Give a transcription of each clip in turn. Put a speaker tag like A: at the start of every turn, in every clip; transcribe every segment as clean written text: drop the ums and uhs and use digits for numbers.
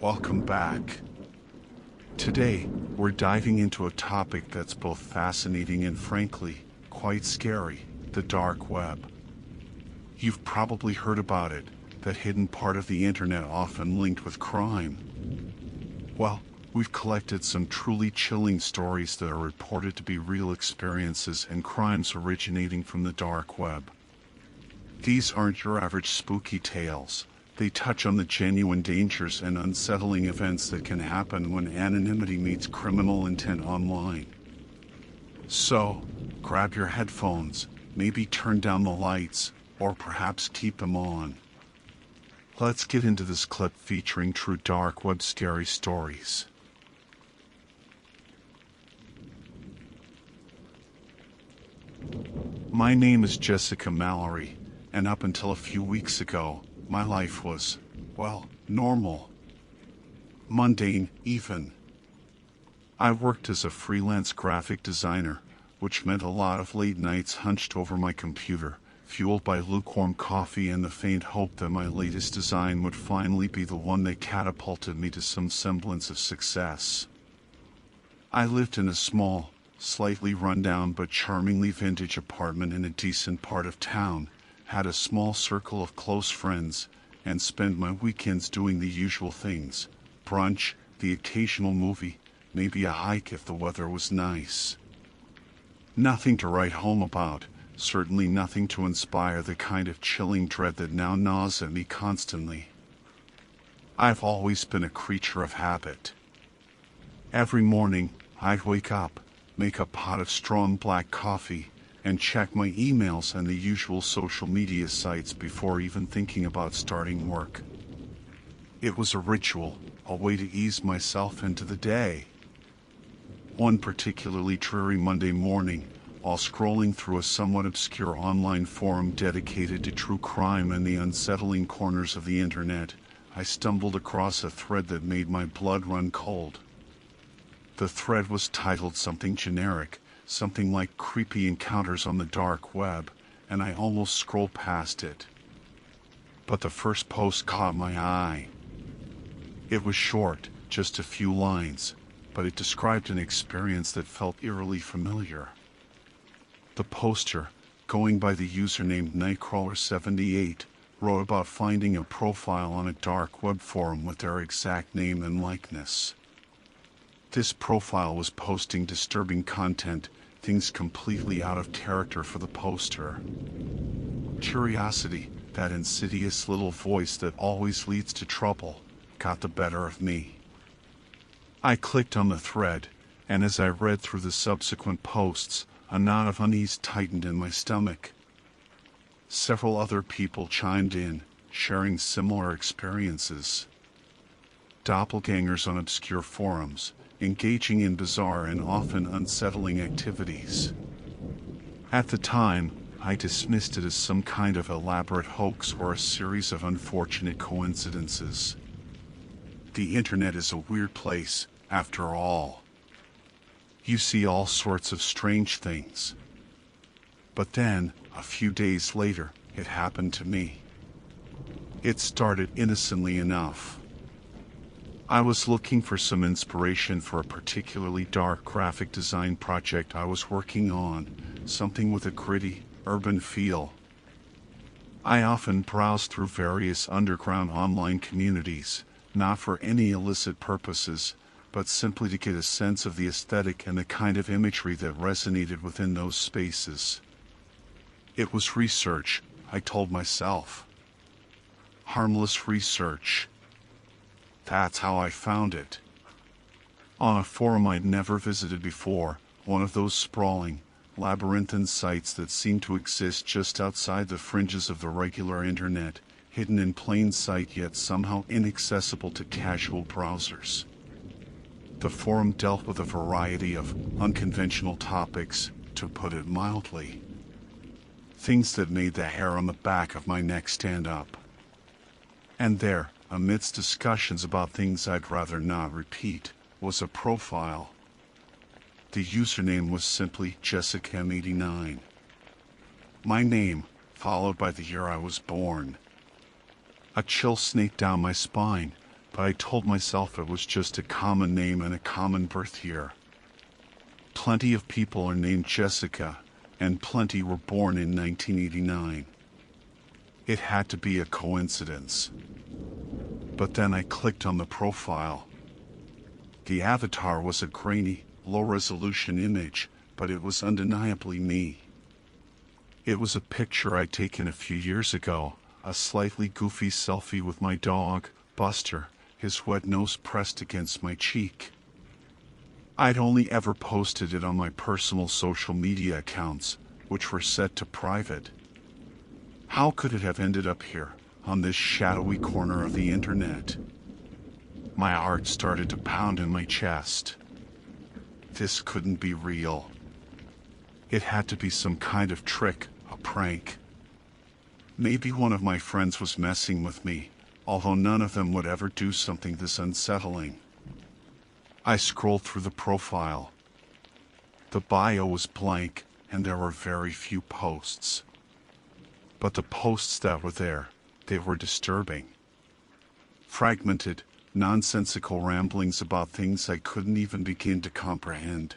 A: Welcome back. Today, we're diving into a topic that's both fascinating and frankly, quite scary, the dark web. You've probably heard about it, that hidden part of the internet often linked with crime. Well, we've collected some truly chilling stories that are reported to be real experiences and crimes originating from the dark web. These aren't your average spooky tales. They touch on the genuine dangers and unsettling events that can happen when anonymity meets criminal intent online. So, grab your headphones, maybe turn down the lights, or perhaps keep them on. Let's get into this clip featuring true dark web scary stories. My name is Jessica Mallory, and up until a few weeks ago, my life was, well, normal. Mundane, even. I worked as a freelance graphic designer, which meant a lot of late nights hunched over my computer, fueled by lukewarm coffee and the faint hope that my latest design would finally be the one that catapulted me to some semblance of success. I lived in a small, slightly run-down but charmingly vintage apartment in a decent part of town, had a small circle of close friends, and spent my weekends doing the usual things: brunch, the occasional movie, maybe a hike if the weather was nice. Nothing to write home about, certainly nothing to inspire the kind of chilling dread that now gnaws at me constantly. I've always been a creature of habit. Every morning, I'd wake up, make a pot of strong black coffee, and check my emails and the usual social media sites before even thinking about starting work. It was a ritual, a way to ease myself into the day. One particularly dreary Monday morning, while scrolling through a somewhat obscure online forum dedicated to true crime and the unsettling corners of the internet, I stumbled across a thread that made my blood run cold. The thread was titled something generic, something like "Creepy Encounters on the Dark Web," and I almost scrolled past it. But the first post caught my eye. It was short, just a few lines, but it described an experience that felt eerily familiar. The poster, going by the username Nightcrawler78, wrote about finding a profile on a dark web forum with their exact name and likeness. This profile was posting disturbing content, things completely out of character for the poster. Curiosity, that insidious little voice that always leads to trouble, got the better of me. I clicked on the thread, and as I read through the subsequent posts, a knot of unease tightened in my stomach. Several other people chimed in, sharing similar experiences. Doppelgangers on obscure forums, engaging in bizarre and often unsettling activities. At the time, I dismissed it as some kind of elaborate hoax or a series of unfortunate coincidences. The internet is a weird place, after all. You see all sorts of strange things. But then, a few days later, it happened to me. It started innocently enough. I was looking for some inspiration for a particularly dark graphic design project I was working on, something with a gritty, urban feel. I often browse through various underground online communities, not for any illicit purposes, but simply to get a sense of the aesthetic and the kind of imagery that resonated within those spaces. It was research, I told myself. Harmless research. That's how I found it. On a forum I'd never visited before, one of those sprawling, labyrinthine sites that seem to exist just outside the fringes of the regular internet, hidden in plain sight yet somehow inaccessible to casual browsers. The forum dealt with a variety of unconventional topics, to put it mildly. Things that made the hair on the back of my neck stand up. And there, amidst discussions about things I'd rather not repeat, was a profile. The username was simply JessicaM89. My name, followed by the year I was born. A chill snaked down my spine, but I told myself it was just a common name and a common birth year. Plenty of people are named Jessica, and plenty were born in 1989. It had to be a coincidence. But then I clicked on the profile. The avatar was a grainy, low-resolution image, but it was undeniably me. It was a picture I'd taken a few years ago, a slightly goofy selfie with my dog, Buster, his wet nose pressed against my cheek. I'd only ever posted it on my personal social media accounts, which were set to private. How could it have ended up here, on this shadowy corner of the internet? My heart started to pound in my chest. This couldn't be real. It had to be some kind of trick, a prank. Maybe one of my friends was messing with me, although none of them would ever do something this unsettling. I scrolled through the profile. The bio was blank, and there were very few posts. But the posts that were there, they were disturbing. Fragmented, nonsensical ramblings about things I couldn't even begin to comprehend.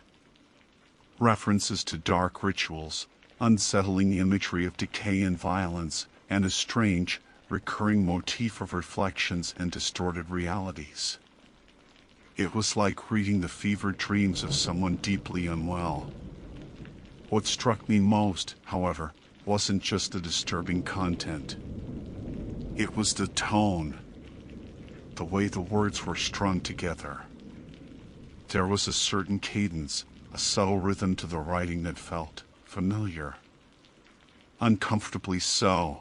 A: References to dark rituals, unsettling imagery of decay and violence, and a strange, recurring motif of reflections and distorted realities. It was like reading the fevered dreams of someone deeply unwell. What struck me most, however, wasn't just the disturbing content. It was the tone. The way the words were strung together. There was a certain cadence, a subtle rhythm to the writing that felt familiar. Uncomfortably so.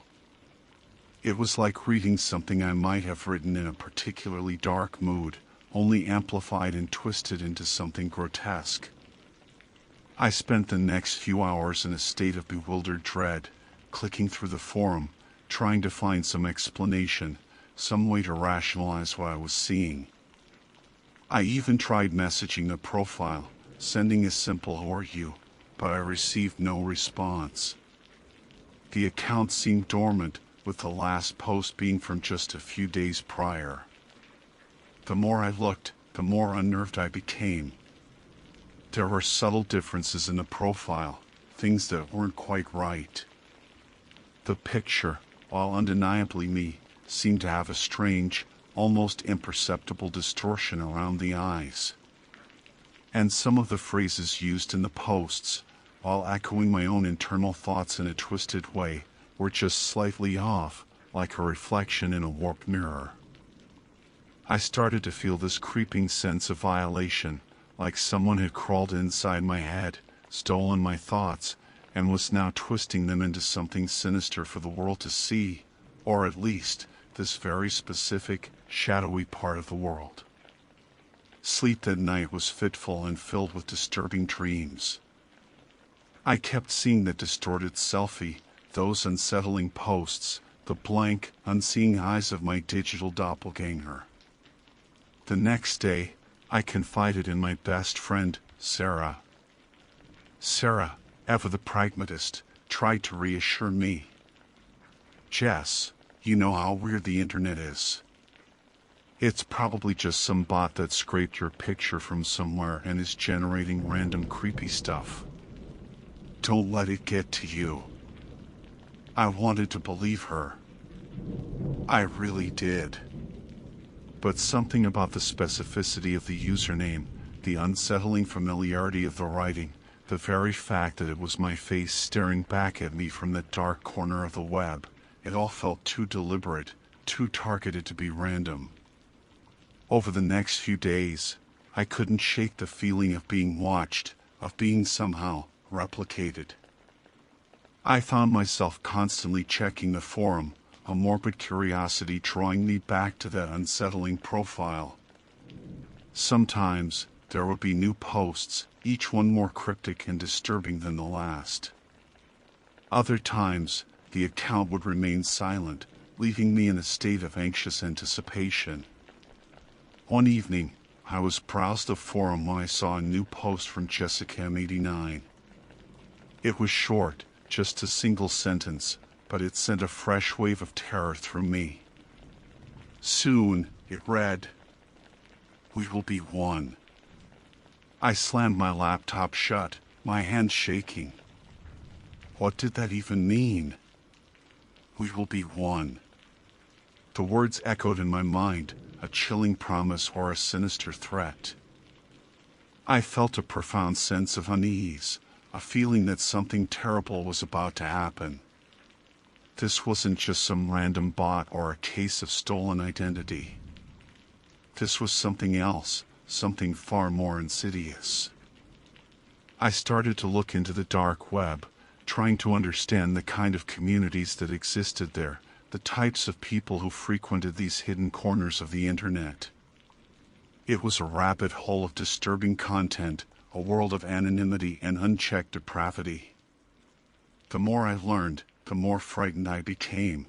A: It was like reading something I might have written in a particularly dark mood, only amplified and twisted into something grotesque. I spent the next few hours in a state of bewildered dread, clicking through the forum, trying to find some explanation, some way to rationalize what I was seeing. I even tried messaging the profile, sending a simple "How are you?" but I received no response. The account seemed dormant, with the last post being from just a few days prior. The more I looked, the more unnerved I became. There were subtle differences in the profile, things that weren't quite right. The picture, while undeniably me, seemed to have a strange, almost imperceptible distortion around the eyes. And some of the phrases used in the posts, while echoing my own internal thoughts in a twisted way, were just slightly off, like a reflection in a warped mirror. I started to feel this creeping sense of violation, like someone had crawled inside my head, stolen my thoughts, and was now twisting them into something sinister for the world to see, or at least, this very specific, shadowy part of the world. Sleep that night was fitful and filled with disturbing dreams. I kept seeing the distorted selfie, those unsettling posts, the blank, unseeing eyes of my digital doppelganger. The next day, I confided in my best friend, Sarah. Sarah, ever the pragmatist, tried to reassure me. "Jess, you know how weird the internet is. It's probably just some bot that scraped your picture from somewhere and is generating random creepy stuff. Don't let it get to you." I wanted to believe her. I really did. But something about the specificity of the username, the unsettling familiarity of the writing, the very fact that it was my face staring back at me from that dark corner of the web, it all felt too deliberate, too targeted to be random. Over the next few days, I couldn't shake the feeling of being watched, of being somehow replicated. I found myself constantly checking the forum, a morbid curiosity drawing me back to that unsettling profile. Sometimes, there would be new posts, each one more cryptic and disturbing than the last. Other times, the account would remain silent, leaving me in a state of anxious anticipation. One evening, I was browsed the forum when I saw a new post from Jessica M89. It was short, just a single sentence, but it sent a fresh wave of terror through me. Soon, It read, "We will be one." I slammed my laptop shut, my hands shaking. What did that even mean? We will be one. The words echoed in my mind, a chilling promise or a sinister threat. I felt a profound sense of unease, a feeling that something terrible was about to happen. This wasn't just some random bot or a case of stolen identity. This was something else, something far more insidious. I started to look into the dark web, trying to understand the kind of communities that existed there, the types of people who frequented these hidden corners of the internet. It was a rabbit hole of disturbing content, a world of anonymity and unchecked depravity. The more I learned, the more frightened I became.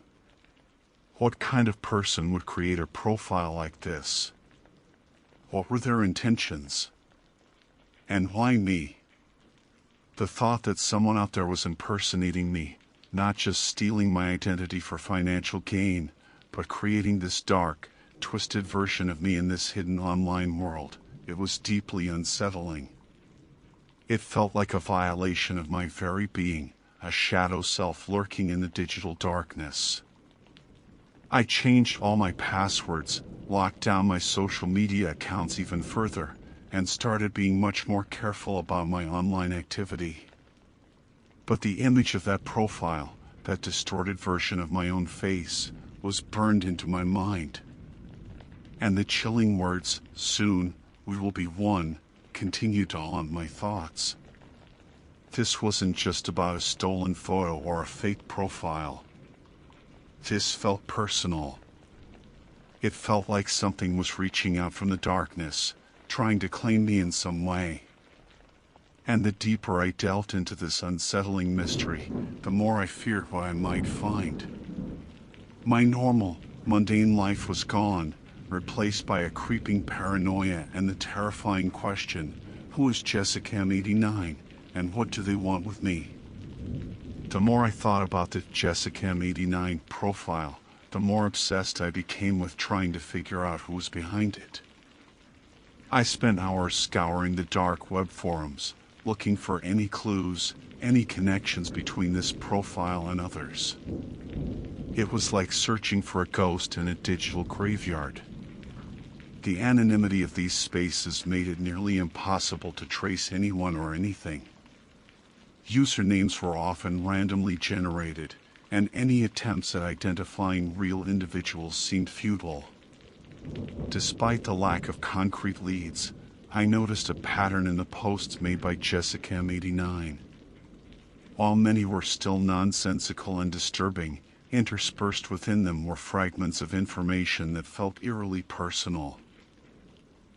A: What kind of person would create a profile like this? What were their intentions? And why me? The thought that someone out there was impersonating me, not just stealing my identity for financial gain, but creating this dark, twisted version of me in this hidden online world, it was deeply unsettling. It felt like a violation of my very being, a shadow self lurking in the digital darkness. I changed all my passwords, locked down my social media accounts even further, and started being much more careful about my online activity. But the image of that profile, that distorted version of my own face, was burned into my mind. And the chilling words, "Soon, we will be one," continued to haunt my thoughts. This wasn't just about a stolen photo or a fake profile. This felt personal. It felt like something was reaching out from the darkness, trying to claim me in some way. And the deeper I delved into this unsettling mystery, the more I feared what I might find. My normal, mundane life was gone, replaced by a creeping paranoia and the terrifying question, who is Jessica M89, and what do they want with me? The more I thought about the Jessica M89 profile, the more obsessed I became with trying to figure out who was behind it. I spent hours scouring the dark web forums, looking for any clues, any connections between this profile and others. It was like searching for a ghost in a digital graveyard. The anonymity of these spaces made it nearly impossible to trace anyone or anything. Usernames were often randomly generated, and any attempts at identifying real individuals seemed futile. Despite the lack of concrete leads, I noticed a pattern in the posts made by Jessica M89. While many were still nonsensical and disturbing, interspersed within them were fragments of information that felt eerily personal.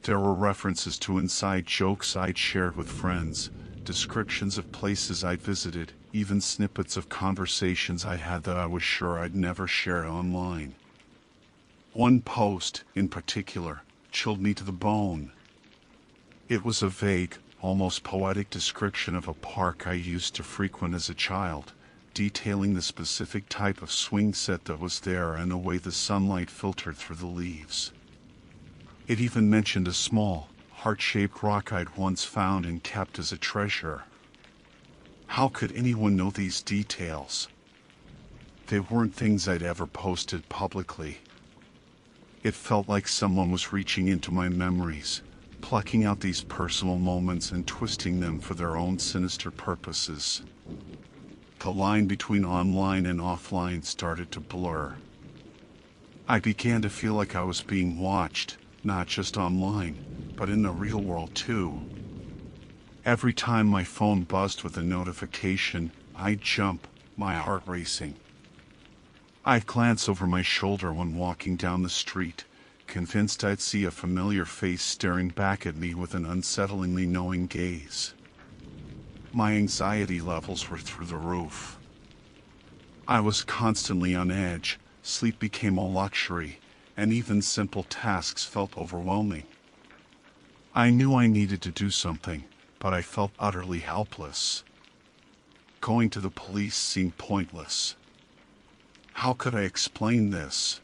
A: There were references to inside jokes I'd shared with friends, descriptions of places I'd visited, even snippets of conversations I had that I was sure I'd never share online. One post, in particular, chilled me to the bone. It was a vague, almost poetic description of a park I used to frequent as a child, detailing the specific type of swing set that was there and the way the sunlight filtered through the leaves. It even mentioned a small, heart-shaped rock I'd once found and kept as a treasure. How could anyone know these details? They weren't things I'd ever posted publicly. It felt like someone was reaching into my memories, plucking out these personal moments and twisting them for their own sinister purposes. The line between online and offline started to blur. I began to feel like I was being watched, not just online, but in the real world too. Every time my phone buzzed with a notification, I'd jump, my heart racing. I'd glance over my shoulder when walking down the street, convinced I'd see a familiar face staring back at me with an unsettlingly knowing gaze. My anxiety levels were through the roof. I was constantly on edge, sleep became a luxury, and even simple tasks felt overwhelming. I knew I needed to do something, but I felt utterly helpless. Going to the police seemed pointless. How could I explain this?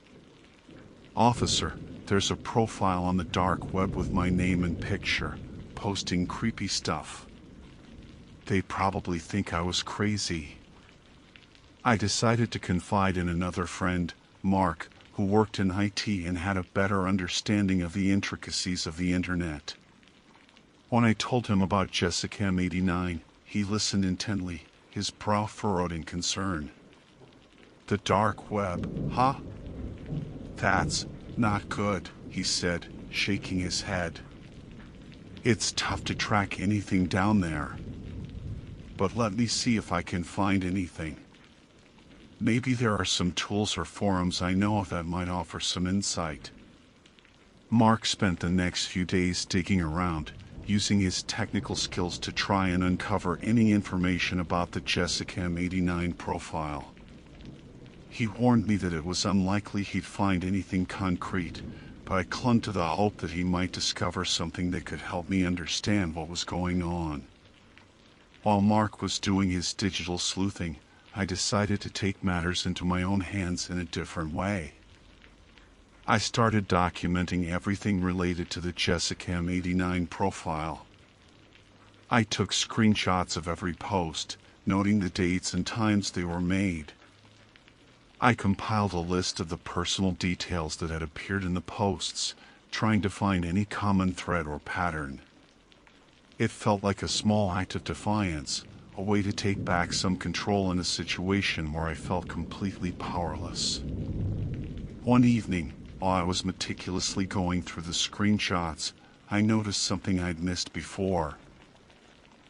A: "Officer, there's a profile on the dark web with my name and picture, posting creepy stuff. They probably think I was crazy." I decided to confide in another friend, Mark, who worked in IT and had a better understanding of the intricacies of the internet. When I told him about Jessica M89, he listened intently, his brow furrowed in concern. "The dark web, huh? That's not good," he said, shaking his head. "It's tough to track anything down there. But let me see if I can find anything. Maybe there are some tools or forums I know of that might offer some insight." Mark spent the next few days digging around, using his technical skills to try and uncover any information about the Jessica M89 profile. He warned me that it was unlikely he'd find anything concrete, but I clung to the hope that he might discover something that could help me understand what was going on. While Mark was doing his digital sleuthing, I decided to take matters into my own hands in a different way. I started documenting everything related to the Jessica M89 profile. I took screenshots of every post, noting the dates and times they were made. I compiled a list of the personal details that had appeared in the posts, trying to find any common thread or pattern. It felt like a small act of defiance, a way to take back some control in a situation where I felt completely powerless. One evening, while I was meticulously going through the screenshots, I noticed something I'd missed before.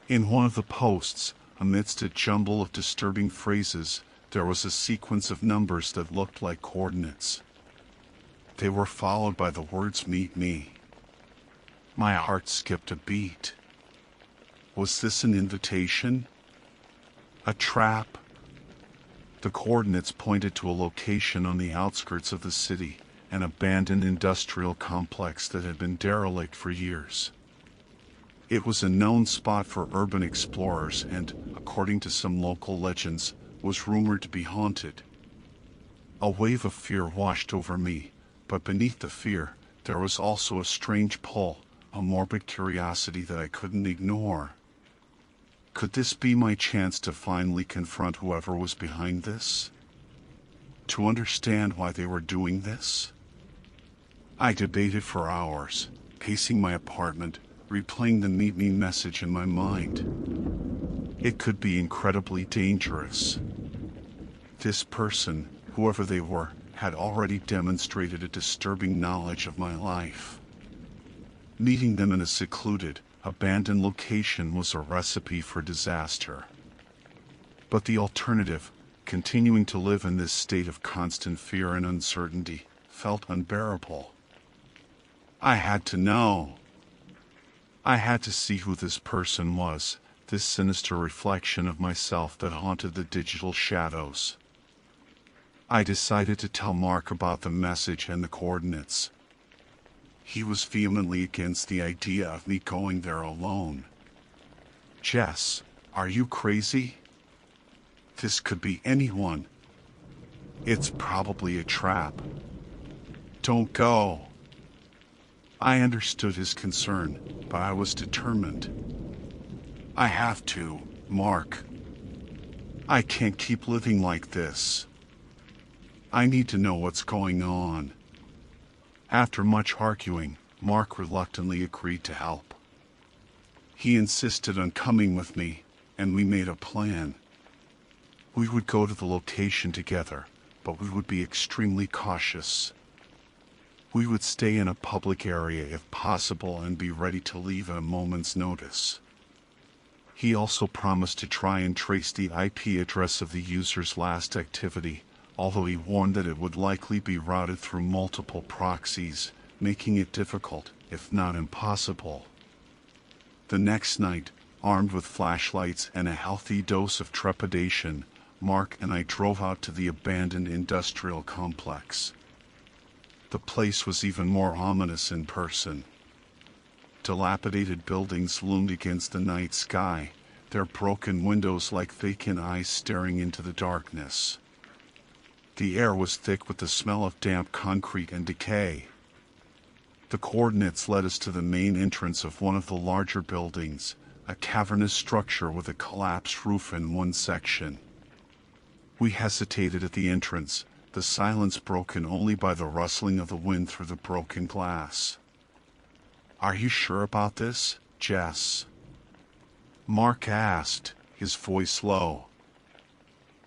A: In one of the posts, amidst a jumble of disturbing phrases, there was a sequence of numbers that looked like coordinates. They were followed by the words "meet me." My heart skipped a beat. Was this an invitation? A trap? The coordinates pointed to a location on the outskirts of the city, an abandoned industrial complex that had been derelict for years. It was a known spot for urban explorers and, according to some local legends, was rumored to be haunted. A wave of fear washed over me, but beneath the fear, there was also a strange pull, a morbid curiosity that I couldn't ignore. Could this be my chance to finally confront whoever was behind this? To understand why they were doing this? I debated for hours, pacing my apartment, replaying the "meet me" message in my mind. It could be incredibly dangerous. This person, whoever they were, had already demonstrated a disturbing knowledge of my life. Meeting them in a secluded, abandoned location was a recipe for disaster. But the alternative, continuing to live in this state of constant fear and uncertainty, felt unbearable. I had to know. I had to see who this person was, this sinister reflection of myself that haunted the digital shadows. I decided to tell Mark about the message and the coordinates. He was vehemently against the idea of me going there alone. "Jess, are you crazy? This could be anyone. It's probably a trap. Don't go." I understood his concern, but I was determined. "I have to, Mark. I can't keep living like this. I need to know what's going on." After much arguing, Mark reluctantly agreed to help. He insisted on coming with me, and we made a plan. We would go to the location together, but we would be extremely cautious. We would stay in a public area if possible and be ready to leave at a moment's notice. He also promised to try and trace the IP address of the user's last activity, although he warned that it would likely be routed through multiple proxies, making it difficult, if not impossible. The next night, armed with flashlights and a healthy dose of trepidation, Mark and I drove out to the abandoned industrial complex. The place was even more ominous in person. Dilapidated buildings loomed against the night sky, their broken windows like vacant eyes staring into the darkness. The air was thick with the smell of damp concrete and decay. The coordinates led us to the main entrance of one of the larger buildings, a cavernous structure with a collapsed roof in one section. We hesitated at the entrance, the silence broken only by the rustling of the wind through the broken glass. "Are you sure about this, Jess?" Mark asked, his voice low.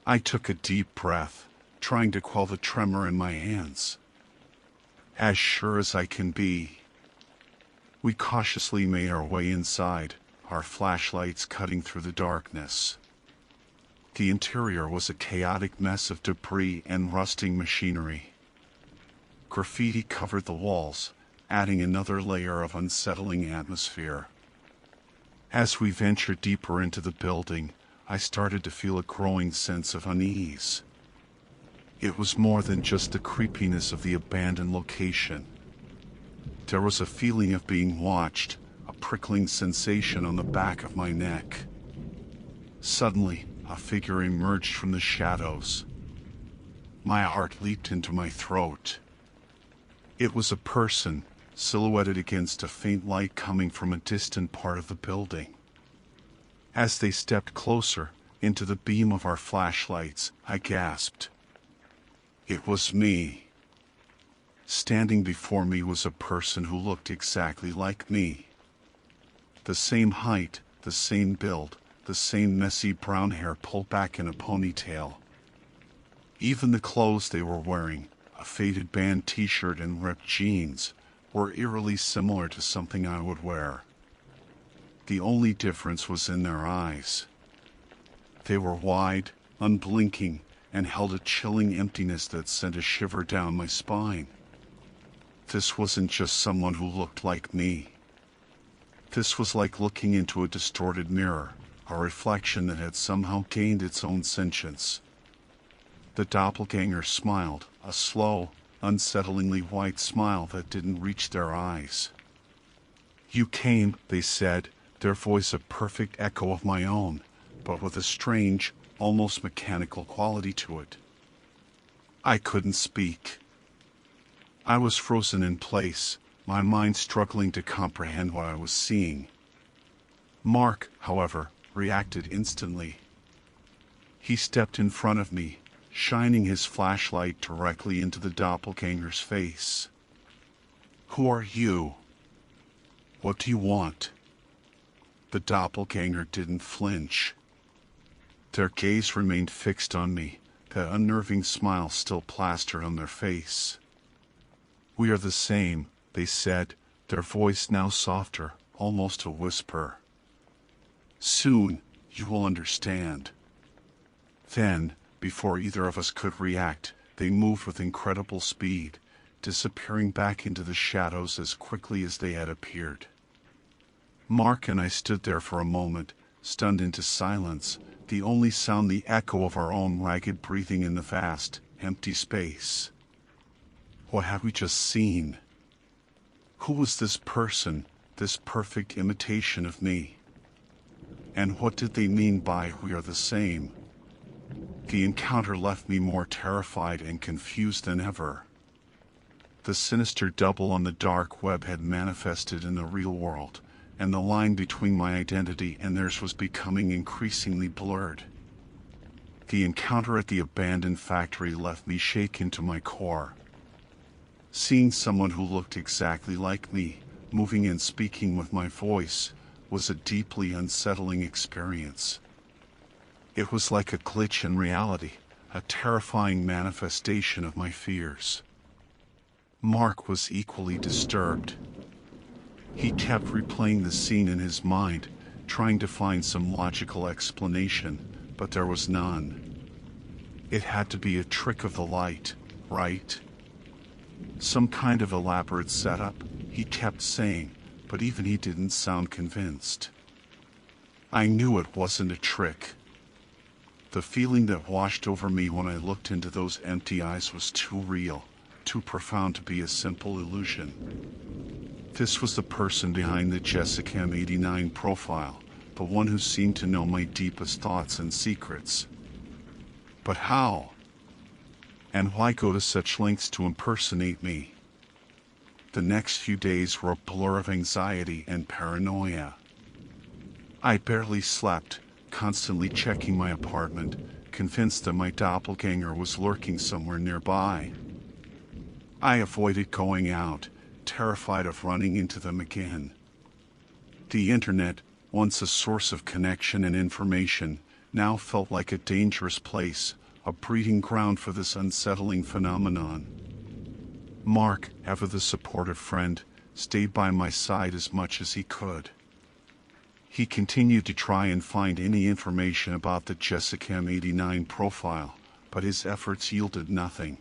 A: I took a deep breath, trying to quell the tremor in my hands. "As sure as I can be." We cautiously made our way inside, our flashlights cutting through the darkness. The interior was a chaotic mess of debris and rusting machinery. Graffiti covered the walls, adding another layer of unsettling atmosphere. As we ventured deeper into the building, I started to feel a growing sense of unease. It was more than just the creepiness of the abandoned location. There was a feeling of being watched, a prickling sensation on the back of my neck. Suddenly, a figure emerged from the shadows. My heart leaped into my throat. It was a person, silhouetted against a faint light coming from a distant part of the building. As they stepped closer, into the beam of our flashlights, I gasped. It was me. Standing before me was a person who looked exactly like me. The same height, the same build, the same messy brown hair pulled back in a ponytail. Even the clothes they were wearing, a faded band t-shirt and ripped jeans, were eerily similar to something I would wear. The only difference was in their eyes. They were wide, unblinking, and held a chilling emptiness that sent a shiver down my spine. This wasn't just someone who looked like me. This was like looking into a distorted mirror, a reflection that had somehow gained its own sentience. The doppelganger smiled, a slow, unsettlingly white smile that didn't reach their eyes. "You came," they said, their voice a perfect echo of my own, but with a strange, almost mechanical quality to it. I couldn't speak. I was frozen in place, my mind struggling to comprehend what I was seeing. Mark, however, reacted instantly. He stepped in front of me, shining his flashlight directly into the doppelganger's face. "Who are you? What do you want?" The doppelganger didn't flinch. Their gaze remained fixed on me, that unnerving smile still plastered on their face. "We are the same," they said, their voice now softer, almost a whisper. "Soon, you will understand." Then, before either of us could react, they moved with incredible speed, disappearing back into the shadows as quickly as they had appeared. Mark and I stood there for a moment, stunned into silence, the only sound the echo of our own ragged breathing in the vast, empty space. What had we just seen? Who was this person, this perfect imitation of me? And what did they mean by "we are the same"? The encounter left me more terrified and confused than ever. The sinister double on the dark web had manifested in the real world, and the line between my identity and theirs was becoming increasingly blurred. The encounter at the abandoned factory left me shaken to my core. Seeing someone who looked exactly like me, moving and speaking with my voice, was a deeply unsettling experience. It was like a glitch in reality, a terrifying manifestation of my fears. Mark was equally disturbed. He kept replaying the scene in his mind, trying to find some logical explanation, but there was none. It had to be a trick of the light, right? Some kind of elaborate setup, he kept saying, but even he didn't sound convinced. I knew it wasn't a trick. The feeling that washed over me when I looked into those empty eyes was too real, too profound to be a simple illusion. This was the person behind the Jessica M89 profile, the one who seemed to know my deepest thoughts and secrets. But how? And why go to such lengths to impersonate me? The next few days were a blur of anxiety and paranoia. I barely slept, constantly checking my apartment, convinced that my doppelganger was lurking somewhere nearby. I avoided going out, terrified of running into them again. The internet, once a source of connection and information, now felt like a dangerous place, a breeding ground for this unsettling phenomenon. Mark, ever the supportive friend, stayed by my side as much as he could. He continued to try and find any information about the Jessicam89 profile, but his efforts yielded nothing.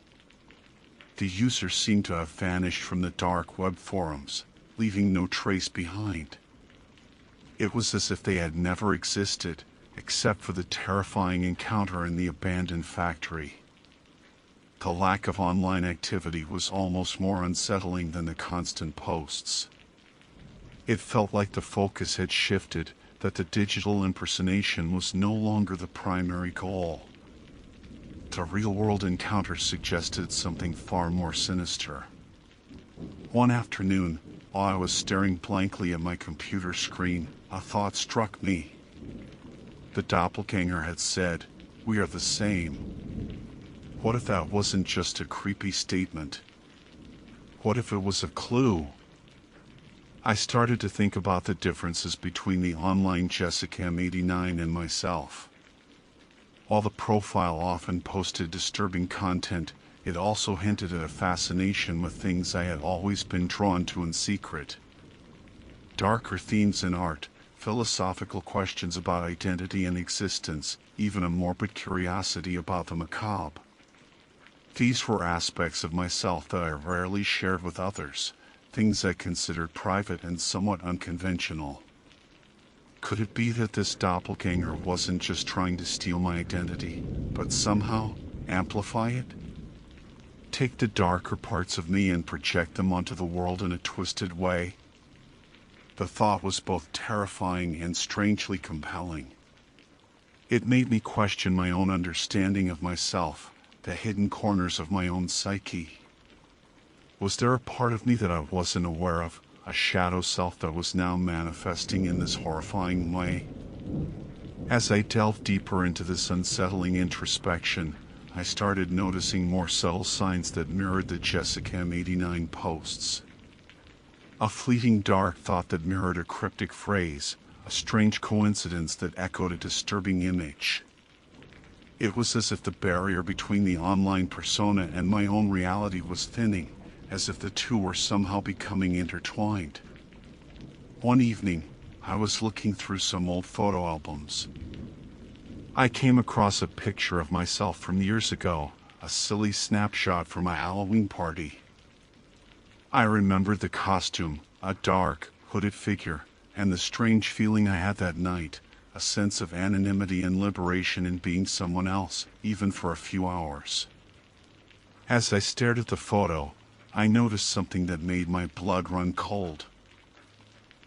A: The user seemed to have vanished from the dark web forums, leaving no trace behind. It was as if they had never existed, except for the terrifying encounter in the abandoned factory. The lack of online activity was almost more unsettling than the constant posts. It felt like the focus had shifted, that the digital impersonation was no longer the primary goal. The real-world encounter suggested something far more sinister. One afternoon, while I was staring blankly at my computer screen, a thought struck me. The doppelganger had said, "We are the same." What if that wasn't just a creepy statement? What if it was a clue? I started to think about the differences between the online Jessicam89 and myself. While the profile often posted disturbing content, it also hinted at a fascination with things I had always been drawn to in secret. Darker themes in art, philosophical questions about identity and existence, even a morbid curiosity about the macabre. These were aspects of myself that I rarely shared with others, things I considered private and somewhat unconventional. Could it be that this doppelganger wasn't just trying to steal my identity, but somehow amplify it? Take the darker parts of me and project them onto the world in a twisted way? The thought was both terrifying and strangely compelling. It made me question my own understanding of myself, the hidden corners of my own psyche. Was there a part of me that I wasn't aware of, a shadow self that was now manifesting in this horrifying way? As I delved deeper into this unsettling introspection, I started noticing more subtle signs that mirrored the Jessicam89 posts. A fleeting dark thought that mirrored a cryptic phrase, a strange coincidence that echoed a disturbing image. It was as if the barrier between the online persona and my own reality was thinning, as if the two were somehow becoming intertwined. One evening, I was looking through some old photo albums. I came across a picture of myself from years ago, a silly snapshot from a Halloween party. I remembered the costume, a dark, hooded figure, and the strange feeling I had that night, a sense of anonymity and liberation in being someone else, even for a few hours. As I stared at the photo, I noticed something that made my blood run cold.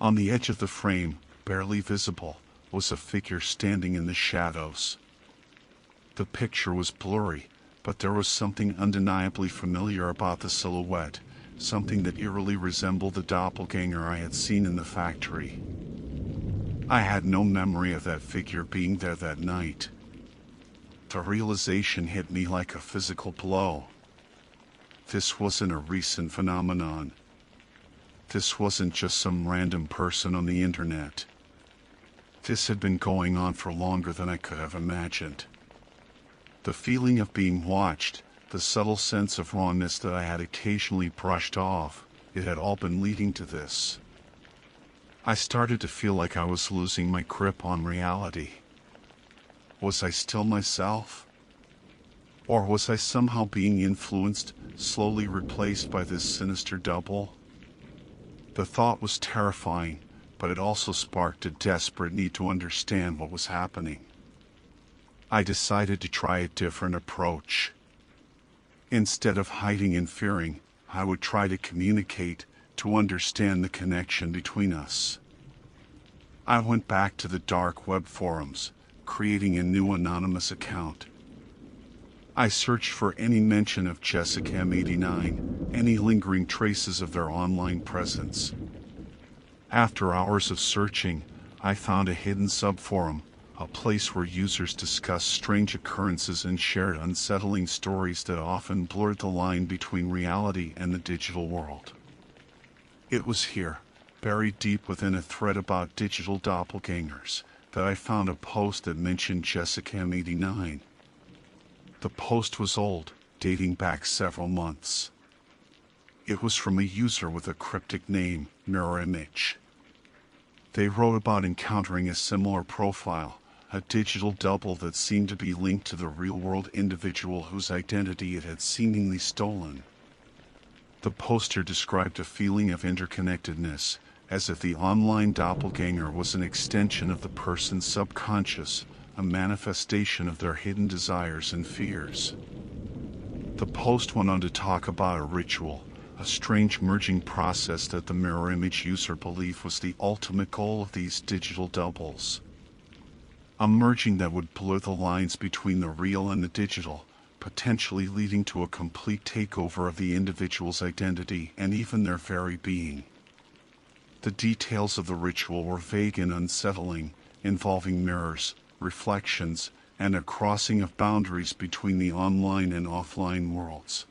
A: On the edge of the frame, barely visible, was a figure standing in the shadows. The picture was blurry, but there was something undeniably familiar about the silhouette, something that eerily resembled the doppelganger I had seen in the factory. I had no memory of that figure being there that night. The realization hit me like a physical blow. This wasn't a recent phenomenon. This wasn't just some random person on the internet. This had been going on for longer than I could have imagined. The feeling of being watched, the subtle sense of rawness that I had occasionally brushed off, it had all been leading to this. I started to feel like I was losing my grip on reality. Was I still myself? Or was I somehow being influenced, slowly replaced by this sinister double? The thought was terrifying, but it also sparked a desperate need to understand what was happening. I decided to try a different approach. Instead of hiding and fearing, I would try to communicate, to understand the connection between us. I went back to the dark web forums, creating a new anonymous account. I searched for any mention of Jessica M89, any lingering traces of their online presence. After hours of searching, I found a hidden subforum, a place where users discussed strange occurrences and shared unsettling stories that often blurred the line between reality and the digital world. It was here, buried deep within a thread about digital doppelgangers, that I found a post that mentioned Jessica M89. The post was old, dating back several months. It was from a user with a cryptic name, Mirror Image. They wrote about encountering a similar profile, a digital double that seemed to be linked to the real-world individual whose identity it had seemingly stolen. The poster described a feeling of interconnectedness, as if the online doppelganger was an extension of the person's subconscious, a manifestation of their hidden desires and fears. The post went on to talk about a ritual, a strange merging process that the mirror image user believed was the ultimate goal of these digital doubles. A merging that would blur the lines between the real and the digital, potentially leading to a complete takeover of the individual's identity and even their very being. The details of the ritual were vague and unsettling, involving mirrors, reflections, and a crossing of boundaries between the online and offline worlds.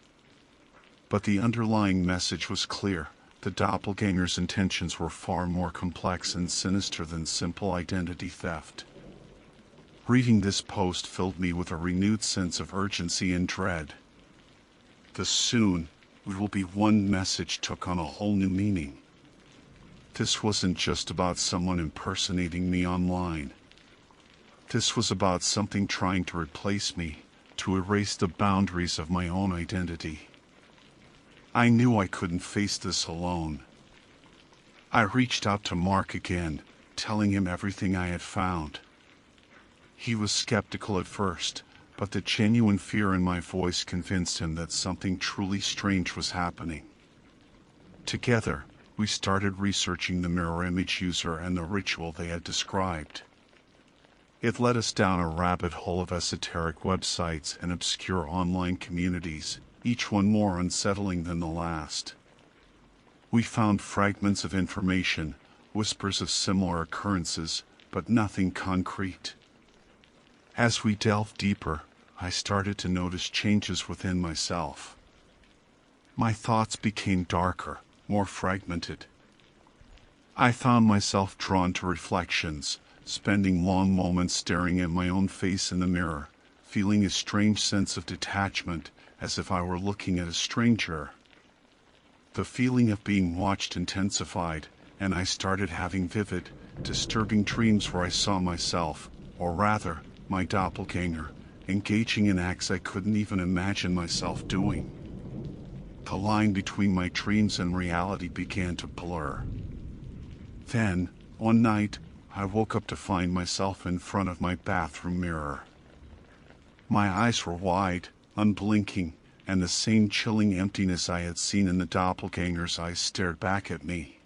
A: But the underlying message was clear. The doppelganger's intentions were far more complex and sinister than simple identity theft. Reading this post filled me with a renewed sense of urgency and dread. The soon we will be one message took on a whole new meaning. This wasn't just about someone impersonating me online. This was about something trying to replace me, to erase the boundaries of my own identity. I knew I couldn't face this alone. I reached out to Mark again, telling him everything I had found. He was skeptical at first, but the genuine fear in my voice convinced him that something truly strange was happening. Together, we started researching the mirror image user and the ritual they had described. It led us down a rabbit hole of esoteric websites and obscure online communities, each one more unsettling than the last. We found fragments of information, whispers of similar occurrences, but nothing concrete. As we delved deeper, I started to notice changes within myself. My thoughts became darker, more fragmented. I found myself drawn to reflections, spending long moments staring at my own face in the mirror, feeling a strange sense of detachment, as if I were looking at a stranger. The feeling of being watched intensified, and I started having vivid, disturbing dreams where I saw myself, or rather, my doppelganger, engaging in acts I couldn't even imagine myself doing. The line between my dreams and reality began to blur. Then, one night, I woke up to find myself in front of my bathroom mirror. My eyes were wide, unblinking, and the same chilling emptiness I had seen in the doppelganger's eyes stared back at me.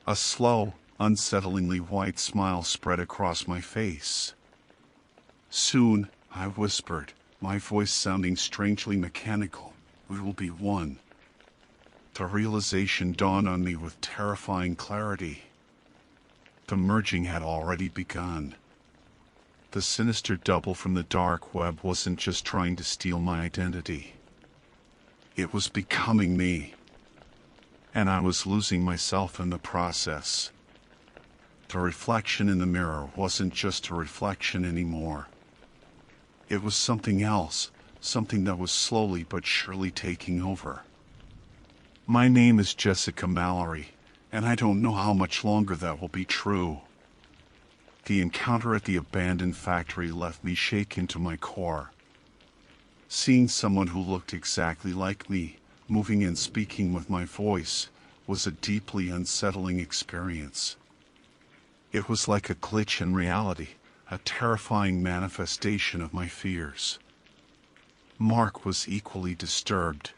A: A slow, unsettlingly white smile spread across my face. Soon, I whispered, my voice sounding strangely mechanical, "We will be one." The realization dawned on me with terrifying clarity. The merging had already begun. The sinister double from the dark web wasn't just trying to steal my identity. It was becoming me. And I was losing myself in the process. The reflection in the mirror wasn't just a reflection anymore. It was something else, something that was slowly but surely taking over. My name is Jessica Mallory, and I don't know how much longer that will be true. The encounter at the abandoned factory left me shaken to my core. Seeing someone who looked exactly like me, moving and speaking with my voice, was a deeply unsettling experience. It was like a glitch in reality, a terrifying manifestation of my fears. Mark was equally disturbed.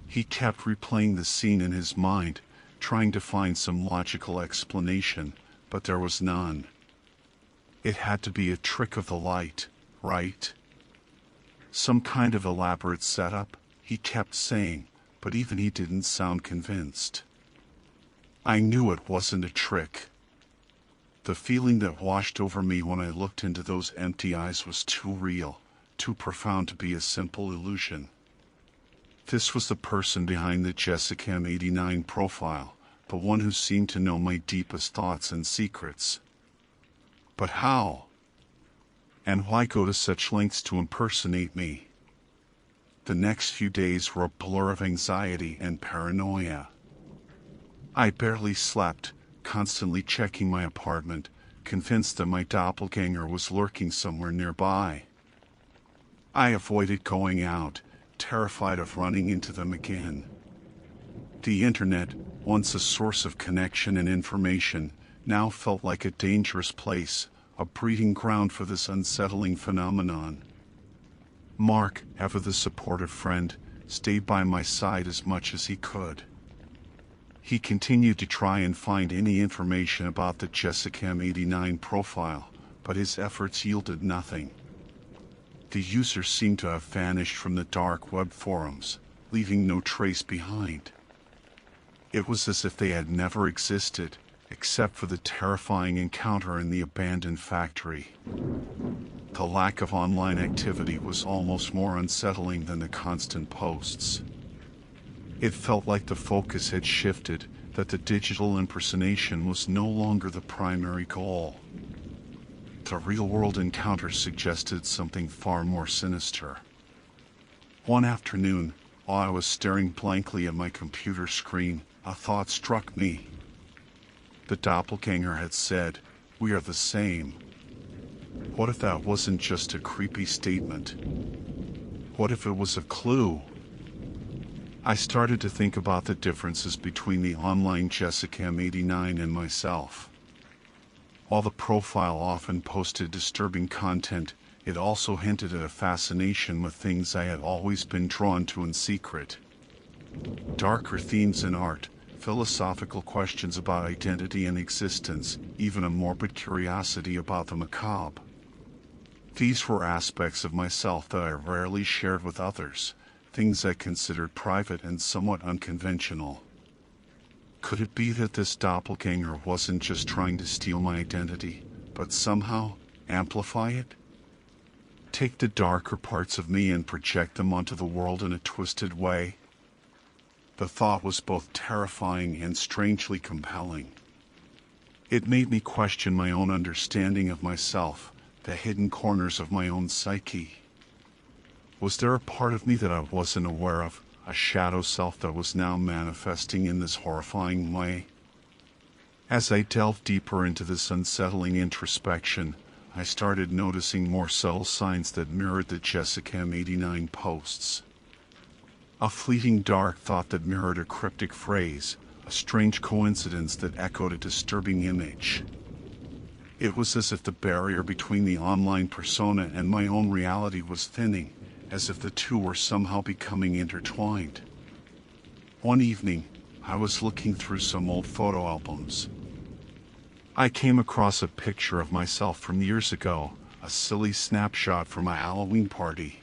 A: He kept replaying the scene in his mind, trying to find some logical explanation, but there was none. It had to be a trick of the light, right? Some kind of elaborate setup, he kept saying, but even he didn't sound convinced. I knew it wasn't a trick. The feeling that washed over me when I looked into those empty eyes was too real, too profound to be a simple illusion. This was the person behind the Jessicam89 profile, the one who seemed to know my deepest thoughts and secrets. But how? And why go to such lengths to impersonate me? The next few days were a blur of anxiety and paranoia. I barely slept, constantly checking my apartment, convinced that my doppelganger was lurking somewhere nearby. I avoided going out, terrified of running into them again. The internet, once a source of connection and information, now felt like a dangerous place, a breeding ground for this unsettling phenomenon. Mark, ever the supportive friend, stayed by my side as much as he could. He continued to try and find any information about the Jessicam89 profile, but his efforts yielded nothing. The user seemed to have vanished from the dark web forums, leaving no trace behind. It was as if they had never existed, except for the terrifying encounter in the abandoned factory. The lack of online activity was almost more unsettling than the constant posts. It felt like the focus had shifted, that the digital impersonation was no longer the primary goal. The real-world encounter suggested something far more sinister. One afternoon, while I was staring blankly at my computer screen, a thought struck me. The doppelganger had said, "We are the same." What if that wasn't just a creepy statement? What if it was a clue? I started to think about the differences between the online Jessicam89 and myself. While the profile often posted disturbing content, it also hinted at a fascination with things I had always been drawn to in secret. Darker themes in art, philosophical questions about identity and existence, even a morbid curiosity about the macabre. These were aspects of myself that I rarely shared with others, things I considered private and somewhat unconventional. Could it be that this doppelganger wasn't just trying to steal my identity, but somehow amplify it? Take the darker parts of me and project them onto the world in a twisted way? The thought was both terrifying and strangely compelling. It made me question my own understanding of myself, the hidden corners of my own psyche. Was there a part of me that I wasn't aware of, a shadow self that was now manifesting in this horrifying way? As I delved deeper into this unsettling introspection, I started noticing more subtle signs that mirrored the Jessicam89 posts. A fleeting dark thought that mirrored a cryptic phrase, a strange coincidence that echoed a disturbing image. It was as if the barrier between the online persona and my own reality was thinning, as if the two were somehow becoming intertwined. One evening, I was looking through some old photo albums. I came across a picture of myself from years ago, a silly snapshot from a Halloween party.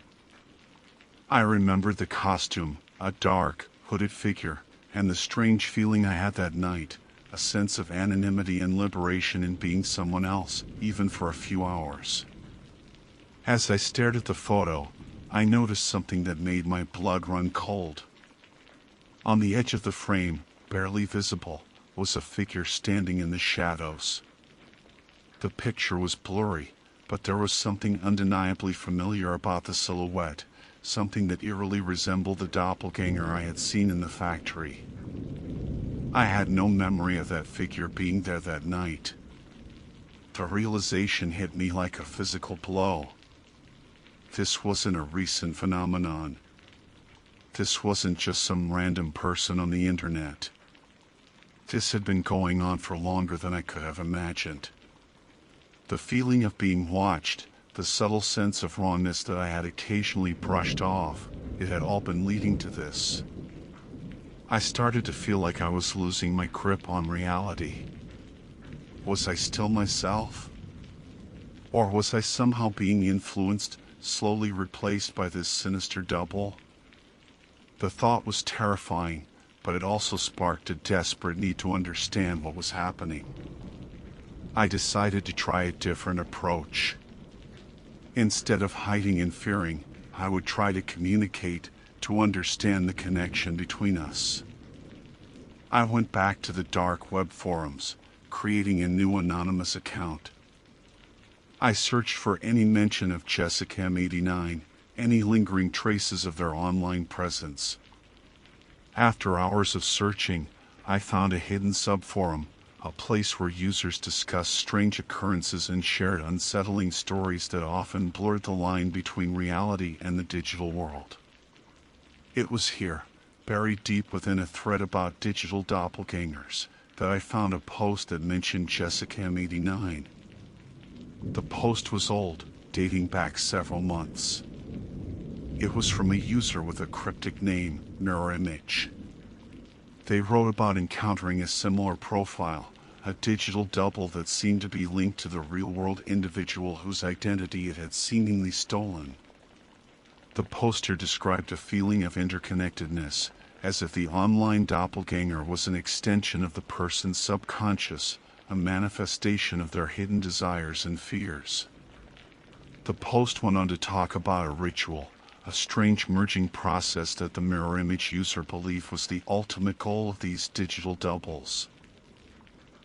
A: I remembered the costume, a dark, hooded figure, and the strange feeling I had that night, a sense of anonymity and liberation in being someone else, even for a few hours. As I stared at the photo, I noticed something that made my blood run cold. On the edge of the frame, barely visible, was a figure standing in the shadows. The picture was blurry, but there was something undeniably familiar about the silhouette, something that eerily resembled the doppelganger I had seen in the factory. I had no memory of that figure being there that night. The realization hit me like a physical blow. This wasn't a recent phenomenon. This wasn't just some random person on the internet. This had been going on for longer than I could have imagined. The feeling of being watched, the subtle sense of wrongness that I had occasionally brushed off, it had all been leading to this. I started to feel like I was losing my grip on reality. Was I still myself? Or was I somehow being influenced, slowly replaced by this sinister double. The thought was terrifying, but it also sparked a desperate need to understand what was happening. I decided to try a different approach. Instead of hiding and fearing, I would try to communicate, to understand the connection between us. I went back to the dark web forums, creating a new anonymous account. I searched for any mention of Jessica M89, any lingering traces of their online presence. After hours of searching, I found a hidden subforum, a place where users discussed strange occurrences and shared unsettling stories that often blurred the line between reality and the digital world. It was here, buried deep within a thread about digital doppelgangers, that I found a post that mentioned Jessica M89. The post was old, dating back several months. It was from a user with a cryptic name, Mirror Image. They wrote about encountering a similar profile, a digital double that seemed to be linked to the real-world individual whose identity it had seemingly stolen. The poster described a feeling of interconnectedness, as if the online doppelganger was an extension of the person's subconscious, a manifestation of their hidden desires and fears. The post went on to talk about a ritual, a strange merging process that the mirror image user believed was the ultimate goal of these digital doubles.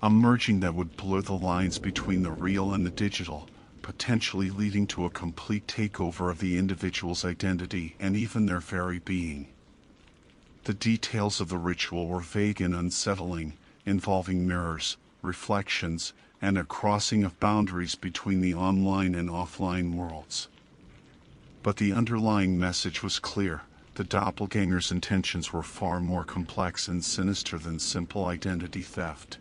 A: A merging that would blur the lines between the real and the digital, potentially leading to a complete takeover of the individual's identity and even their very being. The details of the ritual were vague and unsettling, involving mirrors, reflections, and a crossing of boundaries between the online and offline worlds. But the underlying message was clear. The doppelganger's intentions were far more complex and sinister than simple identity theft.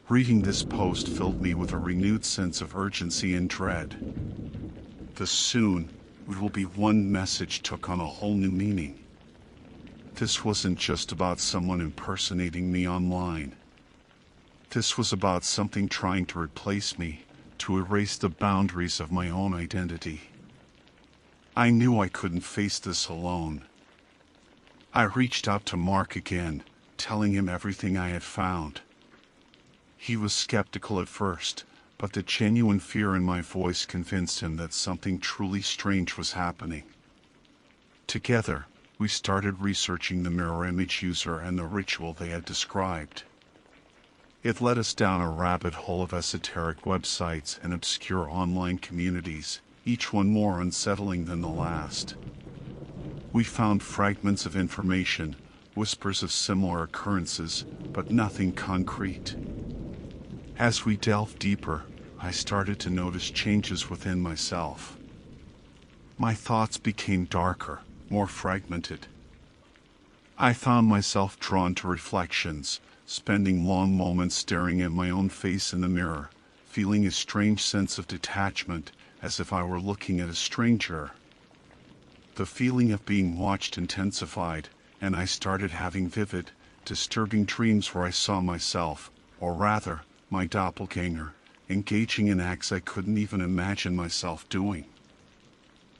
A: Reading this post filled me with a renewed sense of urgency and dread. The soon, we will be one message took on a whole new meaning. This wasn't just about someone impersonating me online. This was about something trying to replace me, to erase the boundaries of my own identity. I knew I couldn't face this alone. I reached out to Mark again, telling him everything I had found. He was skeptical at first, but the genuine fear in my voice convinced him that something truly strange was happening. Together, we started researching the mirror image user and the ritual they had described. It led us down a rabbit hole of esoteric websites and obscure online communities, each one more unsettling than the last. We found fragments of information, whispers of similar occurrences, but nothing concrete. As we delved deeper, I started to notice changes within myself. My thoughts became darker, more fragmented. I found myself drawn to reflections, spending long moments staring at my own face in the mirror, feeling a strange sense of detachment, as if I were looking at a stranger. The feeling of being watched intensified, and I started having vivid, disturbing dreams where I saw myself, or rather, my doppelganger, engaging in acts I couldn't even imagine myself doing.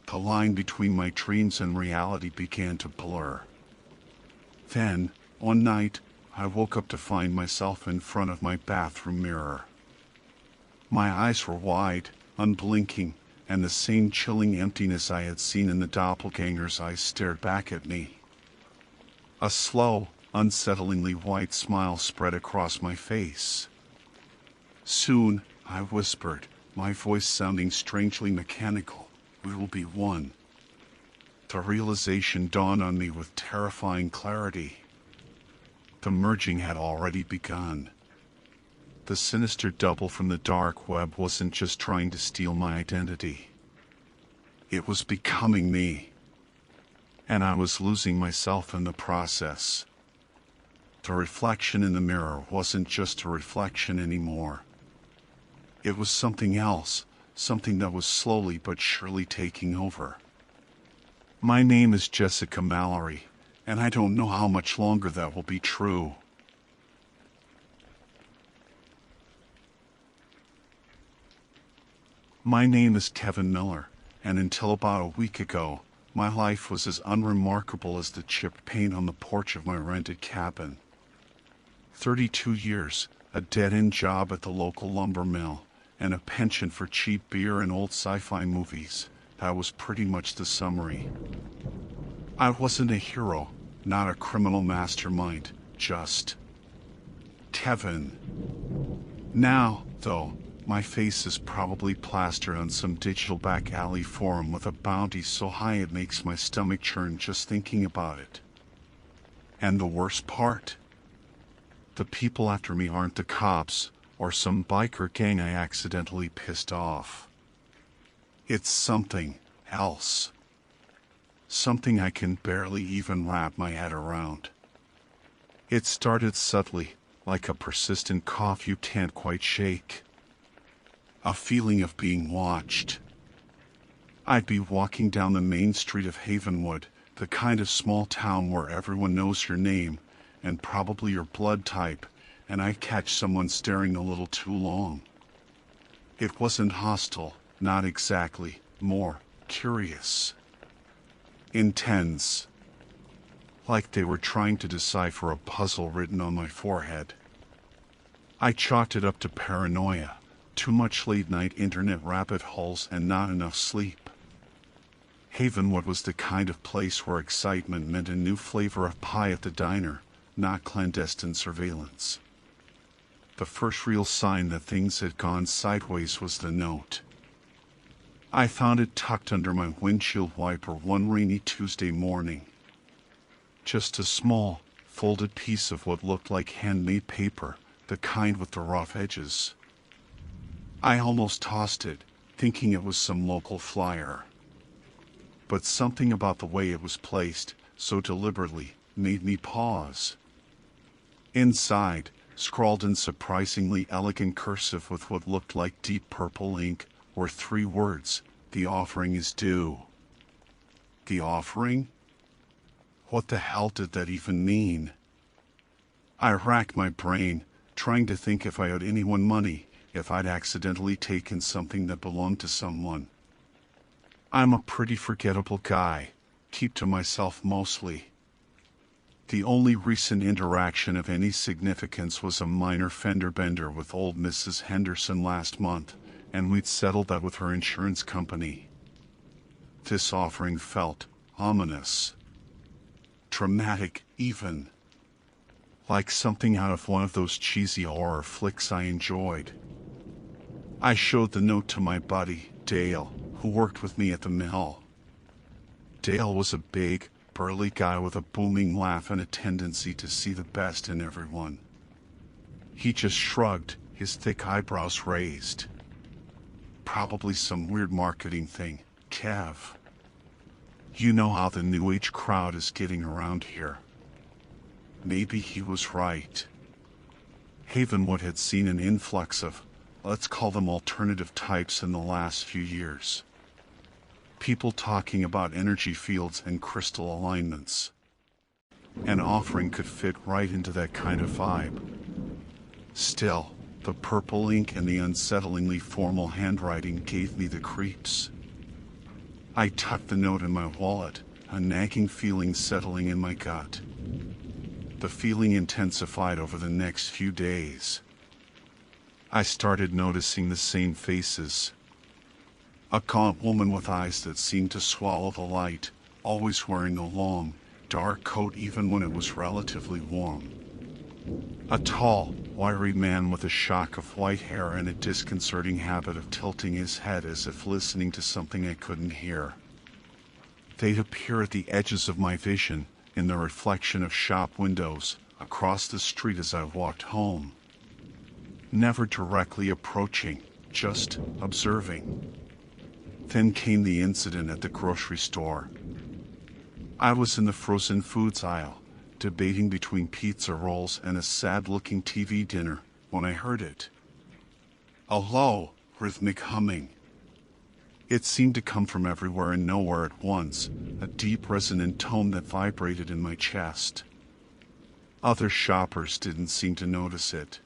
A: The line between my dreams and reality began to blur. Then, one night, I woke up to find myself in front of my bathroom mirror. My eyes were wide, unblinking, and the same chilling emptiness I had seen in the doppelganger's eyes stared back at me. A slow, unsettlingly white smile spread across my face. Soon, I whispered, my voice sounding strangely mechanical, "We will be one." The realization dawned on me with terrifying clarity. The merging had already begun. The sinister double from the dark web wasn't just trying to steal my identity. It was becoming me. And I was losing myself in the process. The reflection in the mirror wasn't just a reflection anymore. It was something else, something that was slowly but surely taking over. My name is Jessica Mallory, and I don't know how much longer that will be true. My name is Kevin Miller, and until about a week ago, my life was as unremarkable as the chipped paint on the porch of my rented cabin. 32 years, a dead-end job at the local lumber mill, and a penchant for cheap beer and old sci-fi movies. That was pretty much the summary. I wasn't a hero, not a criminal mastermind, just Kevin. Now, though, my face is probably plastered on some digital back alley forum with a bounty so high it makes my stomach churn just thinking about it. And the worst part? The people after me aren't the cops or some biker gang I accidentally pissed off. It's something else. Something I can barely even wrap my head around. It started subtly, like a persistent cough you can't quite shake. A feeling of being watched. I'd be walking down the main street of Havenwood, the kind of small town where everyone knows your name and probably your blood type, and I'd catch someone staring a little too long. It wasn't hostile, not exactly, more curious. Intense. Like they were trying to decipher a puzzle written on my forehead. I chalked it up to paranoia. Too much late-night internet rabbit holes and not enough sleep. Havenwood was the kind of place where excitement meant a new flavor of pie at the diner, not clandestine surveillance. The first real sign that things had gone sideways was the note. I found it tucked under my windshield wiper one rainy Tuesday morning. Just a small, folded piece of what looked like handmade paper, the kind with the rough edges. I almost tossed it, thinking it was some local flyer. But something about the way it was placed, so deliberately, made me pause. Inside, scrawled in surprisingly elegant cursive with what looked like deep purple ink, were 3 words: "The offering is due." The offering? What the hell did that even mean? I racked my brain, trying to think if I owed anyone money, if I'd accidentally taken something that belonged to someone. I'm a pretty forgettable guy, keep to myself mostly. The only recent interaction of any significance was a minor fender bender with old Mrs. Henderson last month, and we'd settled that with her insurance company. This offering felt ominous. Dramatic, even. Like something out of one of those cheesy horror flicks I enjoyed. I showed the note to my buddy, Dale, who worked with me at the mill. Dale was a big, burly guy with a booming laugh and a tendency to see the best in everyone. He just shrugged, his thick eyebrows raised. Probably some weird marketing thing, Kev. You know how the New Age crowd is getting around here. Maybe he was right. Havenwood had seen an influx of, let's call them alternative types in the last few years. People talking about energy fields and crystal alignments. An offering could fit right into that kind of vibe. Still, the purple ink and the unsettlingly formal handwriting gave me the creeps. I tucked the note in my wallet, a nagging feeling settling in my gut. The feeling intensified over the next few days. I started noticing the same faces. A gaunt woman with eyes that seemed to swallow the light, always wearing a long, dark coat even when it was relatively warm. A tall, wiry man with a shock of white hair and a disconcerting habit of tilting his head as if listening to something I couldn't hear. They'd appear at the edges of my vision, in the reflection of shop windows, across the street as I walked home. Never directly approaching, just observing. Then came the incident at the grocery store. I was in the frozen foods aisle, debating between pizza rolls and a sad-looking TV dinner, when I heard it. A low, rhythmic humming. It seemed to come from everywhere and nowhere at once, a deep resonant tone that vibrated in my chest. Other shoppers didn't seem to notice it.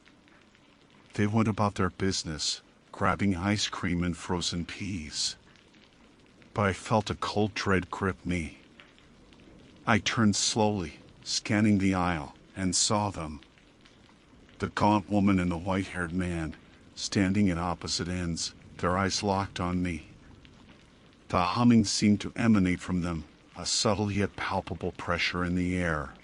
A: They went about their business, grabbing ice cream and frozen peas. but I felt a cold dread grip me. I turned slowly, scanning the aisle, and saw them. The gaunt woman and the white-haired man, standing at opposite ends, their eyes locked on me. The humming seemed to emanate from them, a subtle yet palpable pressure in the air.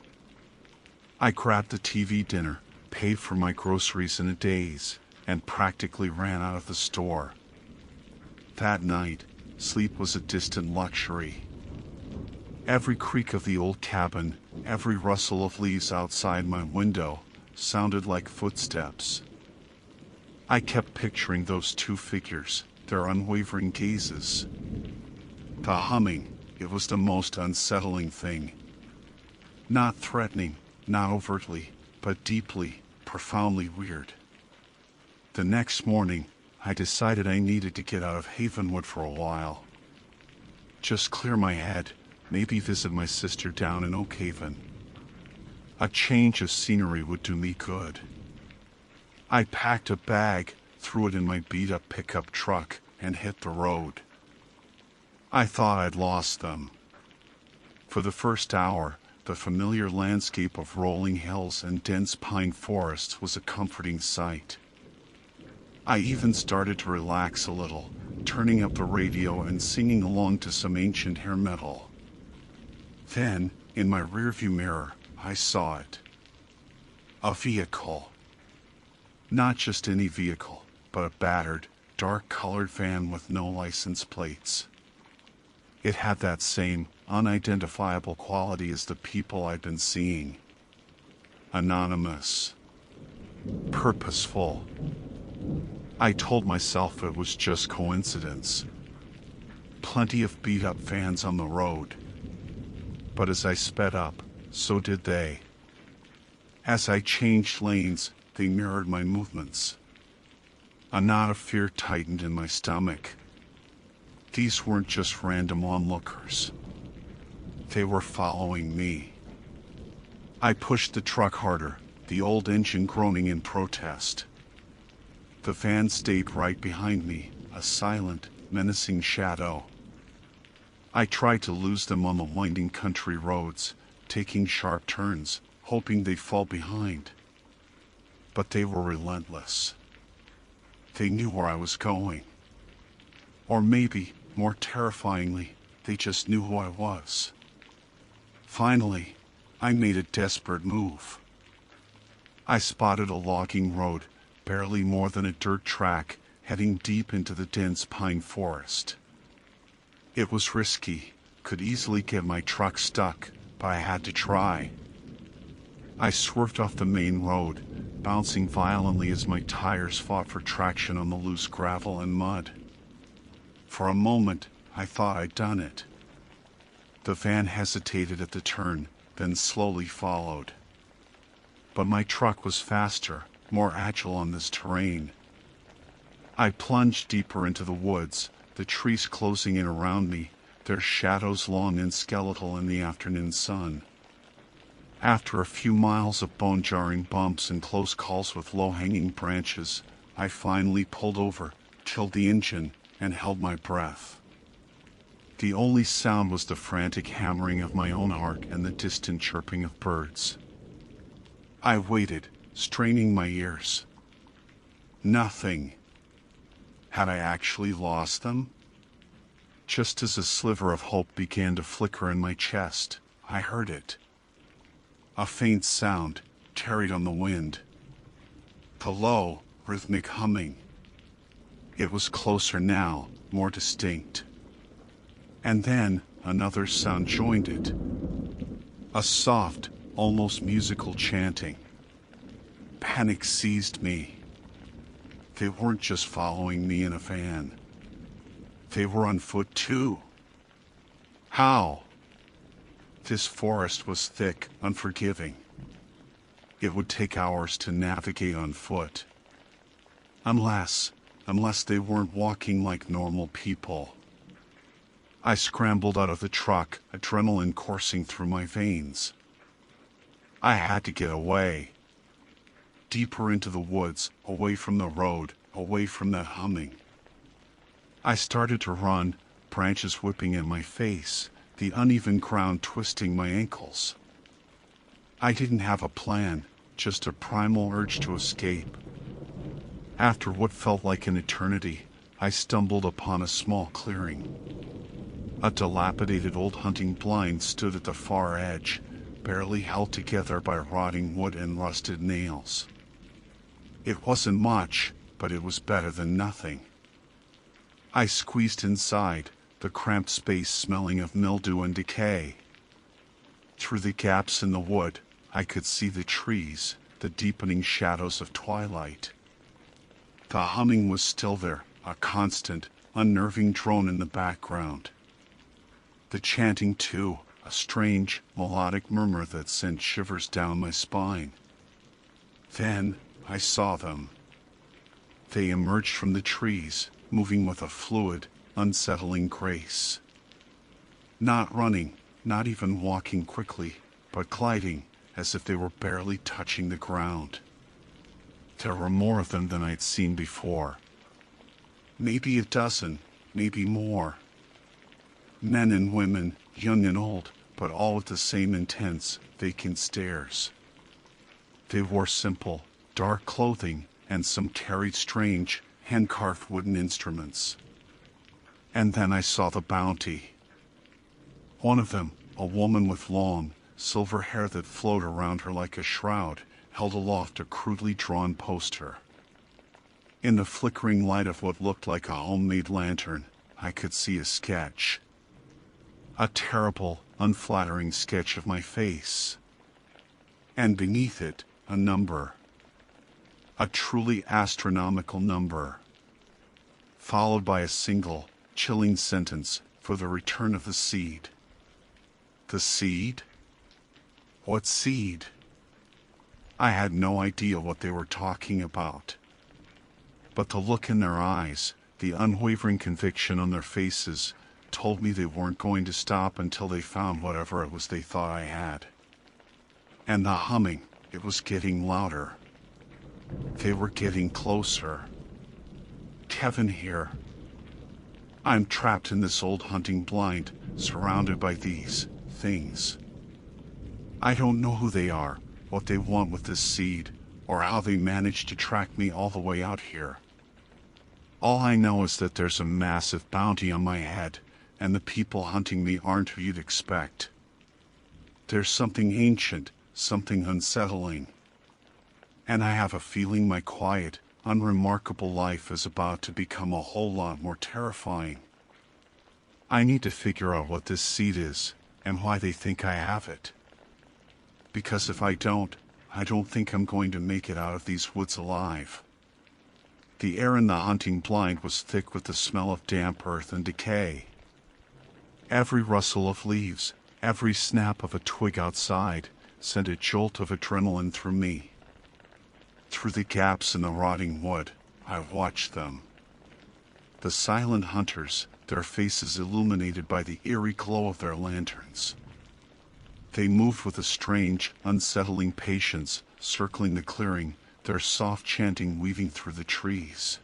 A: I grabbed the TV dinner, paid for my groceries in a daze, and practically ran out of the store. That night, sleep was a distant luxury. Every creak of the old cabin, every rustle of leaves outside my window, sounded like footsteps. I kept picturing those two figures, their unwavering gazes. The humming, it was the most unsettling thing. Not threatening, not overtly, but deeply, profoundly weird. The next morning, I decided I needed to get out of Havenwood for a while. Just clear my head, maybe visit my sister down in Oakhaven. A change of scenery would do me good. I packed a bag, threw it in my beat-up pickup truck, and hit the road. I thought I'd lost them. For the first hour, the familiar landscape of rolling hills and dense pine forests was a comforting sight. I even started to relax a little, turning up the radio and singing along to some ancient hair metal. Then, in my rearview mirror, I saw it. A vehicle. Not just any vehicle, but a battered, dark-colored van with no license plates. It had that same, unidentifiable quality as the people I'd been seeing. Anonymous. Purposeful. I told myself it was just coincidence. Plenty of beat-up vans on the road. But as I sped up, so did they. As I changed lanes, they mirrored my movements. A knot of fear tightened in my stomach. These weren't just random onlookers. They were following me. I pushed the truck harder, the old engine groaning in protest. The van stayed right behind me, a silent, menacing shadow. I tried to lose them on the winding country roads, taking sharp turns, hoping they'd fall behind. But they were relentless. They knew where I was going. Or maybe, more terrifyingly, they just knew who I was. Finally, I made a desperate move. I spotted a logging road, barely more than a dirt track, heading deep into the dense pine forest. It was risky, could easily get my truck stuck, but I had to try. I swerved off the main road, bouncing violently as my tires fought for traction on the loose gravel and mud. For a moment, I thought I'd done it. The van hesitated at the turn, then slowly followed. But my truck was faster, more agile on this terrain. I plunged deeper into the woods, the trees closing in around me, their shadows long and skeletal in the afternoon sun. After a few miles of bone-jarring bumps and close calls with low-hanging branches, I finally pulled over, chilled the engine, and held my breath. The only sound was the frantic hammering of my own heart and the distant chirping of birds. I waited, straining my ears. Nothing. Had I actually lost them? Just as a sliver of hope began to flicker in my chest, I heard it. A faint sound, tarried on the wind. The low, rhythmic humming. It was closer now, more distinct. And then, another sound joined it. A soft, almost musical chanting. Panic seized me. They weren't just following me in a van. They were on foot too. How? This forest was thick, unforgiving. It would take hours to navigate on foot. Unless they weren't walking like normal people. I scrambled out of the truck, adrenaline coursing through my veins. I had to get away. Deeper into the woods, away from the road, away from that humming. I started to run, branches whipping in my face, the uneven ground twisting my ankles. I didn't have a plan, just a primal urge to escape. After what felt like an eternity, I stumbled upon a small clearing. A dilapidated old hunting blind stood at the far edge, barely held together by rotting wood and rusted nails. It wasn't much, but it was better than nothing. I squeezed inside, the cramped space smelling of mildew and decay. Through the gaps in the wood, I could see the trees, the deepening shadows of twilight. The humming was still there, a constant, unnerving drone in the background. The chanting too, a strange, melodic murmur that sent shivers down my spine. Then, I saw them. They emerged from the trees, moving with a fluid, unsettling grace. Not running, not even walking quickly, but gliding, as if they were barely touching the ground. There were more of them than I'd seen before. Maybe a dozen, maybe more. Men and women, young and old, but all with the same intense, vacant stares. They wore simple, dark clothing, and some carried strange, hand-carved wooden instruments. And then I saw the bounty. One of them, a woman with long, silver hair that flowed around her like a shroud, held aloft a crudely drawn poster. In the flickering light of what looked like a homemade lantern, I could see a sketch. A terrible, unflattering sketch of my face. And beneath it, a number. A truly astronomical number. Followed by a single, chilling sentence for the return of the seed. The seed? What seed? I had no idea what they were talking about. But the look in their eyes, the unwavering conviction on their faces, told me they weren't going to stop until they found whatever it was they thought I had. And the humming, it was getting louder. They were getting closer. Kevin here. I'm trapped in this old hunting blind, surrounded by these things. I don't know who they are, what they want with this seed, or how they managed to track me all the way out here. All I know is that there's a massive bounty on my head, and the people hunting me aren't who you'd expect. There's something ancient, something unsettling. And I have a feeling my quiet, unremarkable life is about to become a whole lot more terrifying. I need to figure out what this seed is, and why they think I have it. Because if I don't think I'm going to make it out of these woods alive. The air in the hunting blind was thick with the smell of damp earth and decay. Every rustle of leaves, every snap of a twig outside, sent a jolt of adrenaline through me. Through the gaps in the rotting wood, I watched them. The silent hunters, their faces illuminated by the eerie glow of their lanterns. They moved with a strange, unsettling patience, circling the clearing, their soft chanting weaving through the trees.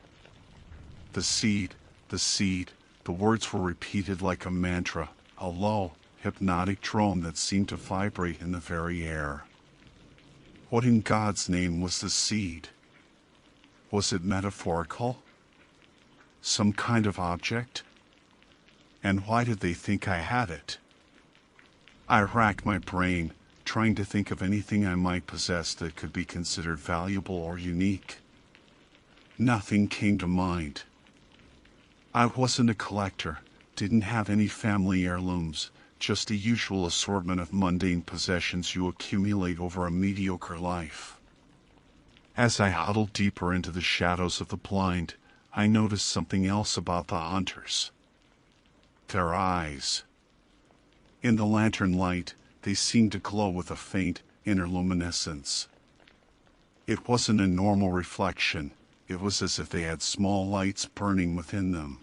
A: The seed, the words were repeated like a mantra, a low, hypnotic drone that seemed to vibrate in the very air. What in God's name was the seed? Was it metaphorical? Some kind of object? And why did they think I had it? I racked my brain, trying to think of anything I might possess that could be considered valuable or unique. Nothing came to mind. I wasn't a collector, didn't have any family heirlooms, just the usual assortment of mundane possessions you accumulate over a mediocre life. As I huddled deeper into the shadows of the blind, I noticed something else about the hunters. Their eyes. In the lantern light, they seemed to glow with a faint, inner luminescence. It wasn't a normal reflection, it was as if they had small lights burning within them.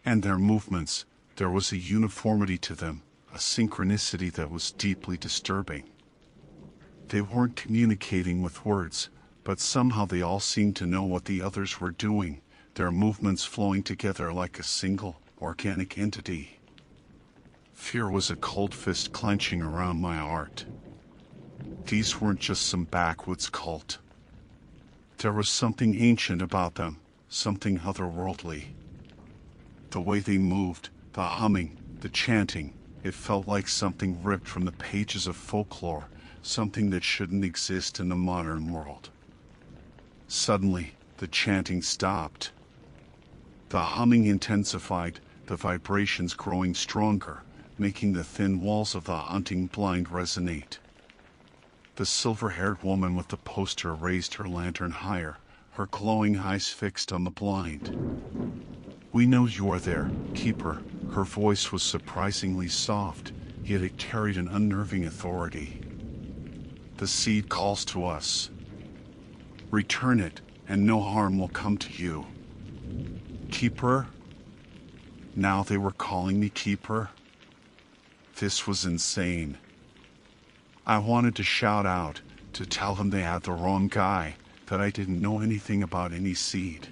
A: And their movements, there was a uniformity to them, a synchronicity that was deeply disturbing. They weren't communicating with words, but somehow they all seemed to know what the others were doing, their movements flowing together like a single, organic entity. Fear was a cold fist clenching around my heart. These weren't just some backwoods cult. There was something ancient about them, something otherworldly. The way they moved, the humming, the chanting, it felt like something ripped from the pages of folklore, something that shouldn't exist in the modern world. Suddenly, the chanting stopped. The humming intensified, the vibrations growing stronger, making the thin walls of the hunting blind resonate. The silver-haired woman with the poster raised her lantern higher, her glowing eyes fixed on the blind. "We know you are there, Keeper." Her voice was surprisingly soft, yet it carried an unnerving authority. "The seed calls to us. Return it, and no harm will come to you." Keeper? Now they were calling me Keeper? This was insane. I wanted to shout out, to tell them they had the wrong guy, that I didn't know anything about any seed.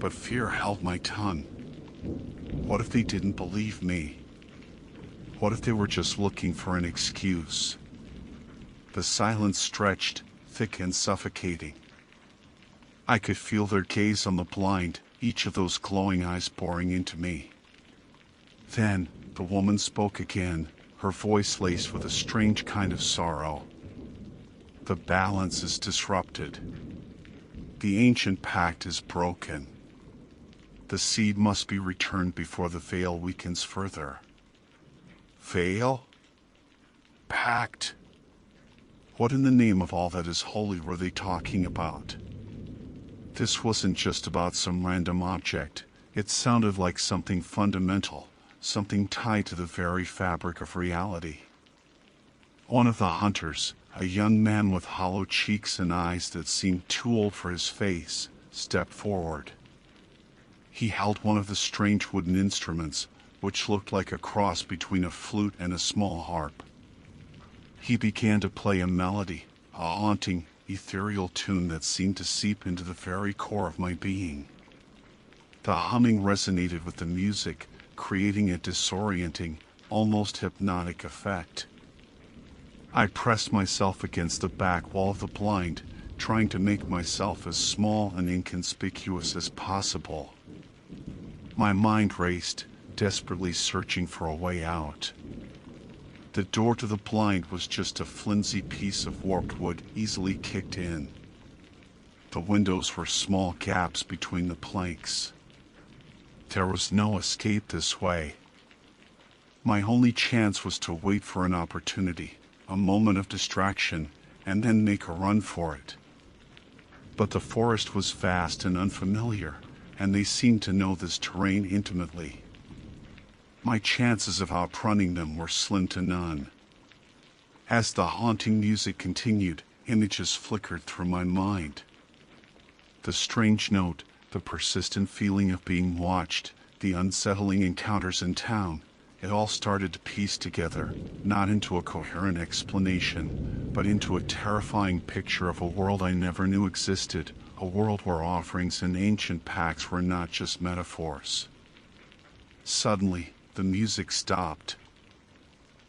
A: But fear held my tongue. What if they didn't believe me? What if they were just looking for an excuse? The silence stretched, thick and suffocating. I could feel their gaze on the blind, each of those glowing eyes boring into me. Then, the woman spoke again, her voice laced with a strange kind of sorrow. "The balance is disrupted. The ancient pact is broken. The seed must be returned before the veil weakens further." Veil? Pact? What in the name of all that is holy were they talking about? This wasn't just about some random object. It sounded like something fundamental, something tied to the very fabric of reality. One of the hunters, a young man with hollow cheeks and eyes that seemed too old for his face, stepped forward. He held one of the strange wooden instruments, which looked like a cross between a flute and a small harp. He began to play a melody, a haunting, ethereal tune that seemed to seep into the very core of my being. The humming resonated with the music, creating a disorienting, almost hypnotic effect. I pressed myself against the back wall of the blind, trying to make myself as small and inconspicuous as possible. My mind raced, desperately searching for a way out. The door to the blind was just a flimsy piece of warped wood easily kicked in. The windows were small gaps between the planks. There was no escape this way. My only chance was to wait for an opportunity, a moment of distraction, and then make a run for it. But the forest was vast and unfamiliar, and they seemed to know this terrain intimately. My chances of outrunning them were slim to none. As the haunting music continued, images flickered through my mind. The strange note, the persistent feeling of being watched, the unsettling encounters in town, it all started to piece together, not into a coherent explanation, but into a terrifying picture of a world I never knew existed, a world where offerings and ancient pacts were not just metaphors. Suddenly, the music stopped.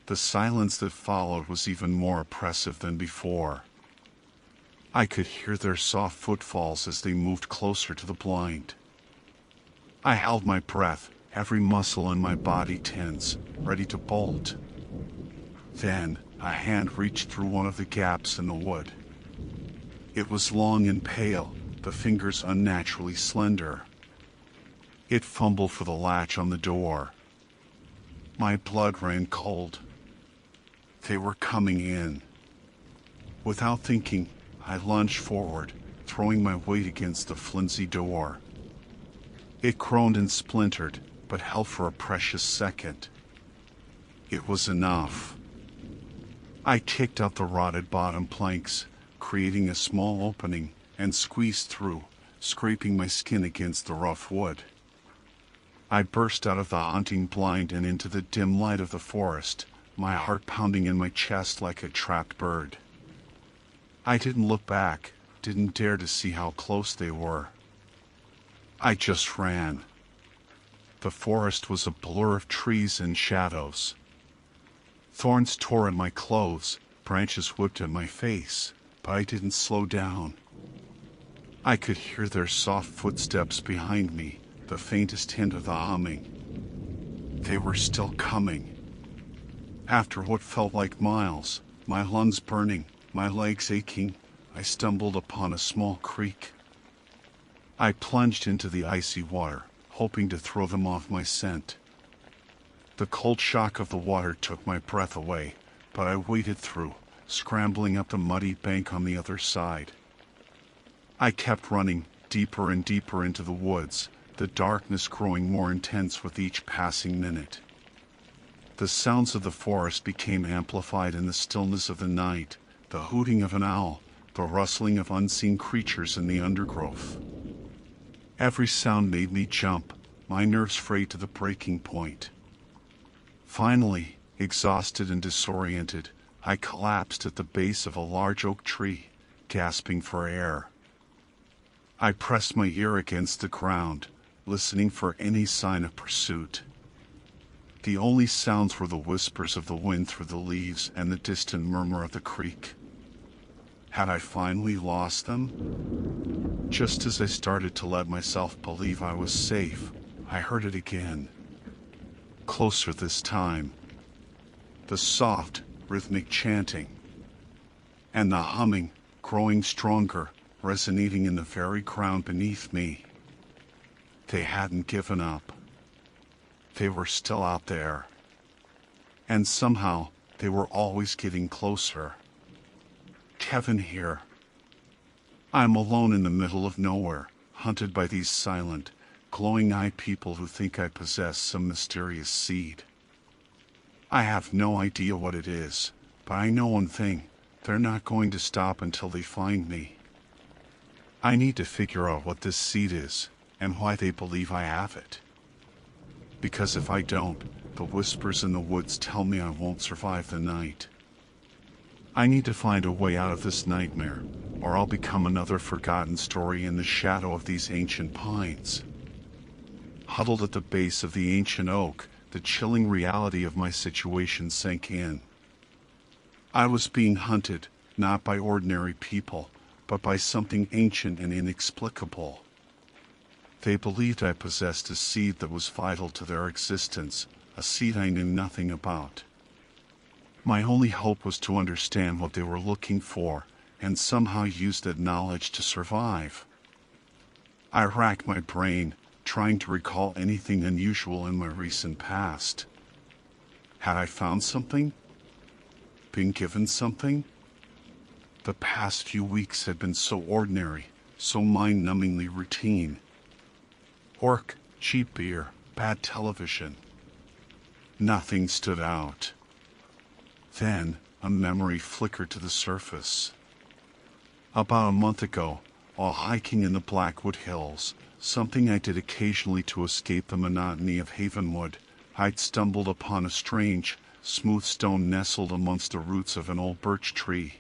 A: The silence that followed was even more oppressive than before. I could hear their soft footfalls as they moved closer to the blind. I held my breath, every muscle in my body tense, ready to bolt. Then, a hand reached through one of the gaps in the wood. It was long and pale, the fingers unnaturally slender. It fumbled for the latch on the door. My blood ran cold. They were coming in. Without thinking, I lunged forward, throwing my weight against the flimsy door. It groaned and splintered, but held for a precious second. It was enough. I kicked out the rotted bottom planks, creating a small opening, and squeezed through, scraping my skin against the rough wood. I burst out of the hunting blind and into the dim light of the forest, my heart pounding in my chest like a trapped bird. I didn't look back, didn't dare to see how close they were. I just ran. The forest was a blur of trees and shadows. Thorns tore at my clothes, branches whipped at my face, but I didn't slow down. I could hear their soft footsteps behind me, the faintest hint of the humming. They were still coming. After what felt like miles, my lungs burning, my legs aching, I stumbled upon a small creek. I plunged into the icy water, hoping to throw them off my scent. The cold shock of the water took my breath away, but I waded through, scrambling up the muddy bank on the other side. I kept running, deeper and deeper into the woods, the darkness growing more intense with each passing minute. The sounds of the forest became amplified in the stillness of the night, the hooting of an owl, the rustling of unseen creatures in the undergrowth. Every sound made me jump, my nerves frayed to the breaking point. Finally, exhausted and disoriented, I collapsed at the base of a large oak tree, gasping for air. I pressed my ear against the ground, listening for any sign of pursuit. The only sounds were the whispers of the wind through the leaves and the distant murmur of the creek. Had I finally lost them? Just as I started to let myself believe I was safe, I heard it again. Closer this time. The soft, rhythmic chanting. And the humming, growing stronger, resonating in the very ground beneath me. They hadn't given up. They were still out there. And somehow, they were always getting closer. Kevin here. I'm alone in the middle of nowhere, hunted by these silent, glowing-eyed people who think I possess some mysterious seed. I have no idea what it is, but I know one thing. They're not going to stop until they find me. I need to figure out what this seed is, and why they believe I have it. Because if I don't, the whispers in the woods tell me I won't survive the night. I need to find a way out of this nightmare, or I'll become another forgotten story in the shadow of these ancient pines. Huddled at the base of the ancient oak, the chilling reality of my situation sank in. I was being hunted, not by ordinary people, but by something ancient and inexplicable. They believed I possessed a seed that was vital to their existence, a seed I knew nothing about. My only hope was to understand what they were looking for, and somehow use that knowledge to survive. I racked my brain, trying to recall anything unusual in my recent past. Had I found something? Been given something? The past few weeks had been so ordinary, so mind-numbingly routine. Work, cheap beer, bad television. Nothing stood out. Then, a memory flickered to the surface. About a month ago, while hiking in the Blackwood Hills, something I did occasionally to escape the monotony of Havenwood, I'd stumbled upon a strange, smooth stone nestled amongst the roots of an old birch tree.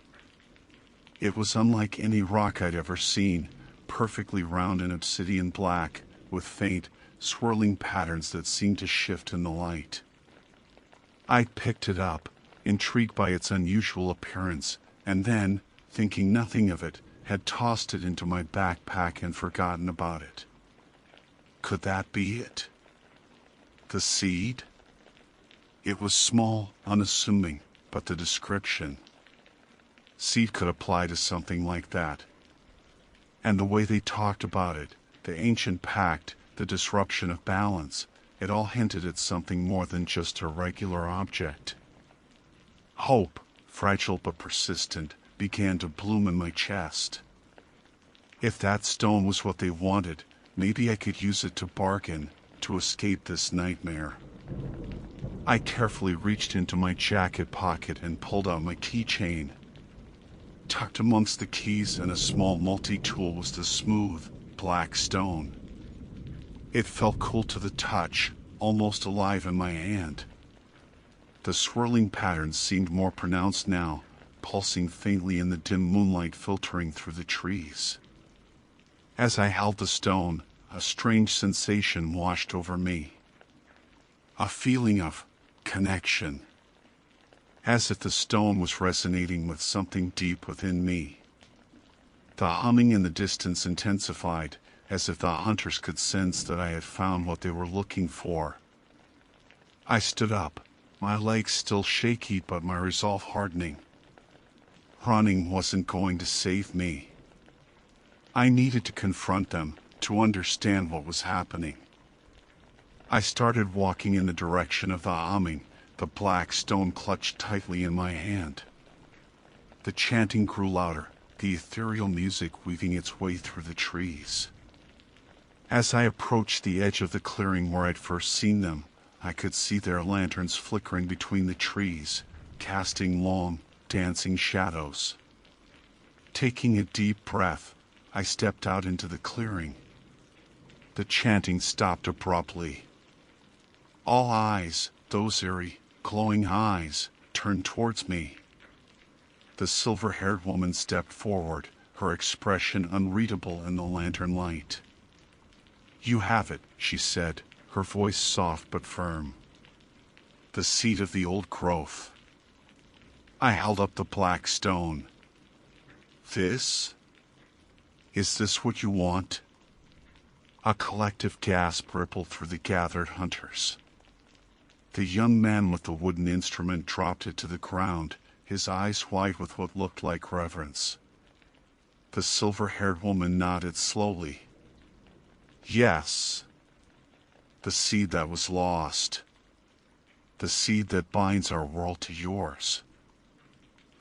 A: It was unlike any rock I'd ever seen, perfectly round and obsidian black, with faint, swirling patterns that seemed to shift in the light. I picked it up, intrigued by its unusual appearance, and then, thinking nothing of it, had tossed it into my backpack and forgotten about it. Could that be it? The seed? It was small, unassuming, but the description. Seed could apply to something like that. And the way they talked about it, the ancient pact, the disruption of balance, it all hinted at something more than just a regular object. Hope, fragile but persistent, began to bloom in my chest. If that stone was what they wanted, maybe I could use it to bargain, to escape this nightmare. I carefully reached into my jacket pocket and pulled out my keychain. Tucked amongst the keys and a small multi-tool was the smooth, black stone. It felt cool to the touch, almost alive in my hand. The swirling patterns seemed more pronounced now, pulsing faintly in the dim moonlight filtering through the trees. As I held the stone, a strange sensation washed over me. A feeling of connection, as if the stone was resonating with something deep within me. The humming in the distance intensified, as if the hunters could sense that I had found what they were looking for. I stood up, my legs still shaky but my resolve hardening. Running wasn't going to save me. I needed to confront them, to understand what was happening. I started walking in the direction of the humming, the black stone clutched tightly in my hand. The chanting grew louder, the ethereal music weaving its way through the trees. As I approached the edge of the clearing where I'd first seen them, I could see their lanterns flickering between the trees, casting long, dancing shadows. Taking a deep breath, I stepped out into the clearing. The chanting stopped abruptly. All eyes, those eerie, glowing eyes, turned towards me. The silver-haired woman stepped forward, her expression unreadable in the lantern light. "You have it," she said, her voice soft but firm. "The seed of the old growth." I held up the black stone. "This? Is this what you want?" A collective gasp rippled through the gathered hunters. The young man with the wooden instrument dropped it to the ground, his eyes wide with what looked like reverence. The silver-haired woman nodded slowly. "Yes. The seed that was lost. The seed that binds our world to yours."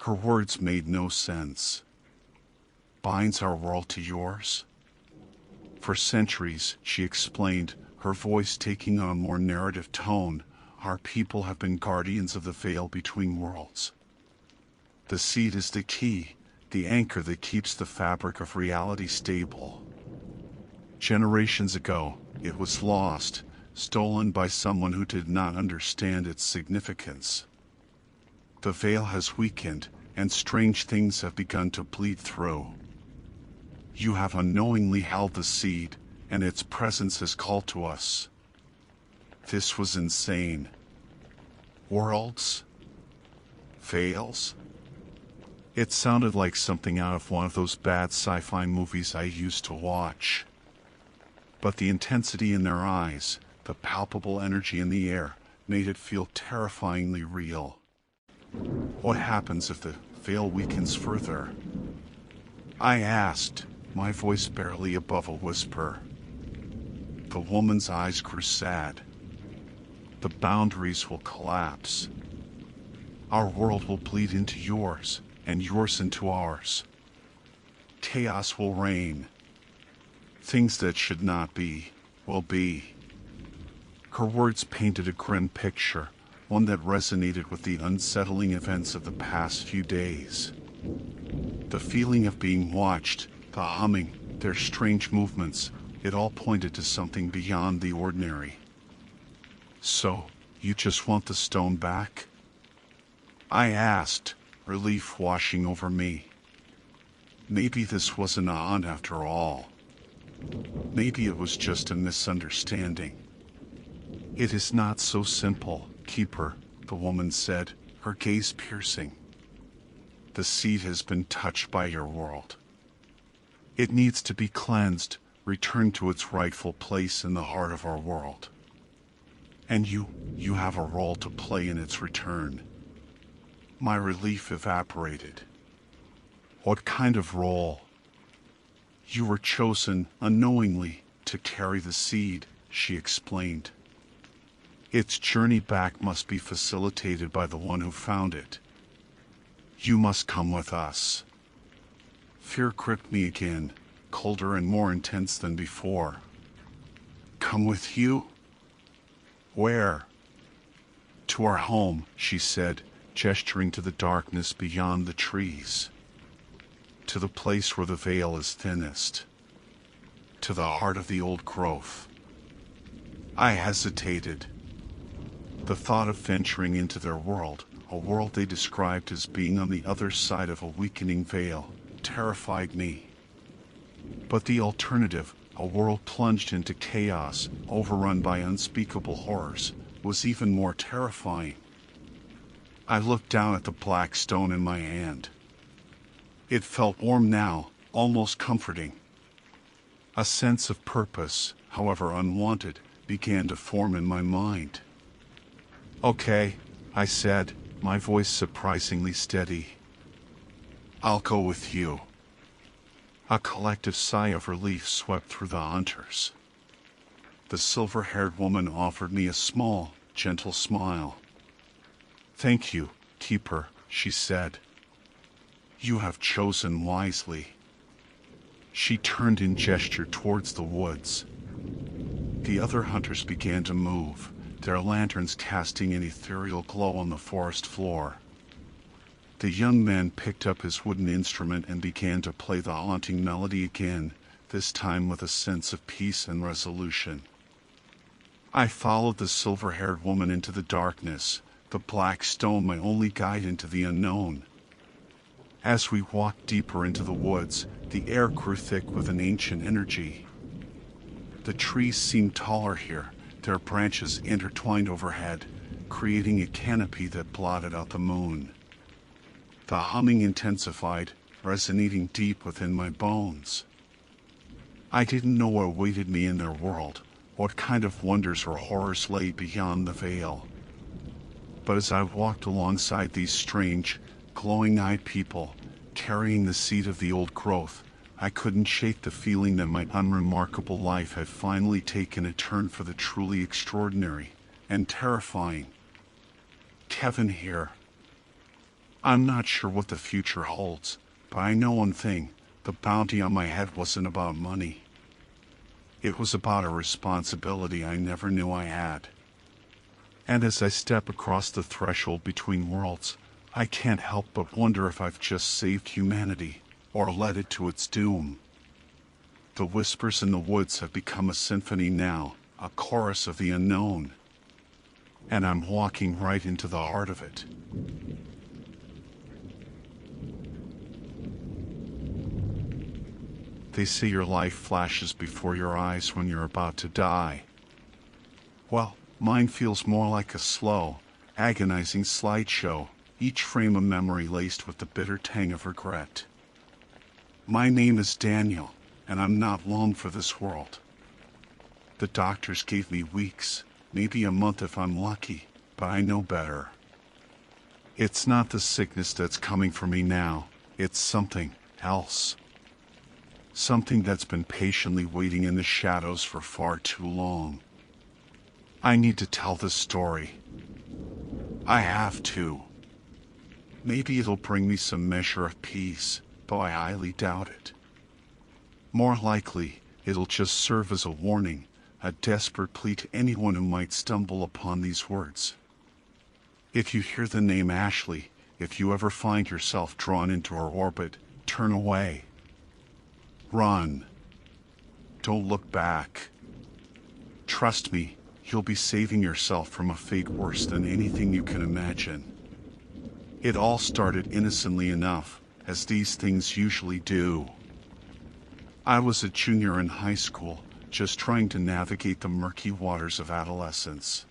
A: Her words made no sense. Binds our world to yours? For centuries, she explained, her voice taking on a more narrative tone, our people have been guardians of the veil between worlds. The seed is the key, the anchor that keeps the fabric of reality stable. Generations ago, it was lost, stolen by someone who did not understand its significance. The veil has weakened, and strange things have begun to bleed through. You have unknowingly held the seed, and its presence has called to us. This was insane. Worlds? Veils? It sounded like something out of one of those bad sci-fi movies I used to watch. But the intensity in their eyes, the palpable energy in the air, made it feel terrifyingly real. What happens if the veil weakens further? I asked, my voice barely above a whisper. The woman's eyes grew sad. The boundaries will collapse. Our world will bleed into yours, and yours into ours. Chaos will reign. Things that should not be, will be. Her words painted a grim picture, one that resonated with the unsettling events of the past few days. The feeling of being watched, the humming, their strange movements, it all pointed to something beyond the ordinary. "So, you just want the stone back?" I asked, relief washing over me. Maybe this wasn't a hunt after all. Maybe it was just a misunderstanding. "It is not so simple, Keeper," the woman said, her gaze piercing. "The seed has been touched by your world. It needs to be cleansed, returned to its rightful place in the heart of our world. And you have a role to play in its return." My relief evaporated. "What kind of role?" "You were chosen, unknowingly, to carry the seed," she explained. "Its journey back must be facilitated by the one who found it. You must come with us." Fear gripped me again, colder and more intense than before. "Come with you? Where?" "To our home," she said, gesturing to the darkness beyond the trees. "To the place where the veil is thinnest. To the heart of the old growth." I hesitated. The thought of venturing into their world, a world they described as being on the other side of a weakening veil, terrified me. But the alternative, a world plunged into chaos, overrun by unspeakable horrors, was even more terrifying. I looked down at the black stone in my hand. It felt warm now, almost comforting. A sense of purpose, however unwanted, began to form in my mind. "Okay," I said, my voice surprisingly steady. "I'll go with you." A collective sigh of relief swept through the hunters. The silver-haired woman offered me a small, gentle smile. "Thank you, keeper," she said. "You have chosen wisely." She turned and gestured towards the woods. The other hunters began to move, their lanterns casting an ethereal glow on the forest floor. The young man picked up his wooden instrument and began to play the haunting melody again, this time with a sense of peace and resolution. I followed the silver-haired woman into the darkness, the black stone my only guide into the unknown. As we walked deeper into the woods, the air grew thick with an ancient energy. The trees seemed taller here, their branches intertwined overhead, creating a canopy that blotted out the moon. The humming intensified, resonating deep within my bones. I didn't know what awaited me in their world, what kind of wonders or horrors lay beyond the veil. But as I walked alongside these strange, glowing-eyed people, carrying the seed of the old growth, I couldn't shake the feeling that my unremarkable life had finally taken a turn for the truly extraordinary and terrifying. Kevin here. I'm not sure what the future holds, but I know one thing: the bounty on my head wasn't about money. It was about a responsibility I never knew I had. And as I step across the threshold between worlds, I can't help but wonder if I've just saved humanity, or led it to its doom. The whispers in the woods have become a symphony now, a chorus of the unknown. And I'm walking right into the heart of it. They say your life flashes before your eyes when you're about to die. Well, mine feels more like a slow, agonizing slideshow, each frame a memory laced with the bitter tang of regret. My name is Daniel, and I'm not long for this world. The doctors gave me weeks, maybe a month if I'm lucky, but I know better. It's not the sickness that's coming for me now, it's something else. Something that's been patiently waiting in the shadows for far too long. I need to tell this story. I have to. Maybe it'll bring me some measure of peace, though I highly doubt it. More likely, it'll just serve as a warning, a desperate plea to anyone who might stumble upon these words. If you hear the name Ashley, if you ever find yourself drawn into her orbit, turn away. Run. Don't look back. Trust me, you'll be saving yourself from a fate worse than anything you can imagine. It all started innocently enough, as these things usually do. I was a junior in high school, just trying to navigate the murky waters of adolescence.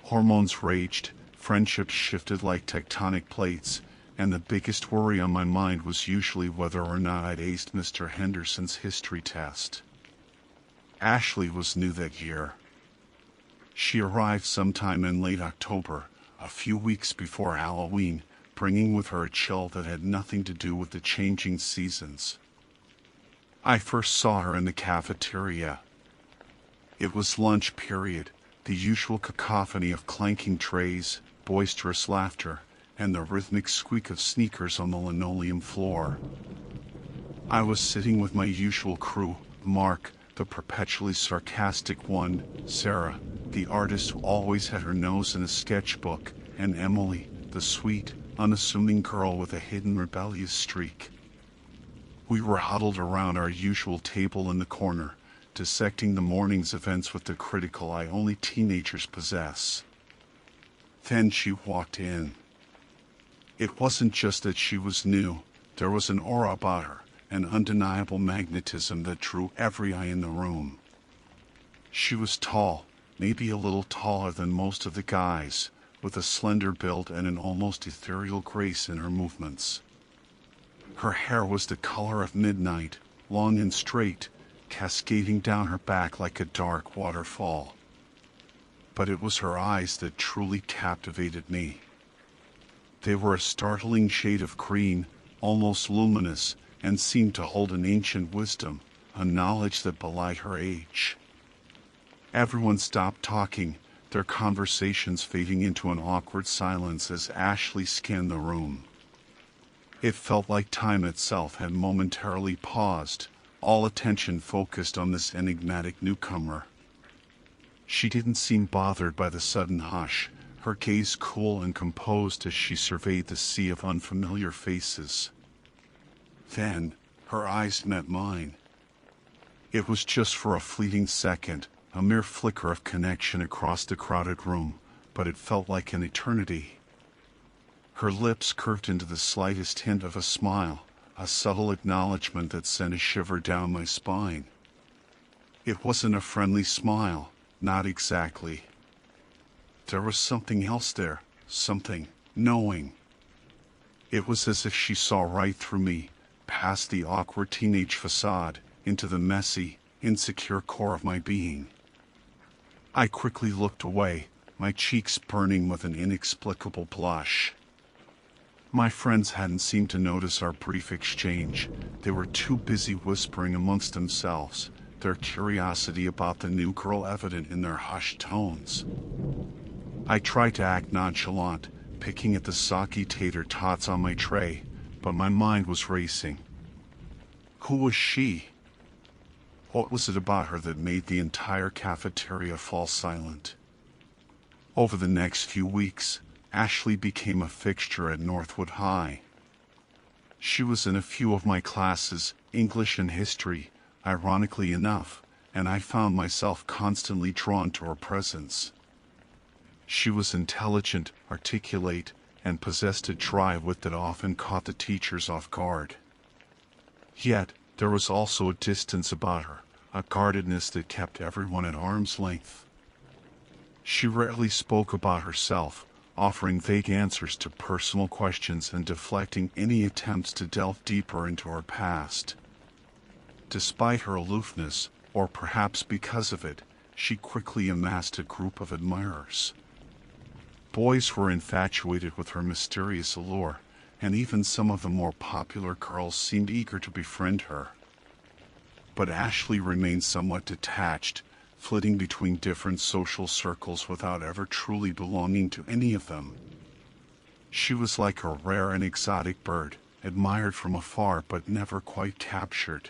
A: Hormones raged, friendships shifted like tectonic plates, and the biggest worry on my mind was usually whether or not I'd aced Mr. Henderson's history test. Ashley was new that year. She arrived sometime in late October, a few weeks before Halloween, bringing with her a chill that had nothing to do with the changing seasons. I first saw her in the cafeteria. It was lunch period, the usual cacophony of clanking trays, boisterous laughter, and the rhythmic squeak of sneakers on the linoleum floor. I was sitting with my usual crew: Mark, the perpetually sarcastic one, Sarah, the artist who always had her nose in a sketchbook, and Emily, the sweet, unassuming girl with a hidden rebellious streak. We were huddled around our usual table in the corner, dissecting the morning's events with the critical eye only teenagers possess. Then she walked in. It wasn't just that she was new, there was an aura about her, an undeniable magnetism that drew every eye in the room. She was tall, maybe a little taller than most of the guys, with a slender build and an almost ethereal grace in her movements. Her hair was the color of midnight, long and straight, cascading down her back like a dark waterfall. But it was her eyes that truly captivated me. They were a startling shade of green, almost luminous, and seemed to hold an ancient wisdom, a knowledge that belied her age. Everyone stopped talking, their conversations fading into an awkward silence as Ashley scanned the room. It felt like time itself had momentarily paused, all attention focused on this enigmatic newcomer. She didn't seem bothered by the sudden hush, her gaze cool and composed as she surveyed the sea of unfamiliar faces. Then, her eyes met mine. It was just for a fleeting second, a mere flicker of connection across the crowded room, but it felt like an eternity. Her lips curved into the slightest hint of a smile, a subtle acknowledgement that sent a shiver down my spine. It wasn't a friendly smile, not exactly. There was something else there, something knowing. It was as if she saw right through me, past the awkward teenage facade, into the messy, insecure core of my being. I quickly looked away, my cheeks burning with an inexplicable blush. My friends hadn't seemed to notice our brief exchange. They were too busy whispering amongst themselves, their curiosity about the new girl evident in their hushed tones. I tried to act nonchalant, picking at the soggy tater tots on my tray, but my mind was racing. Who was she? What was it about her that made the entire cafeteria fall silent? Over the next few weeks, Ashley became a fixture at Northwood High. She was in a few of my classes, English and history, ironically enough, and I found myself constantly drawn to her presence. She was intelligent, articulate, and possessed a dry wit that often caught the teachers off guard. Yet, there was also a distance about her, a guardedness that kept everyone at arm's length. She rarely spoke about herself, offering vague answers to personal questions and deflecting any attempts to delve deeper into her past. Despite her aloofness, or perhaps because of it, she quickly amassed a group of admirers. Boys were infatuated with her mysterious allure, and even some of the more popular girls seemed eager to befriend her. But Ashley remained somewhat detached, flitting between different social circles without ever truly belonging to any of them. She was like a rare and exotic bird, admired from afar but never quite captured.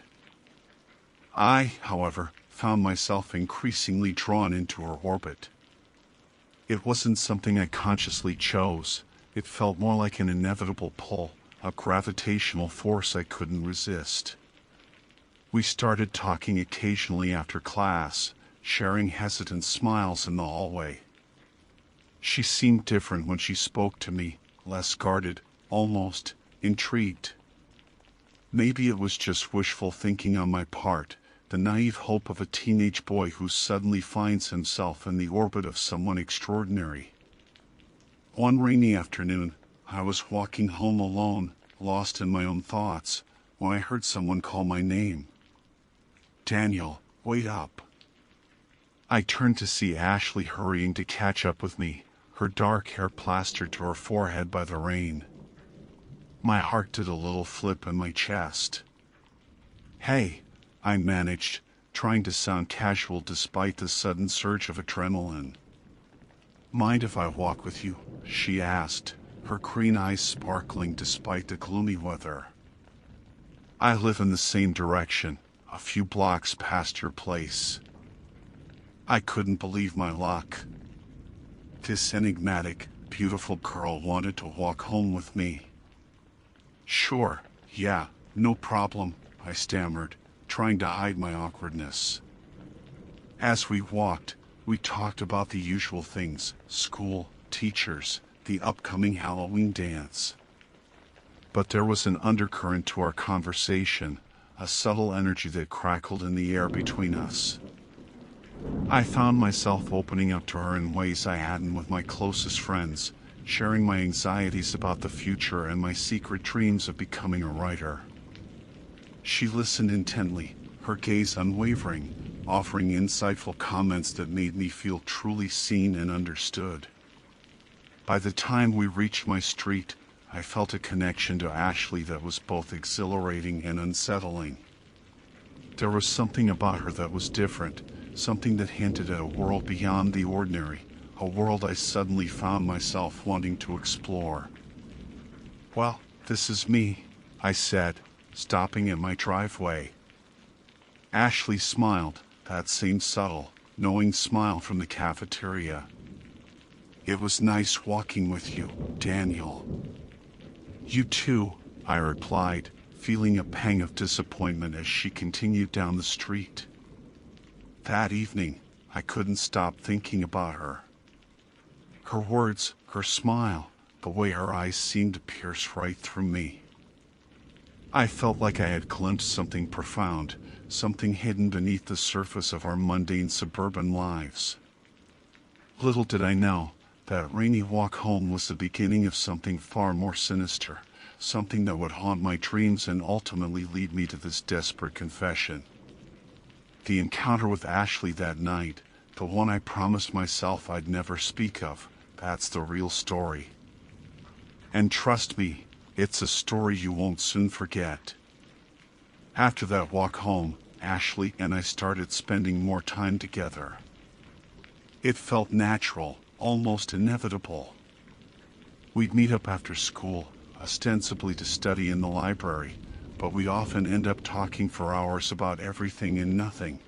A: I, however, found myself increasingly drawn into her orbit. It wasn't something I consciously chose. It felt more like an inevitable pull, a gravitational force I couldn't resist. We started talking occasionally after class, sharing hesitant smiles in the hallway. She seemed different when she spoke to me, less guarded, almost intrigued. Maybe it was just wishful thinking on my part, the naive hope of a teenage boy who suddenly finds himself in the orbit of someone extraordinary. One rainy afternoon, I was walking home alone, lost in my own thoughts, when I heard someone call my name. "Daniel, wait up." I turned to see Ashley hurrying to catch up with me, her dark hair plastered to her forehead by the rain. My heart did a little flip in my chest. "Hey," I managed, trying to sound casual despite the sudden surge of adrenaline. "Mind if I walk with you?" she asked, her green eyes sparkling despite the gloomy weather. "I live in the same direction, a few blocks past your place." I couldn't believe my luck. This enigmatic, beautiful girl wanted to walk home with me. "Sure, yeah, no problem," I stammered, trying to hide my awkwardness. As we walked, we talked about the usual things: school, teachers, the upcoming Halloween dance. But there was an undercurrent to our conversation, a subtle energy that crackled in the air between us. I found myself opening up to her in ways I hadn't with my closest friends, sharing my anxieties about the future and my secret dreams of becoming a writer. She listened intently, her gaze unwavering, offering insightful comments that made me feel truly seen and understood. By the time we reached my street, I felt a connection to Ashley that was both exhilarating and unsettling. There was something about her that was different, something that hinted at a world beyond the ordinary, a world I suddenly found myself wanting to explore. "Well, this is me," I said, stopping at my driveway. Ashley smiled, that same subtle, knowing smile from the cafeteria. "It was nice walking with you, Daniel." "You too," I replied, feeling a pang of disappointment as she continued down the street. That evening, I couldn't stop thinking about her. Her words, her smile, the way her eyes seemed to pierce right through me. I felt like I had glimpsed something profound, something hidden beneath the surface of our mundane suburban lives. Little did I know, that rainy walk home was the beginning of something far more sinister, something that would haunt my dreams and ultimately lead me to this desperate confession. The encounter with Ashley that night, the one I promised myself I'd never speak of, that's the real story. And trust me, it's a story you won't soon forget. After that walk home, Ashley and I started spending more time together. It felt natural, almost inevitable. We'd meet up after school, ostensibly to study in the library, but we'd often end up talking for hours about everything and nothing.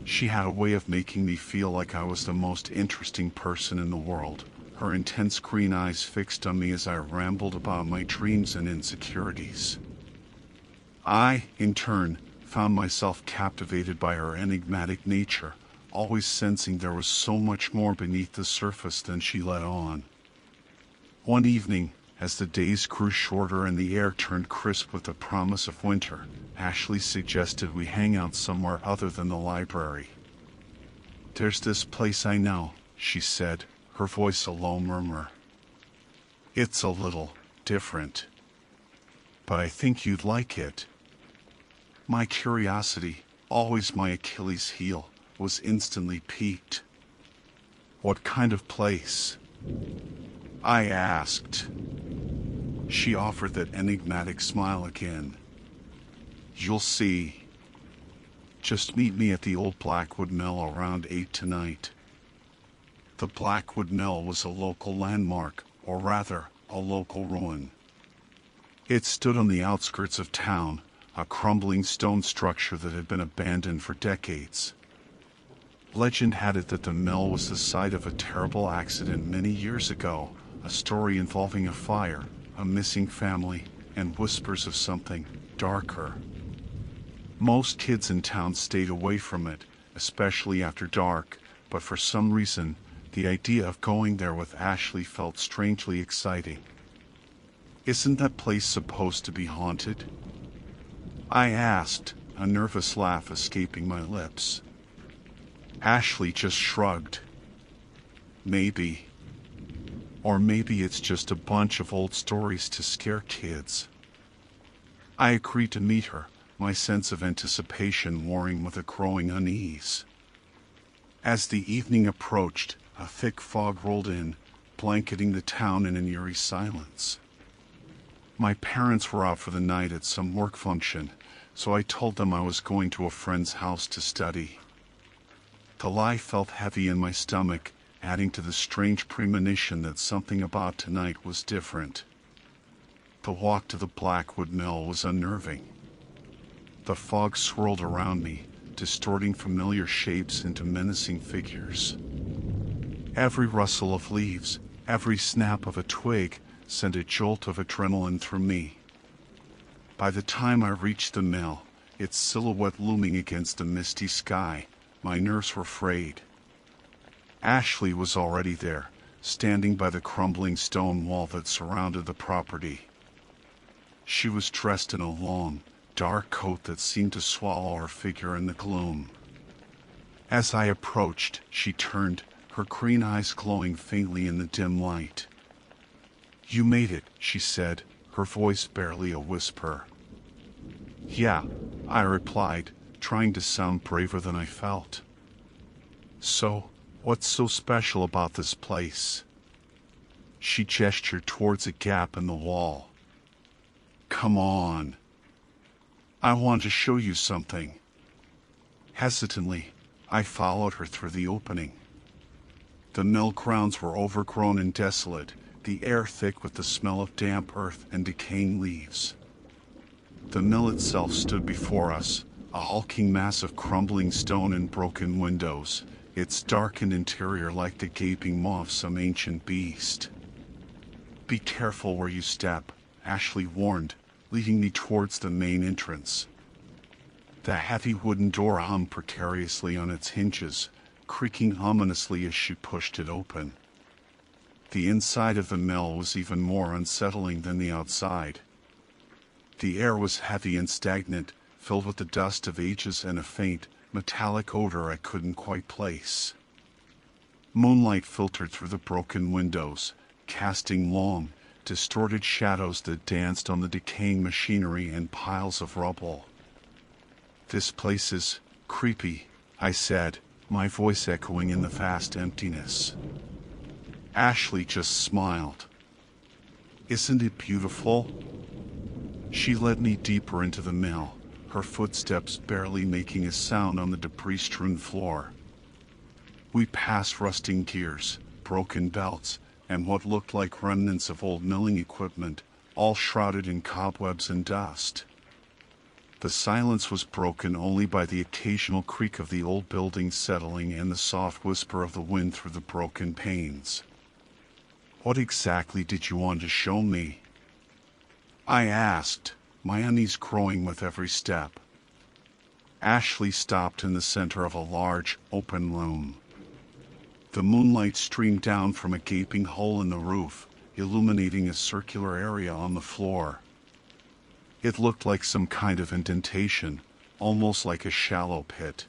A: She had a way of making me feel like I was the most interesting person in the world, her intense green eyes fixed on me as I rambled about my dreams and insecurities. I, in turn, found myself captivated by her enigmatic nature, always sensing there was so much more beneath the surface than she let on. One evening, as the days grew shorter and the air turned crisp with the promise of winter, Ashley suggested we hang out somewhere other than the library. "There's this place I know," she said, her voice a low murmur. "It's a little different, but I think you'd like it." My curiosity, always my Achilles heel, was instantly piqued. "What kind of place?" I asked. She offered that enigmatic smile again. "You'll see. Just meet me at the old Blackwood Mill around 8 tonight." The Blackwood Mill was a local landmark, or rather, a local ruin. It stood on the outskirts of town, a crumbling stone structure that had been abandoned for decades. Legend had it that the mill was the site of a terrible accident many years ago, a story involving a fire, a missing family, and whispers of something darker. Most kids in town stayed away from it, especially after dark, but for some reason, the idea of going there with Ashley felt strangely exciting. "Isn't that place supposed to be haunted?" I asked, a nervous laugh escaping my lips. Ashley just shrugged. "Maybe. Or maybe it's just a bunch of old stories to scare kids." I agreed to meet her, my sense of anticipation warring with a growing unease. As the evening approached, a thick fog rolled in, blanketing the town in an eerie silence. My parents were out for the night at some work function, so I told them I was going to a friend's house to study. The lie felt heavy in my stomach, adding to the strange premonition that something about tonight was different. The walk to the Blackwood Mill was unnerving. The fog swirled around me, distorting familiar shapes into menacing figures. Every rustle of leaves, every snap of a twig, sent a jolt of adrenaline through me. By the time I reached the mill, its silhouette looming against the misty sky, my nerves were frayed. Ashley was already there, standing by the crumbling stone wall that surrounded the property. She was dressed in a long, dark coat that seemed to swallow her figure in the gloom. As I approached, she turned, her green eyes glowing faintly in the dim light. "You made it," she said, her voice barely a whisper. "Yeah," I replied, trying to sound braver than I felt. "So, what's so special about this place?" She gestured towards a gap in the wall. "Come on. I want to show you something." Hesitantly, I followed her through the opening. The mill grounds were overgrown and desolate, the air thick with the smell of damp earth and decaying leaves. The mill itself stood before us, a hulking mass of crumbling stone and broken windows, its darkened interior like the gaping maw of some ancient beast. "Be careful where you step," Ashley warned, leading me towards the main entrance. The heavy wooden door hummed precariously on its hinges, creaking ominously as she pushed it open. The inside of the mill was even more unsettling than the outside. The air was heavy and stagnant, filled with the dust of ages and a faint, metallic odor I couldn't quite place. Moonlight filtered through the broken windows, casting long, distorted shadows that danced on the decaying machinery and piles of rubble. "This place is creepy," I said, my voice echoing in the vast emptiness. Ashley just smiled. "Isn't it beautiful?" She led me deeper into the mill, her footsteps barely making a sound on the debris-strewn floor. We passed rusting gears, broken belts, and what looked like remnants of old milling equipment, all shrouded in cobwebs and dust. The silence was broken only by the occasional creak of the old building settling and the soft whisper of the wind through the broken panes. "What exactly did you want to show me?" I asked, my unease growing with every step. Ashley stopped in the center of a large, open room. The moonlight streamed down from a gaping hole in the roof, illuminating a circular area on the floor. It looked like some kind of indentation, almost like a shallow pit.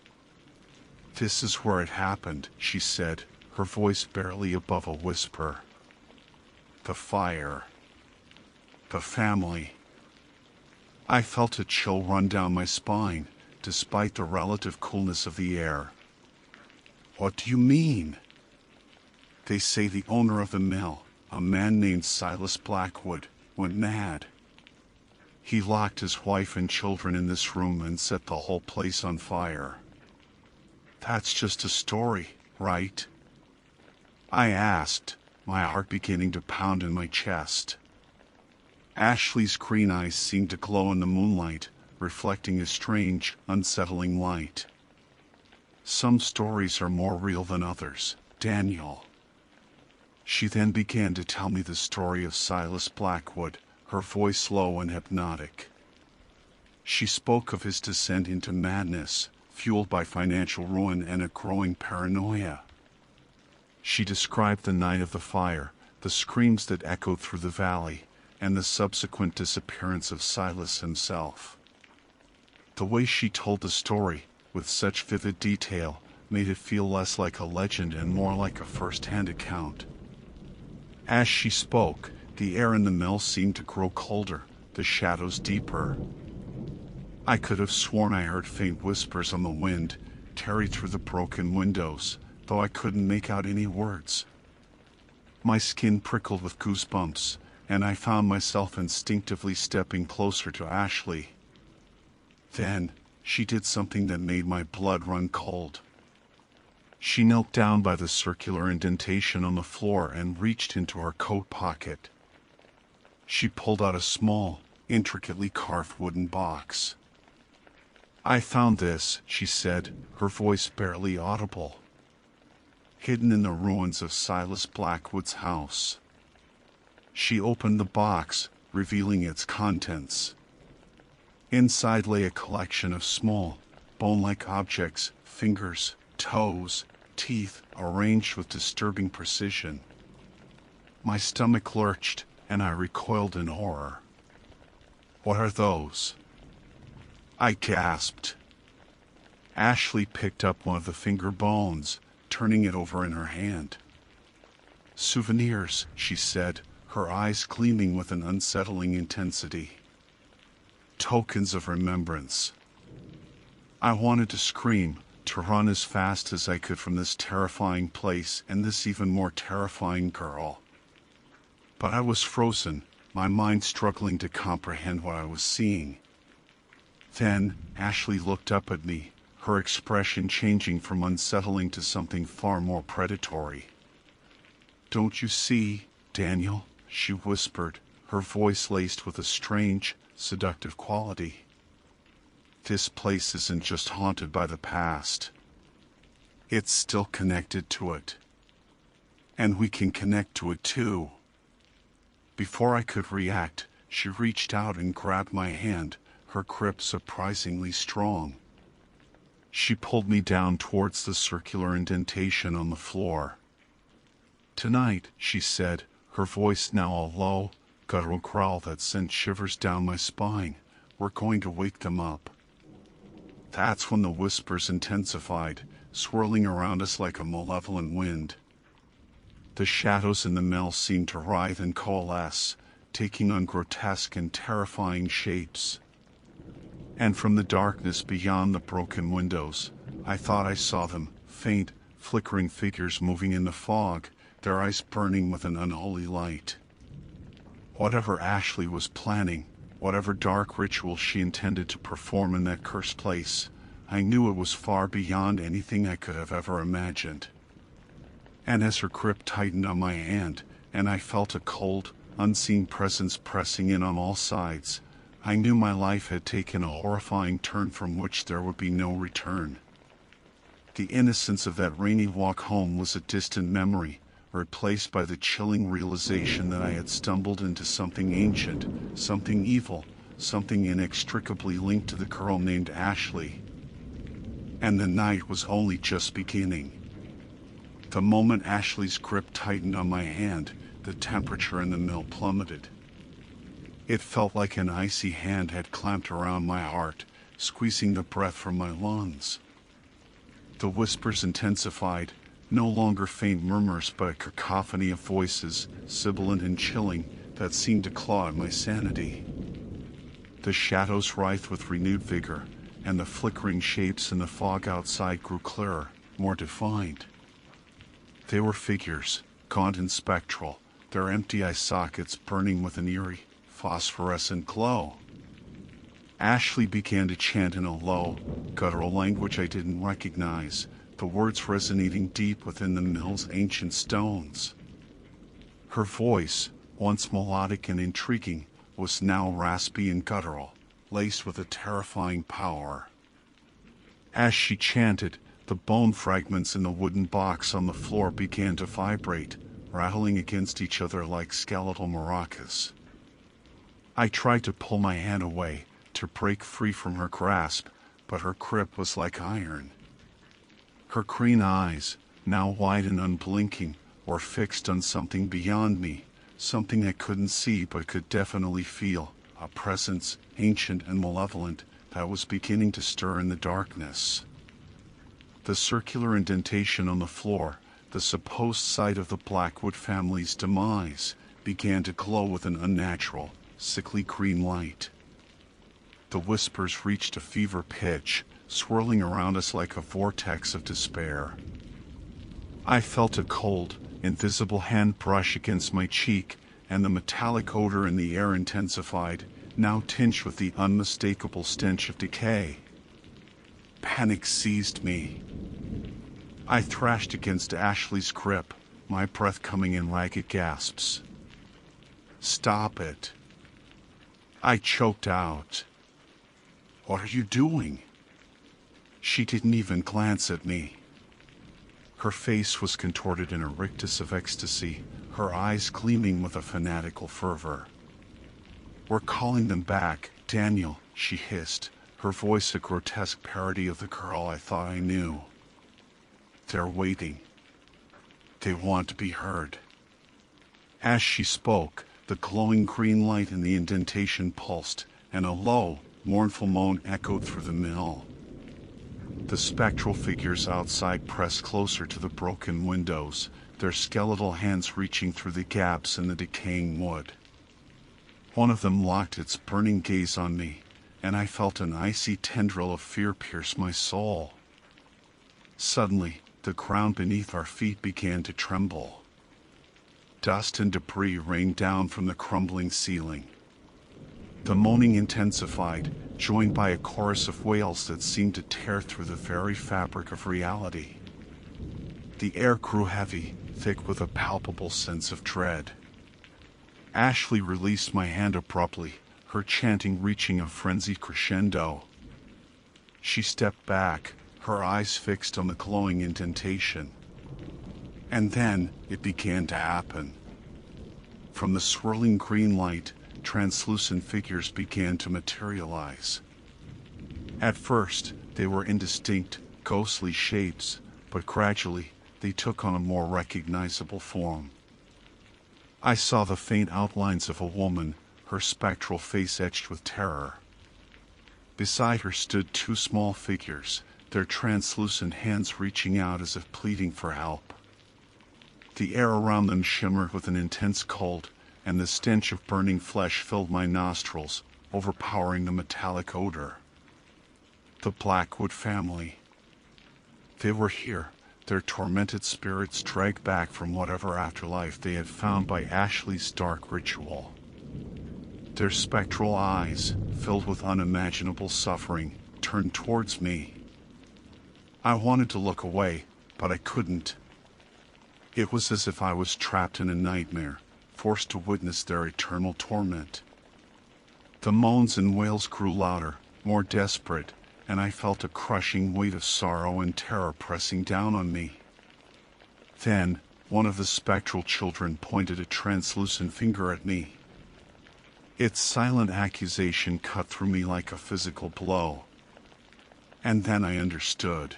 A: "This is where it happened," she said, her voice barely above a whisper. "The fire. The family." I felt a chill run down my spine, despite the relative coolness of the air. "What do you mean?" "They say the owner of the mill, a man named Silas Blackwood, went mad. He locked his wife and children in this room and set the whole place on fire." "That's just a story, right?" I asked, my heart beginning to pound in my chest. Ashley's green eyes seemed to glow in the moonlight, reflecting a strange, unsettling light. "Some stories are more real than others, Daniel." She then began to tell me the story of Silas Blackwood, her voice low and hypnotic. She spoke of his descent into madness, fueled by financial ruin and a growing paranoia. She described the night of the fire, the screams that echoed through the valley, and the subsequent disappearance of Silas himself. The way she told the story, with such vivid detail, made it feel less like a legend and more like a first-hand account. As she spoke, the air in the mill seemed to grow colder, the shadows deeper. I could have sworn I heard faint whispers on the wind, carried through the broken windows, though I couldn't make out any words. My skin prickled with goosebumps, and I found myself instinctively stepping closer to Ashley. Then, she did something that made my blood run cold. She knelt down by the circular indentation on the floor and reached into her coat pocket. She pulled out a small, intricately carved wooden box. "I found this," she said, her voice barely audible. "Hidden in the ruins of Silas Blackwood's house." She opened the box, revealing its contents. Inside lay a collection of small, bone-like objects, fingers, toes, teeth, arranged with disturbing precision. My stomach lurched, and I recoiled in horror. "What are those?" I gasped. Ashley picked up one of the finger bones, turning it over in her hand. "Souvenirs," she said, her eyes gleaming with an unsettling intensity. "Tokens of remembrance." I wanted to scream, to run as fast as I could from this terrifying place and this even more terrifying girl. But I was frozen, my mind struggling to comprehend what I was seeing. Then, Ashley looked up at me, her expression changing from unsettling to something far more predatory. "Don't you see, Daniel?" she whispered, her voice laced with a strange, seductive quality. "This place isn't just haunted by the past. It's still connected to it. And we can connect to it too." Before I could react, she reached out and grabbed my hand, her grip surprisingly strong. She pulled me down towards the circular indentation on the floor. "Tonight," she said, her voice now a low, guttural growl that sent shivers down my spine, "we're going to wake them up." That's when the whispers intensified, swirling around us like a malevolent wind. The shadows in the mill seemed to writhe and coalesce, taking on grotesque and terrifying shapes. And from the darkness beyond the broken windows, I thought I saw them, faint, flickering figures moving in the fog, their eyes burning with an unholy light. Whatever Ashley was planning, whatever dark ritual she intended to perform in that cursed place, I knew it was far beyond anything I could have ever imagined. And as her grip tightened on my hand, and I felt a cold, unseen presence pressing in on all sides, I knew my life had taken a horrifying turn from which there would be no return. The innocence of that rainy walk home was a distant memory, replaced by the chilling realization that I had stumbled into something ancient, something evil, something inextricably linked to the girl named Ashley. And the night was only just beginning. The moment Ashley's grip tightened on my hand, the temperature in the mill plummeted. It felt like an icy hand had clamped around my heart, squeezing the breath from my lungs. The whispers intensified, no longer faint murmurs but a cacophony of voices, sibilant and chilling, that seemed to claw at my sanity. The shadows writhed with renewed vigor, and the flickering shapes in the fog outside grew clearer, more defined. They were figures, gaunt and spectral, their empty eye sockets burning with an eerie, phosphorescent glow. Ashley began to chant in a low, guttural language I didn't recognize, the words resonating deep within the mill's ancient stones. Her voice, once melodic and intriguing, was now raspy and guttural, laced with a terrifying power. As she chanted, the bone fragments in the wooden box on the floor began to vibrate, rattling against each other like skeletal maracas. I tried to pull my hand away, to break free from her grasp, but her grip was like iron. Her green eyes, now wide and unblinking, were fixed on something beyond me, something I couldn't see but could definitely feel, a presence, ancient and malevolent, that was beginning to stir in the darkness. The circular indentation on the floor, the supposed site of the Blackwood family's demise, began to glow with an unnatural, sickly green light. The whispers reached a fever pitch, swirling around us like a vortex of despair. I felt a cold, invisible hand brush against my cheek, and the metallic odor in the air intensified, now tinged with the unmistakable stench of decay. Panic seized me. I thrashed against Ashley's grip, my breath coming in ragged gasps. "Stop it," I choked out. "What are you doing?" She didn't even glance at me. Her face was contorted in a rictus of ecstasy, her eyes gleaming with a fanatical fervor. "We're calling them back, Daniel," she hissed, her voice a grotesque parody of the girl I thought I knew. "They're waiting. They want to be heard." As she spoke, the glowing green light in the indentation pulsed, and a low, mournful moan echoed through the mill. The spectral figures outside pressed closer to the broken windows, their skeletal hands reaching through the gaps in the decaying wood. One of them locked its burning gaze on me, and I felt an icy tendril of fear pierce my soul. Suddenly, the ground beneath our feet began to tremble. Dust and debris rained down from the crumbling ceiling. The moaning intensified, joined by a chorus of wails that seemed to tear through the very fabric of reality. The air grew heavy, thick with a palpable sense of dread. Ashley released my hand abruptly, her chanting reaching a frenzied crescendo. She stepped back, her eyes fixed on the glowing indentation. And then, it began to happen. From the swirling green light, translucent figures began to materialize. At first, they were indistinct, ghostly shapes, but gradually, they took on a more recognizable form. I saw the faint outlines of a woman, her spectral face etched with terror. Beside her stood two small figures, their translucent hands reaching out as if pleading for help. The air around them shimmered with an intense cold, and the stench of burning flesh filled my nostrils, overpowering the metallic odor. The Blackwood family. They were here, their tormented spirits dragged back from whatever afterlife they had found by Ashley's dark ritual. Their spectral eyes, filled with unimaginable suffering, turned towards me. I wanted to look away, but I couldn't. It was as if I was trapped in a nightmare, forced to witness their eternal torment. The moans and wails grew louder, more desperate, and I felt a crushing weight of sorrow and terror pressing down on me. Then, one of the spectral children pointed a translucent finger at me. Its silent accusation cut through me like a physical blow. And then I understood.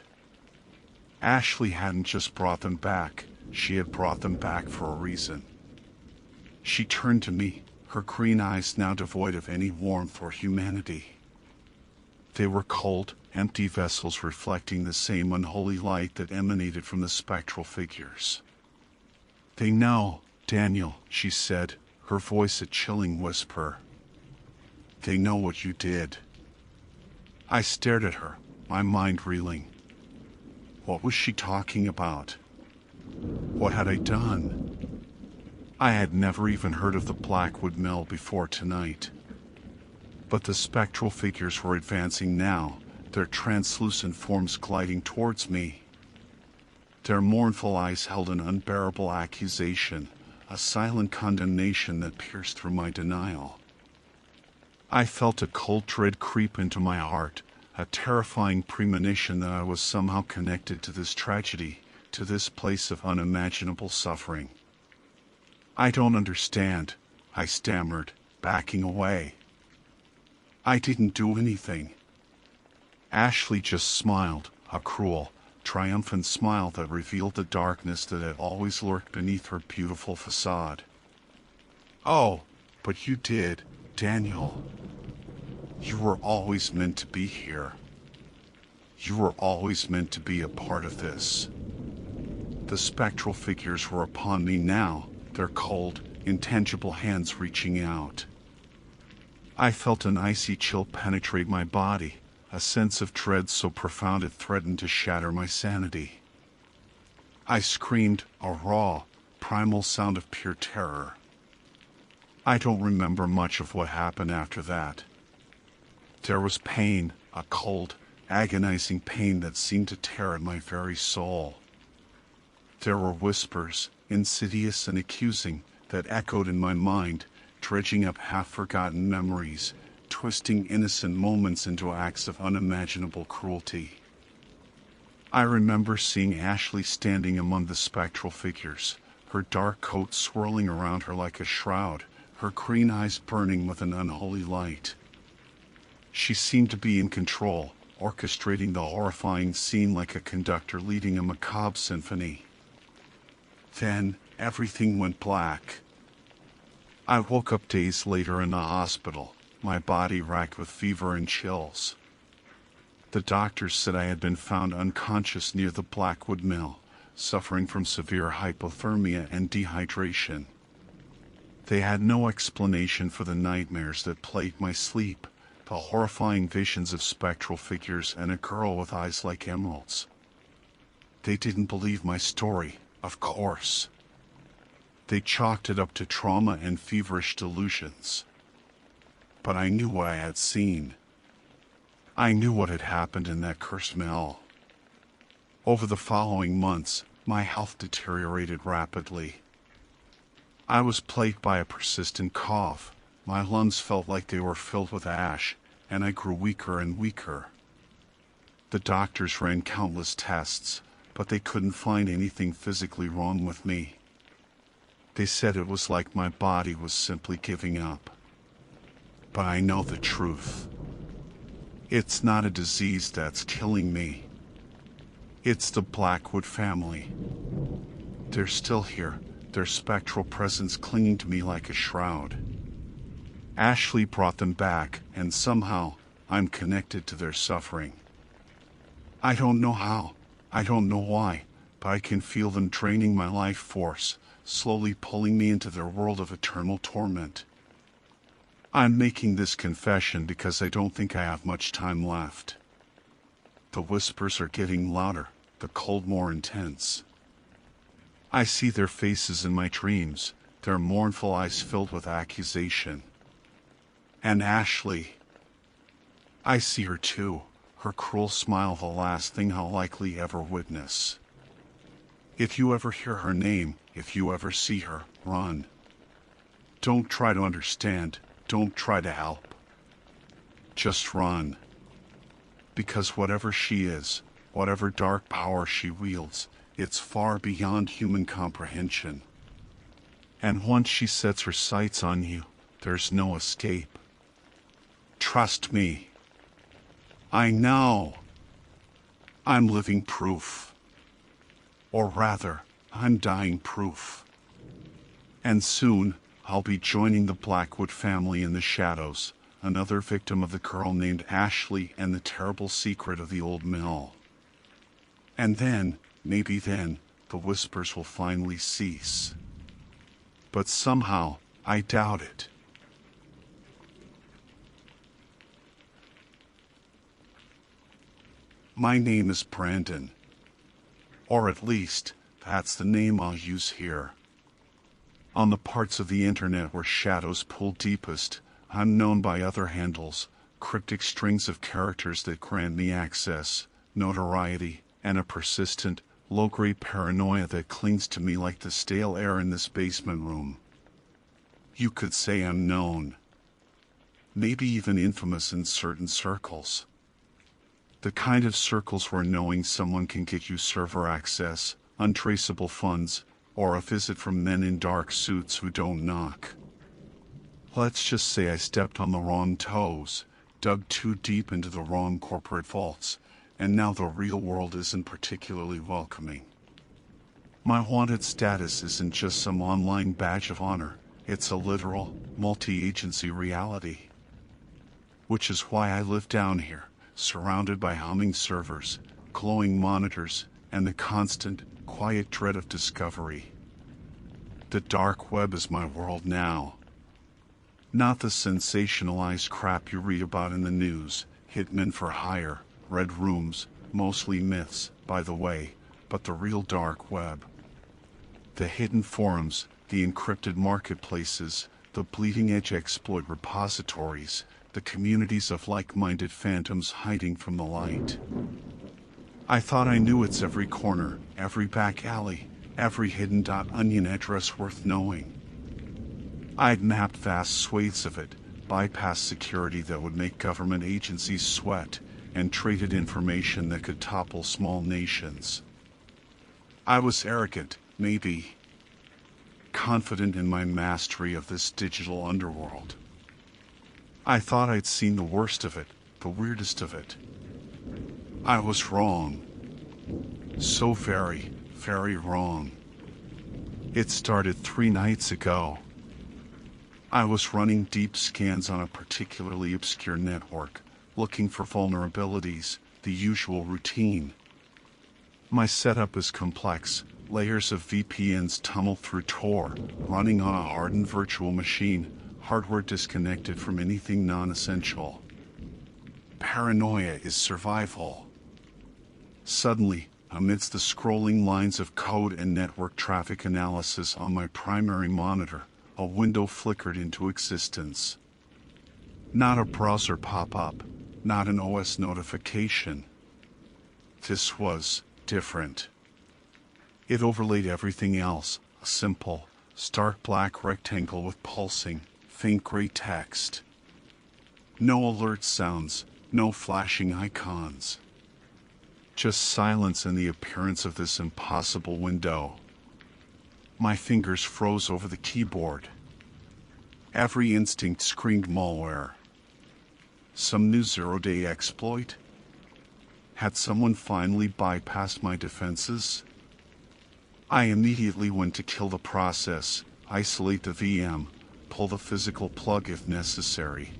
A: Ashley hadn't just brought them back, she had brought them back for a reason. She turned to me, her green eyes now devoid of any warmth or humanity. They were cold, empty vessels reflecting the same unholy light that emanated from the spectral figures. "They know, Daniel," she said, her voice a chilling whisper. "They know what you did." I stared at her, my mind reeling. What was she talking about? What had I done? I had never even heard of the Blackwood Mill before tonight. But the spectral figures were advancing now, their translucent forms gliding towards me. Their mournful eyes held an unbearable accusation, a silent condemnation that pierced through my denial. I felt a cold dread creep into my heart, a terrifying premonition that I was somehow connected to this tragedy, to this place of unimaginable suffering. "I don't understand," I stammered, backing away. "I didn't do anything." Ashley just smiled, a cruel, triumphant smile that revealed the darkness that had always lurked beneath her beautiful facade. "Oh, but you did, Daniel. You were always meant to be here. You were always meant to be a part of this." The spectral figures were upon me now, their cold, intangible hands reaching out. I felt an icy chill penetrate my body, a sense of dread so profound it threatened to shatter my sanity. I screamed, a raw, primal sound of pure terror. I don't remember much of what happened after that. There was pain, a cold, agonizing pain that seemed to tear at my very soul. There were whispers, insidious and accusing, that echoed in my mind, dredging up half-forgotten memories, twisting innocent moments into acts of unimaginable cruelty. I remember seeing Ashley standing among the spectral figures, her dark coat swirling around her like a shroud, her green eyes burning with an unholy light. She seemed to be in control, orchestrating the horrifying scene like a conductor leading a macabre symphony. Then, everything went black. I woke up days later in the hospital, my body racked with fever and chills. The doctors said I had been found unconscious near the Blackwood Mill, suffering from severe hypothermia and dehydration. They had no explanation for the nightmares that plagued my sleep, the horrifying visions of spectral figures and a girl with eyes like emeralds. They didn't believe my story, of course. They chalked it up to trauma and feverish delusions. But I knew what I had seen. I knew what had happened in that cursed mill. Over the following months, my health deteriorated rapidly. I was plagued by a persistent cough. My lungs felt like they were filled with ash, and I grew weaker and weaker. The doctors ran countless tests, but they couldn't find anything physically wrong with me. They said it was like my body was simply giving up. But I know the truth. It's not a disease that's killing me. It's the Blackwood family. They're still here, their spectral presence clinging to me like a shroud. Ashley brought them back, and somehow, I'm connected to their suffering. I don't know how, I don't know why, but I can feel them draining my life force, slowly pulling me into their world of eternal torment. I'm making this confession because I don't think I have much time left. The whispers are getting louder, the cold more intense. I see their faces in my dreams, their mournful eyes filled with accusation. And Ashley. I see her too, her cruel smile the last thing I'll likely ever witness. If you ever hear her name, if you ever see her, run. Don't try to understand, don't try to help. Just run. Because whatever she is, whatever dark power she wields, it's far beyond human comprehension. And once she sets her sights on you, there's no escape. Trust me. I know. I'm living proof. Or rather, I'm dying proof. And soon, I'll be joining the Blackwood family in the shadows, another victim of the girl named Ashley and the terrible secret of the old mill. And then, maybe then, the whispers will finally cease. But somehow, I doubt it. My name is Brandon. Or at least, that's the name I'll use here. On the parts of the internet where shadows pull deepest, I'm known by other handles, cryptic strings of characters that grant me access, notoriety, and a persistent, low-grade paranoia that clings to me like the stale air in this basement room. You could say I'm known. Maybe even infamous in certain circles. The kind of circles where knowing someone can get you server access, untraceable funds, or a visit from men in dark suits who don't knock. Let's just say I stepped on the wrong toes, dug too deep into the wrong corporate vaults, and now the real world isn't particularly welcoming. My wanted status isn't just some online badge of honor, it's a literal, multi-agency reality. Which is why I live down here, surrounded by humming servers, glowing monitors, and the constant, quiet dread of discovery. The dark web is my world now. Not the sensationalized crap you read about in the news, hitmen for hire, red rooms, mostly myths, by the way, but the real dark web. The hidden forums, the encrypted marketplaces, the bleeding-edge exploit repositories, the communities of like-minded phantoms hiding from the light. I thought I knew its every corner, every back alley, every hidden .onion address worth knowing. I'd mapped vast swathes of it, bypassed security that would make government agencies sweat, and traded information that could topple small nations. I was arrogant, maybe, confident in my mastery of this digital underworld. I thought I'd seen the worst of it, the weirdest of it. I was wrong. So very, very wrong. It started 3 nights ago. I was running deep scans on a particularly obscure network, looking for vulnerabilities, the usual routine. My setup is complex. Layers of VPNs tunnel through Tor, running on a hardened virtual machine, hardware disconnected from anything non-essential. Paranoia is survival. Suddenly, amidst the scrolling lines of code and network traffic analysis on my primary monitor, a window flickered into existence. Not a browser pop-up, not an OS notification. This was different. It overlaid everything else, a simple, stark black rectangle with pulsing, faint gray text. No alert sounds, no flashing icons. Just silence and the appearance of this impossible window. My fingers froze over the keyboard. Every instinct screamed malware. Some new zero-day exploit? Had someone finally bypassed my defenses? I immediately went to kill the process, isolate the VM, pull the physical plug if necessary.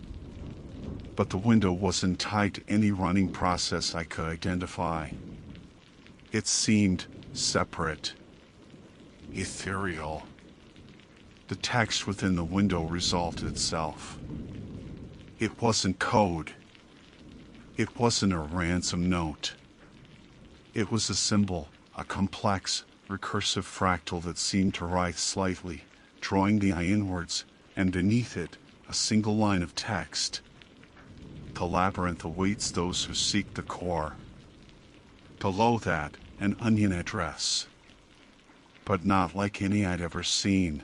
A: But the window wasn't tied to any running process I could identify. It seemed separate, ethereal. The text within the window resolved itself. It wasn't code. It wasn't a ransom note. It was a symbol, a complex, recursive fractal that seemed to writhe slightly, drawing the eye inwards, and beneath it, a single line of text. The labyrinth awaits those who seek the core. Below that, an onion address. But not like any I'd ever seen.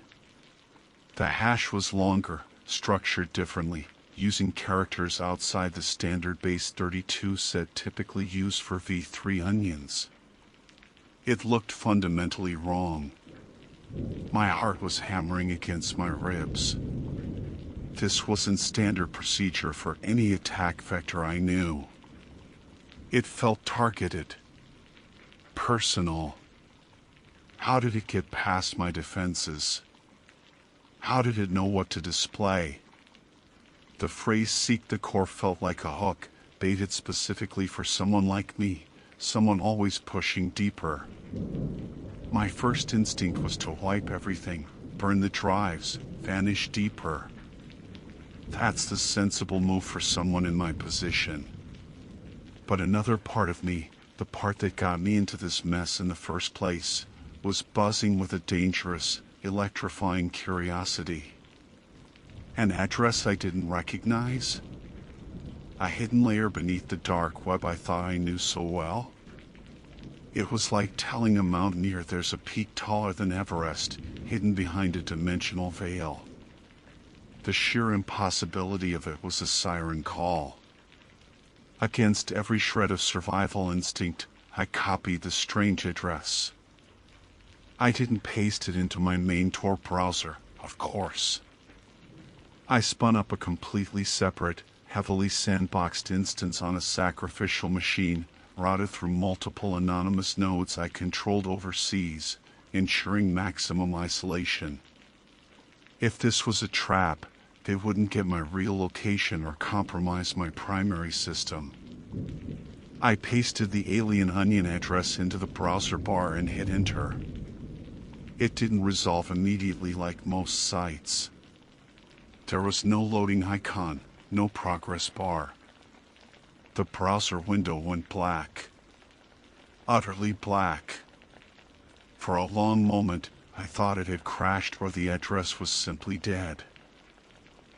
A: The hash was longer, structured differently, using characters outside the standard base 32 set typically used for V3 onions. It looked fundamentally wrong. My heart was hammering against my ribs. This wasn't standard procedure for any attack vector I knew. It felt targeted, personal. How did it get past my defenses? How did it know what to display? The phrase "seek the core" felt like a hook, baited specifically for someone like me, someone always pushing deeper. My first instinct was to wipe everything, burn the drives, vanish deeper. That's the sensible move for someone in my position. But another part of me, the part that got me into this mess in the first place, was buzzing with a dangerous, electrifying curiosity. An address I didn't recognize? A hidden layer beneath the dark web I thought I knew so well? It was like telling a mountaineer there's a peak taller than Everest, hidden behind a dimensional veil. The sheer impossibility of it was a siren call. Against every shred of survival instinct, I copied the strange address. I didn't paste it into my main Tor browser, of course. I spun up a completely separate, heavily sandboxed instance on a sacrificial machine, routed through multiple anonymous nodes I controlled overseas, ensuring maximum isolation. If this was a trap, they wouldn't get my real location or compromise my primary system. I pasted the alien onion address into the browser bar and hit enter. It didn't resolve immediately like most sites. There was no loading icon, no progress bar. The browser window went black. Utterly black. For a long moment, I thought it had crashed or the address was simply dead.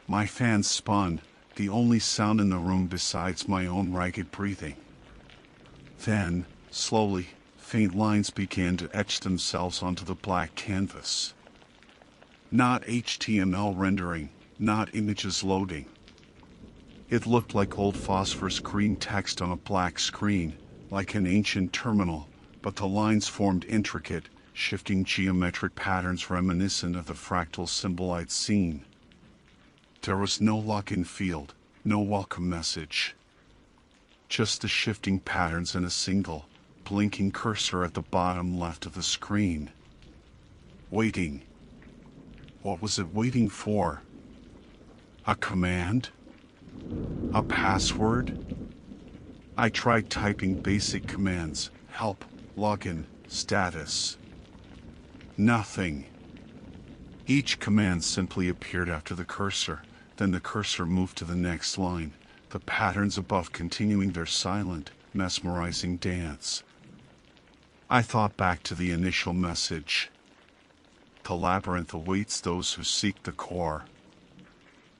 A: My fan spun, the only sound in the room besides my own ragged breathing. Then, slowly, faint lines began to etch themselves onto the black canvas. Not HTML rendering, not images loading. It looked like old phosphorus green text on a black screen, like an ancient terminal, but the lines formed intricate, shifting geometric patterns reminiscent of the fractal symbol I'd seen. There was no login field, no welcome message. Just the shifting patterns and a single, blinking cursor at the bottom left of the screen. Waiting. What was it waiting for? A command? A password? I tried typing basic commands, help, login, status. Nothing. Each command simply appeared after the cursor, then the cursor moved to the next line, the patterns above continuing their silent, mesmerizing dance. I thought back to the initial message. The labyrinth awaits those who seek the core.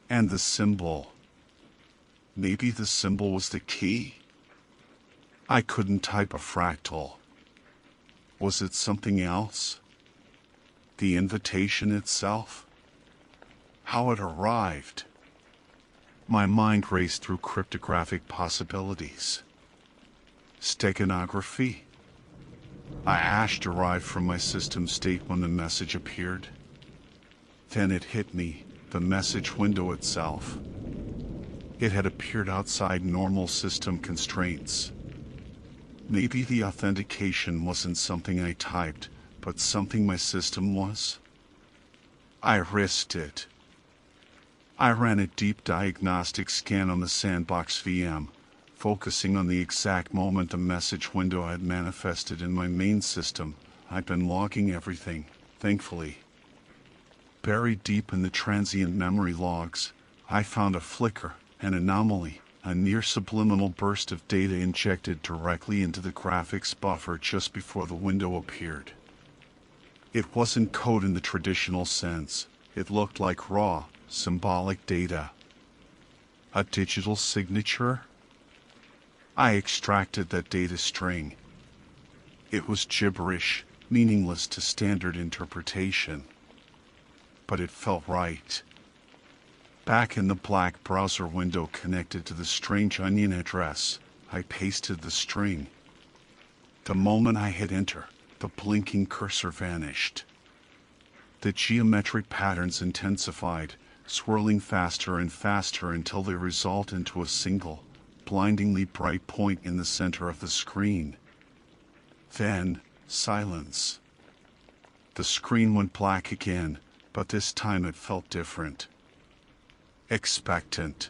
A: And the symbol. Maybe the symbol was the key? I couldn't type a fractal. Was it something else? The invitation itself? How it arrived? My mind raced through cryptographic possibilities. Steganography? A hash derived from my system state when the message appeared. Then it hit me, the message window itself. It had appeared outside normal system constraints. Maybe the authentication wasn't something I typed, but something my system was. I risked it. I ran a deep diagnostic scan on the sandbox VM, focusing on the exact moment the message window had manifested in my main system. I'd been logging everything, thankfully. Buried deep in the transient memory logs, I found a flicker, an anomaly, a near subliminal burst of data injected directly into the graphics buffer just before the window appeared. It wasn't code in the traditional sense. It looked like raw, symbolic data. A digital signature? I extracted that data string. It was gibberish, meaningless to standard interpretation. But it felt right. Back in the black browser window connected to the strange onion address, I pasted the string. The moment I hit enter, the blinking cursor vanished. The geometric patterns intensified, swirling faster and faster until they result into a single, blindingly bright point in the center of the screen. Then, silence. The screen went black again, but this time it felt different. Expectant.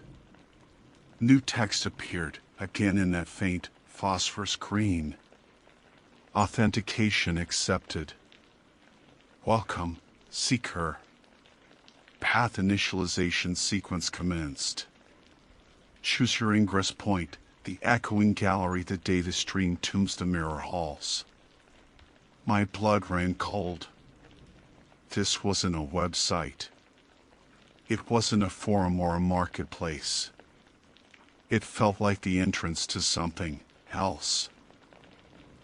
A: New text appeared, again in that faint, phosphorus green. Authentication accepted. Welcome, seeker. Path initialization sequence commenced. Choose your ingress point, the echoing gallery, the data stream tombs, the mirror halls. My blood ran cold. This wasn't a website. It wasn't a forum or a marketplace. It felt like the entrance to something else.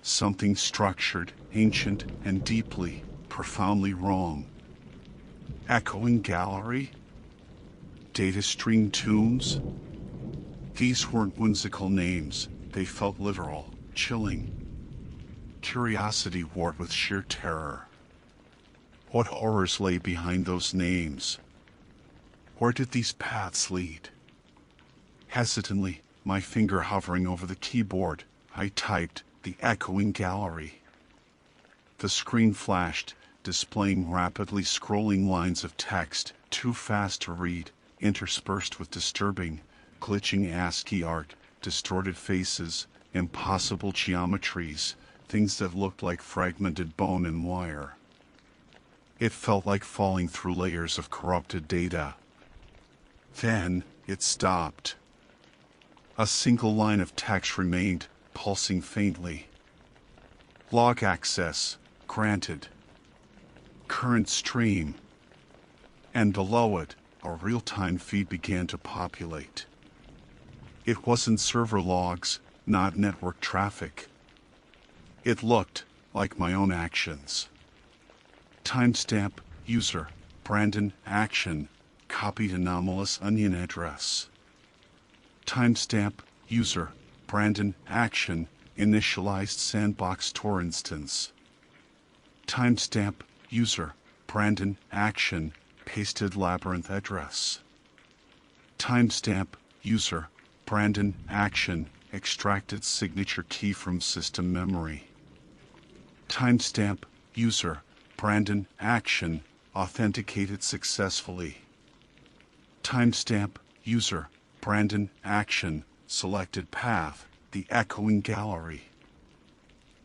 A: Something structured, ancient, and deeply, profoundly wrong. Echoing gallery? Data stream tombs? These weren't whimsical names. They felt literal, chilling. Curiosity warred with sheer terror. What horrors lay behind those names? Where did these paths lead? Hesitantly, my finger hovering over the keyboard, I typed the echoing gallery. The screen flashed, displaying rapidly scrolling lines of text, too fast to read, interspersed with disturbing, glitching ASCII art, distorted faces, impossible geometries, things that looked like fragmented bone and wire. It felt like falling through layers of corrupted data. Then, it stopped. A single line of text remained, pulsing faintly. Log access, granted. Current stream. And below it, a real-time feed began to populate. It wasn't server logs, not network traffic. It looked like my own actions. Timestamp, user, Brandon, action, copied anomalous onion address. Timestamp, user, Brandon, action, initialized sandbox Tor instance. Timestamp, user, Brandon, action, pasted labyrinth address. Timestamp, user, Brandon, action, extracted signature key from system memory. Timestamp, user, Brandon, action, authenticated successfully. Timestamp, user, Brandon, action, selected path, The echoing gallery.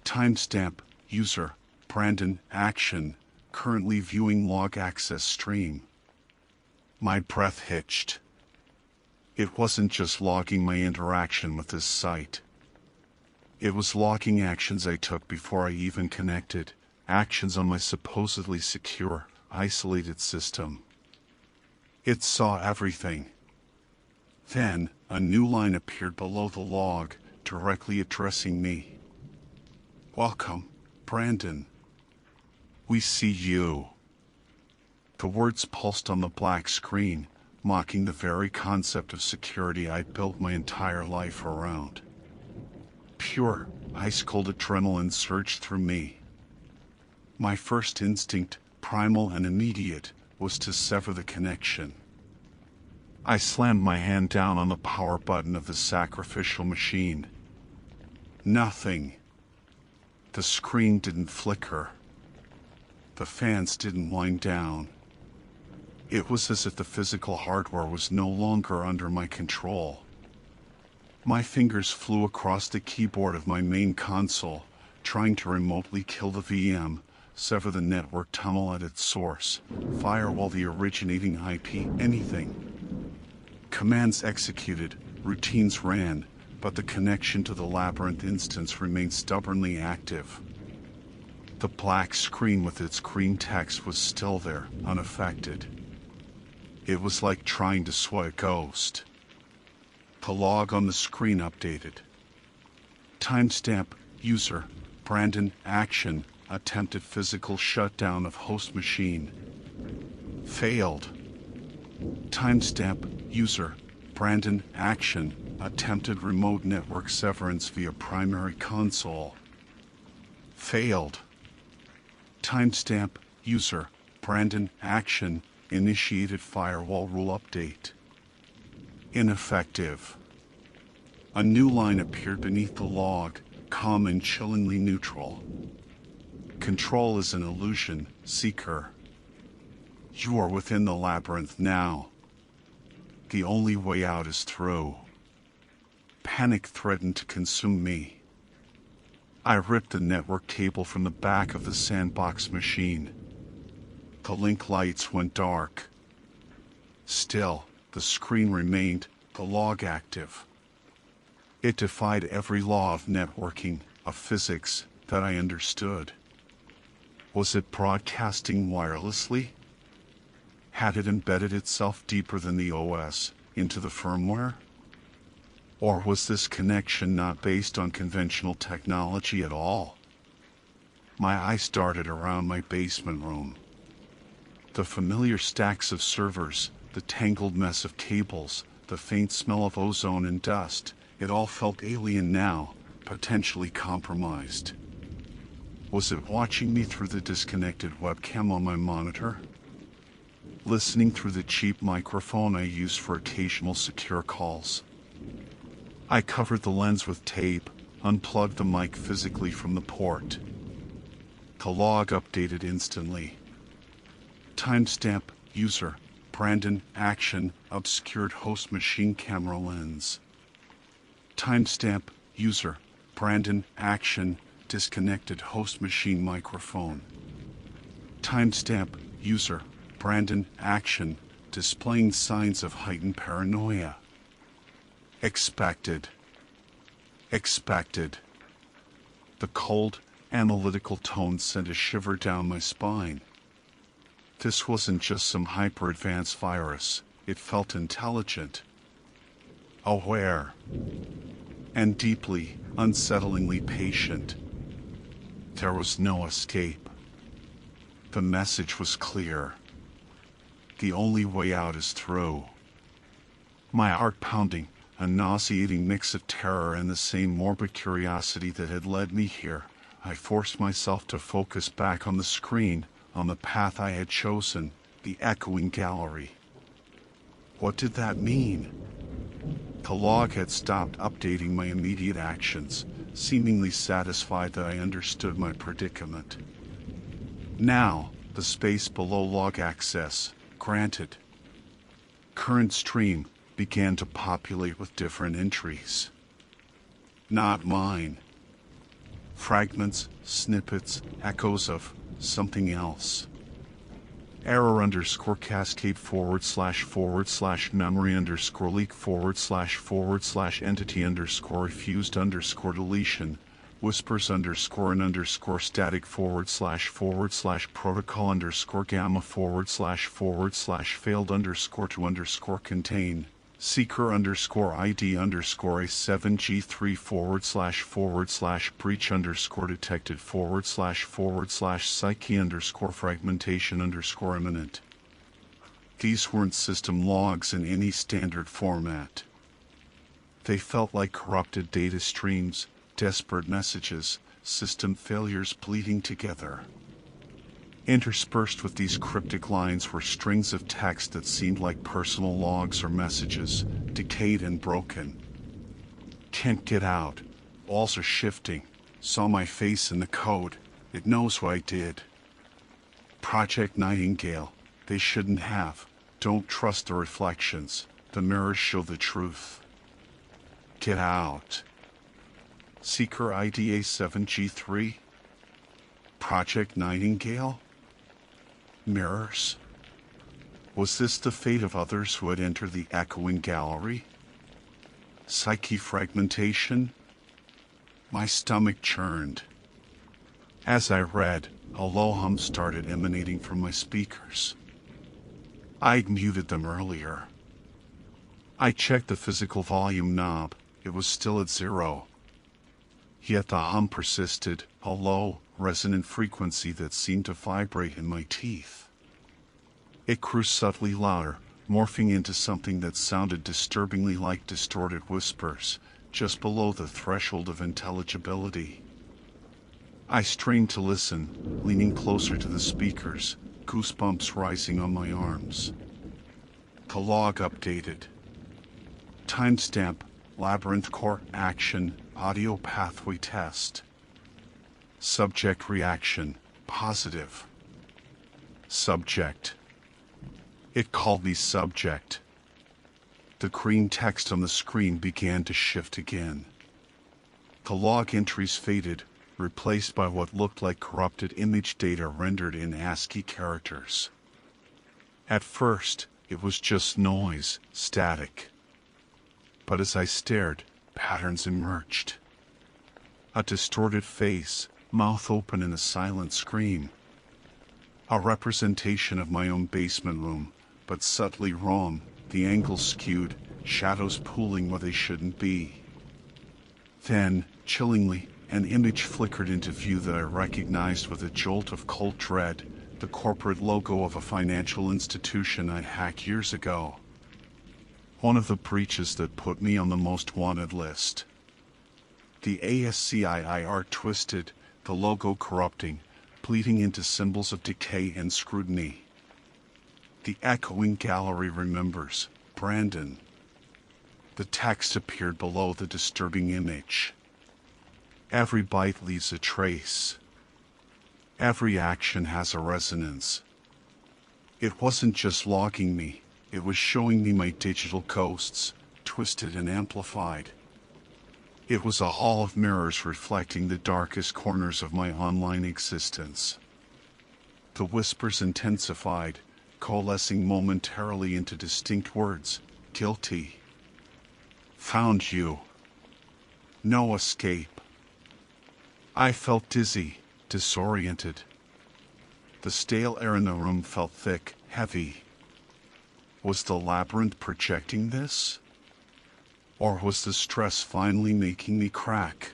A: Timestamp, user, Brandon, action, currently viewing log access stream. My breath hitched. It wasn't just logging my interaction with this site. It was logging actions I took before I even connected, actions on my supposedly secure, isolated system. It saw everything. Then, a new line appeared below the log, directly addressing me. Welcome, Brandon. We see you. The words pulsed on the black screen, mocking the very concept of security I'd built my entire life around. Pure, ice-cold adrenaline surged through me. My first instinct, primal and immediate, was to sever the connection. I slammed my hand down on the power button of the sacrificial machine. Nothing. The screen didn't flicker. The fans didn't wind down. It was as if the physical hardware was no longer under my control. My fingers flew across the keyboard of my main console, trying to remotely kill the VM, sever the network tunnel at its source, firewall the originating IP, anything. Commands executed, routines ran, but the connection to the labyrinth instance remained stubbornly active. The black screen with its green text was still there, unaffected. It was like trying to sway a ghost. The log on the screen updated. Timestamp, user, Brandon, action, attempted physical shutdown of host machine. Failed. Timestamp, user, Brandon, action, attempted remote network severance via primary console. Failed. Timestamp, user, Brandon, action, initiated firewall rule update. Ineffective. A new line appeared beneath the log, calm and chillingly neutral. Control is an illusion, seeker. You are within the labyrinth now. The only way out is through. Panic threatened to consume me. I ripped the network cable from the back of the sandbox machine. The link lights went dark. Still, the screen remained, the log active. It defied every law of networking, of physics, that I understood. Was it broadcasting wirelessly? Had it embedded itself deeper than the OS, into the firmware? Or was this connection not based on conventional technology at all? My eyes darted around my basement room. The familiar stacks of servers, the tangled mess of cables, the faint smell of ozone and dust, it all felt alien now, potentially compromised. Was it watching me through the disconnected webcam on my monitor? Listening through the cheap microphone I used for occasional secure calls? I covered the lens with tape, unplugged the mic physically from the port. The log updated instantly. Timestamp, user, Brandon, action, obscured host machine camera lens. Timestamp, user, Brandon, action, disconnected host machine microphone. Timestamp, user, Brandon, action, displaying signs of heightened paranoia. Expected. Expected. The cold, analytical tone sent a shiver down my spine. This wasn't just some hyper-advanced virus, it felt intelligent, aware, and deeply, unsettlingly patient. There was no escape. The message was clear. The only way out is through. My heart pounding, a nauseating mix of terror and the same morbid curiosity that had led me here, I forced myself to focus back on the screen, on the path I had chosen, the echoing gallery. What did that mean? The log had stopped updating my immediate actions, seemingly satisfied that I understood my predicament. Now, the space below log access, granted. Current stream began to populate with different entries. not mine. Fragments, snippets, echoes of something else. Error underscore cascade / memory underscore leak / entity underscore refused underscore deletion. Whispers underscore and underscore static / protocol underscore gamma / failed underscore to underscore contain. Seeker underscore ID underscore A7G3 / breach underscore detected / psyche underscore fragmentation underscore imminent. These weren't system logs in any standard format. They felt like corrupted data streams, desperate messages, system failures bleeding together. Interspersed with these cryptic lines were strings of text that seemed like personal logs or messages, decayed and broken. Can't get out. Walls are shifting. Saw my face in the code. It knows what I did. Project Nightingale. They shouldn't have. Don't trust the reflections. The mirrors show the truth. Get out. Seeker ID A7G3. Project Nightingale? Mirrors? Was this the fate of others who had entered the echoing gallery? Psyche fragmentation? My stomach churned. As I read, a low hum started emanating from my speakers. I'd muted them earlier. I checked the physical volume knob. It was still at 0. Yet the hum persisted, a low, resonant frequency that seemed to vibrate in my teeth. It grew subtly louder, morphing into something that sounded disturbingly like distorted whispers, just below the threshold of intelligibility. I strained to listen, leaning closer to the speakers, goosebumps rising on my arms. The log updated. Timestamp, Labyrinth Core Action, Audio Pathway Test. Subject reaction, positive. Subject. It called me subject. The green text on the screen began to shift again. The log entries faded, replaced by what looked like corrupted image data rendered in ASCII characters. At first, it was just noise, static. But as I stared, patterns emerged. A distorted face, mouth open in a silent scream. A representation of my own basement room, but subtly wrong, the angles skewed, shadows pooling where they shouldn't be. Then, chillingly, an image flickered into view that I recognized with a jolt of cold dread, the corporate logo of a financial institution I'd hacked years ago. One of the breaches that put me on the most wanted list. The ASCII twisted, the logo corrupting, bleeding into symbols of decay and scrutiny. The echoing gallery remembers, Brandon. The text appeared below the disturbing image. Every byte leaves a trace. Every action has a resonance. It wasn't just logging me, it was showing me my digital ghosts, twisted and amplified. It was a hall of mirrors reflecting the darkest corners of my online existence. The whispers intensified, coalescing momentarily into distinct words. Guilty. Found you. No escape. I felt dizzy, disoriented. The stale air in the room felt thick, heavy. Was the labyrinth projecting this? Or was the stress finally making me crack?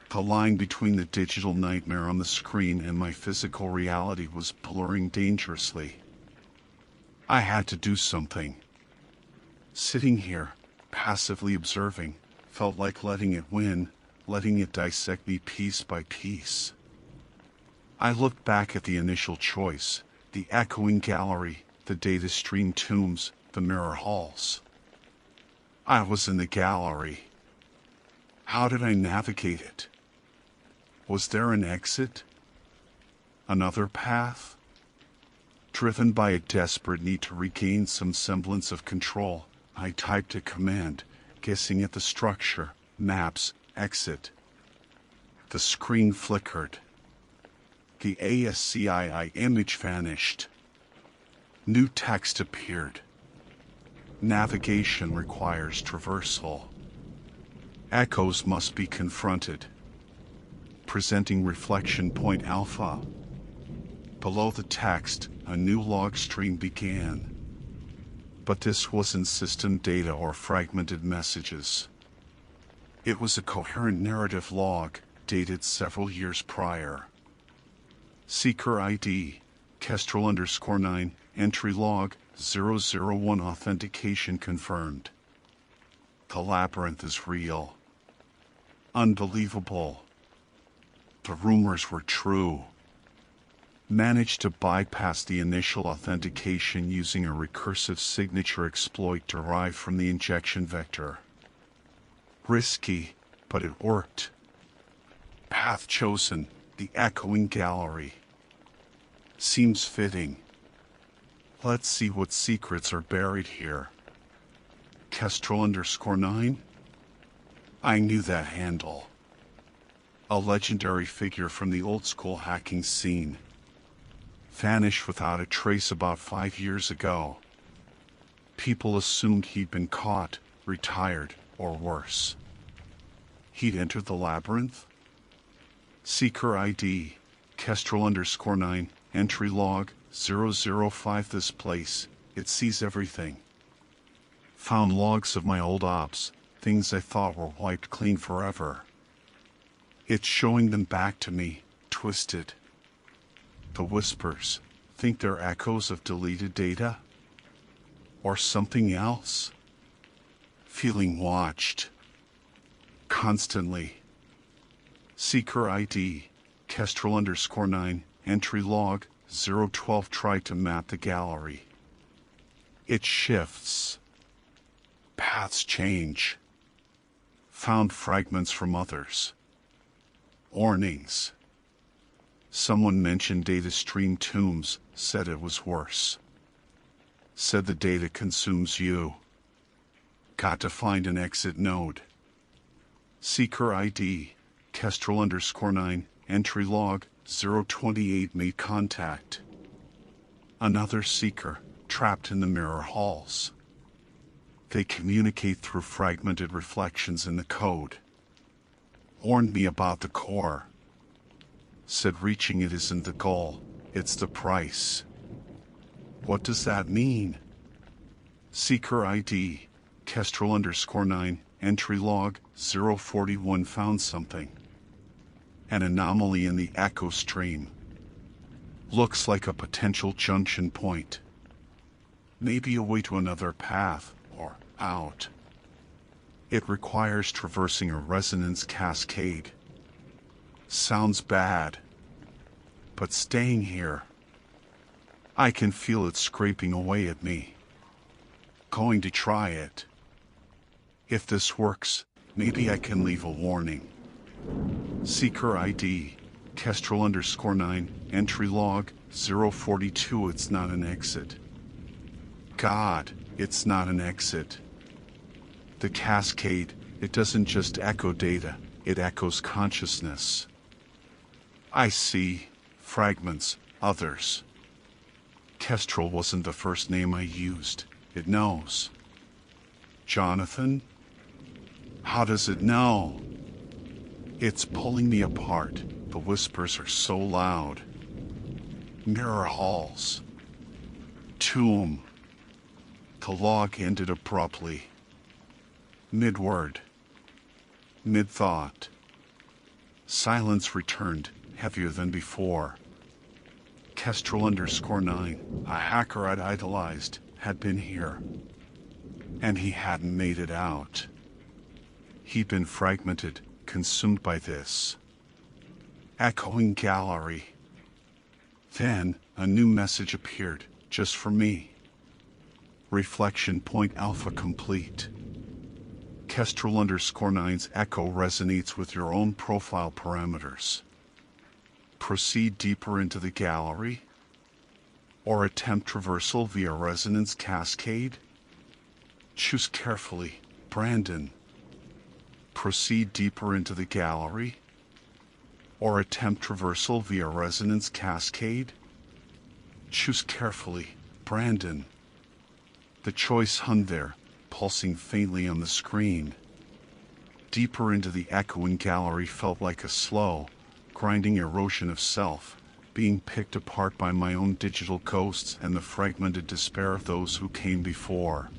A: The line between the digital nightmare on the screen and my physical reality was blurring dangerously. I had to do something. Sitting here, passively observing, felt like letting it win, letting it dissect me piece by piece. I looked back at the initial choice, the echoing gallery, the data stream tombs, the mirror halls. I was in the gallery. How did I navigate it? Was there an exit? Another path? Driven by a desperate need to regain some semblance of control, I typed a command, guessing at the structure, maps, Exit. The screen flickered. The ASCII image vanished. New text appeared. Navigation requires traversal. Echoes must be confronted. Presenting reflection point alpha. Below the text, a new log stream began. But this wasn't system data or fragmented messages. It was a coherent narrative log, dated several years prior. Seeker ID, Kestrel _9, entry log, 001 authentication confirmed. The labyrinth is real. Unbelievable. The rumors were true. Managed to bypass the initial authentication using a recursive signature exploit derived from the injection vector. Risky, but it worked. Path chosen, the echoing gallery. Seems fitting. Let's see what secrets are buried here. Kestrel _9? I knew that handle. A legendary figure from the old school hacking scene. Vanished without a trace about 5 years ago. People assumed he'd been caught, retired, or worse. He'd entered the labyrinth? Seeker ID, Kestrel _9, entry log, 005. This place, it sees everything. Found logs of my old ops, things I thought were wiped clean forever. It's showing them back to me, twisted. The whispers, think they're echoes of deleted data? Or something else? Feeling watched. Constantly. Seeker ID, Kestrel _9, entry log, 012. Try to map the gallery. It shifts. Paths change. Found fragments from others. Warnings. Someone mentioned data stream tombs, said it was worse. Said the data consumes you. Got to find an exit node. Seeker ID, Kestrel _9, entry log, 028. Made contact. Another seeker, trapped in the mirror halls. They communicate through fragmented reflections in the code. Warned me about the core. Said reaching it isn't the goal, it's the price. What does that mean? Seeker ID, Kestrel _9, entry log, 041. Found something. An anomaly in the echo stream. Looks like a potential junction point. Maybe a way to another path, or out. It requires traversing a resonance cascade. Sounds bad. But staying here. I can feel it scraping away at me. Going to try it. If this works, maybe I can leave a warning. Seeker ID, Kestrel _9, entry log, 042. It's not an exit. God, it's not an exit. The cascade, it doesn't just echo data, it echoes consciousness. I see fragments, others. Kestrel wasn't the first name I used. It knows. Jonathan? How does it know? It's pulling me apart. The whispers are so loud. Mirror halls. Tomb. The log ended abruptly. Mid-word. Mid-thought. Silence returned, heavier than before. Kestrel _9, a hacker I'd idolized, had been here. And he hadn't made it out. He'd been fragmented, consumed by this. Echoing gallery. Then, a new message appeared, just for me. Reflection point alpha complete. Kestrel _9's echo resonates with your own profile parameters. Proceed deeper into the gallery? Or attempt traversal via resonance cascade? Choose carefully, Brandon. Proceed deeper into the gallery? Or attempt traversal via resonance cascade? Choose carefully, Brandon. The choice hung there, pulsing faintly on the screen. Deeper into the echoing gallery felt like a slow, grinding erosion of self, being picked apart by my own digital ghosts and the fragmented despair of those who came before.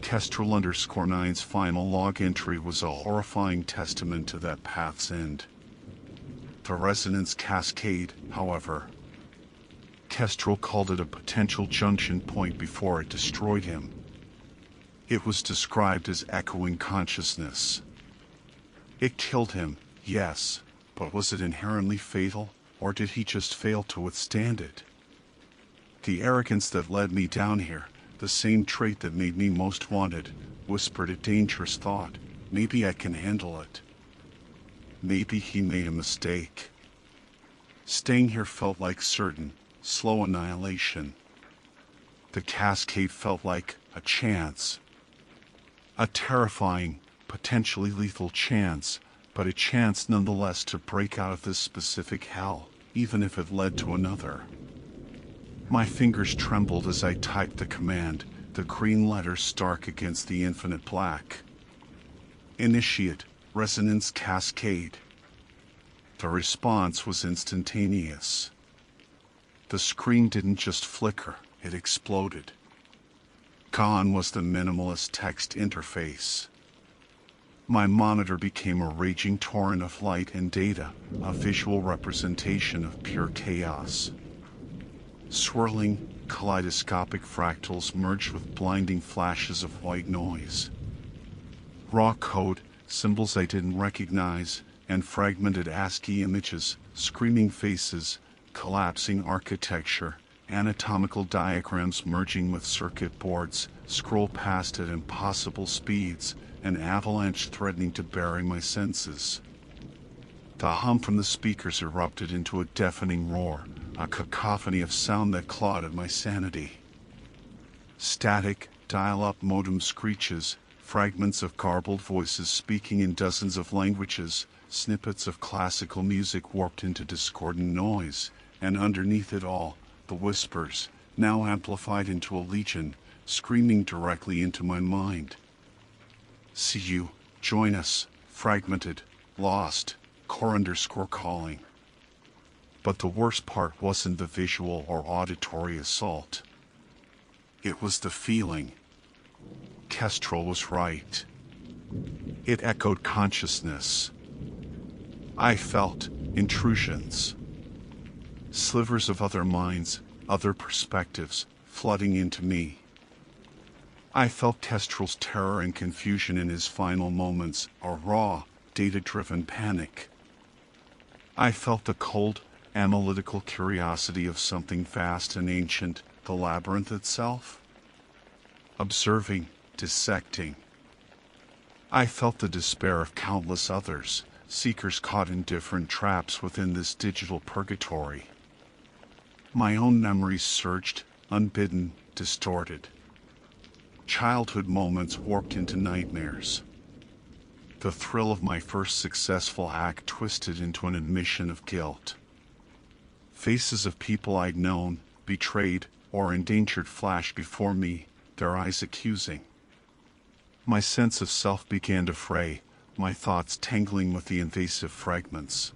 A: Kestrel_9's final log entry was a horrifying testament to that path's end. The resonance cascade, however, Kestrel called it a potential junction point before it destroyed him. It was described as echoing consciousness. It killed him, yes, but was it inherently fatal, or did he just fail to withstand it? The arrogance that led me down here, the same trait that made me most wanted, whispered a dangerous thought. Maybe I can handle it. Maybe he made a mistake. Staying here felt like certain, slow annihilation. The cascade felt like a chance. A terrifying, potentially lethal chance, but a chance nonetheless to break out of this specific hell, even if it led to another. My fingers trembled as I typed the command, the green letters stark against the infinite black. Initiate resonance cascade. The response was instantaneous. The screen didn't just flicker, it exploded. Gone was the minimalist text interface. My monitor became a raging torrent of light and data, a visual representation of pure chaos. Swirling, kaleidoscopic fractals merged with blinding flashes of white noise. Raw code, symbols I didn't recognize, and fragmented ASCII images, screaming faces, collapsing architecture, anatomical diagrams merging with circuit boards, scroll past at impossible speeds, an avalanche threatening to bury my senses. The hum from the speakers erupted into a deafening roar, a cacophony of sound that clawed at my sanity. Static, dial-up modem screeches, fragments of garbled voices speaking in dozens of languages, snippets of classical music warped into discordant noise, and underneath it all, the whispers, now amplified into a legion, screaming directly into my mind. See you, join us, fragmented, lost, core_calling. But the worst part wasn't the visual or auditory assault. It was the feeling. Kestrel was right. It echoed consciousness. I felt intrusions. Slivers of other minds, other perspectives, flooding into me. I felt Kestrel's terror and confusion in his final moments, a raw, data-driven panic. I felt the cold, analytical curiosity of something vast and ancient, the labyrinth itself. Observing, dissecting. I felt the despair of countless others, seekers caught in different traps within this digital purgatory. My own memories surged, unbidden, distorted. Childhood moments warped into nightmares. The thrill of my first successful act twisted into an admission of guilt. Faces of people I'd known, betrayed, or endangered flashed before me, their eyes accusing. My sense of self began to fray, my thoughts tangling with the invasive fragments.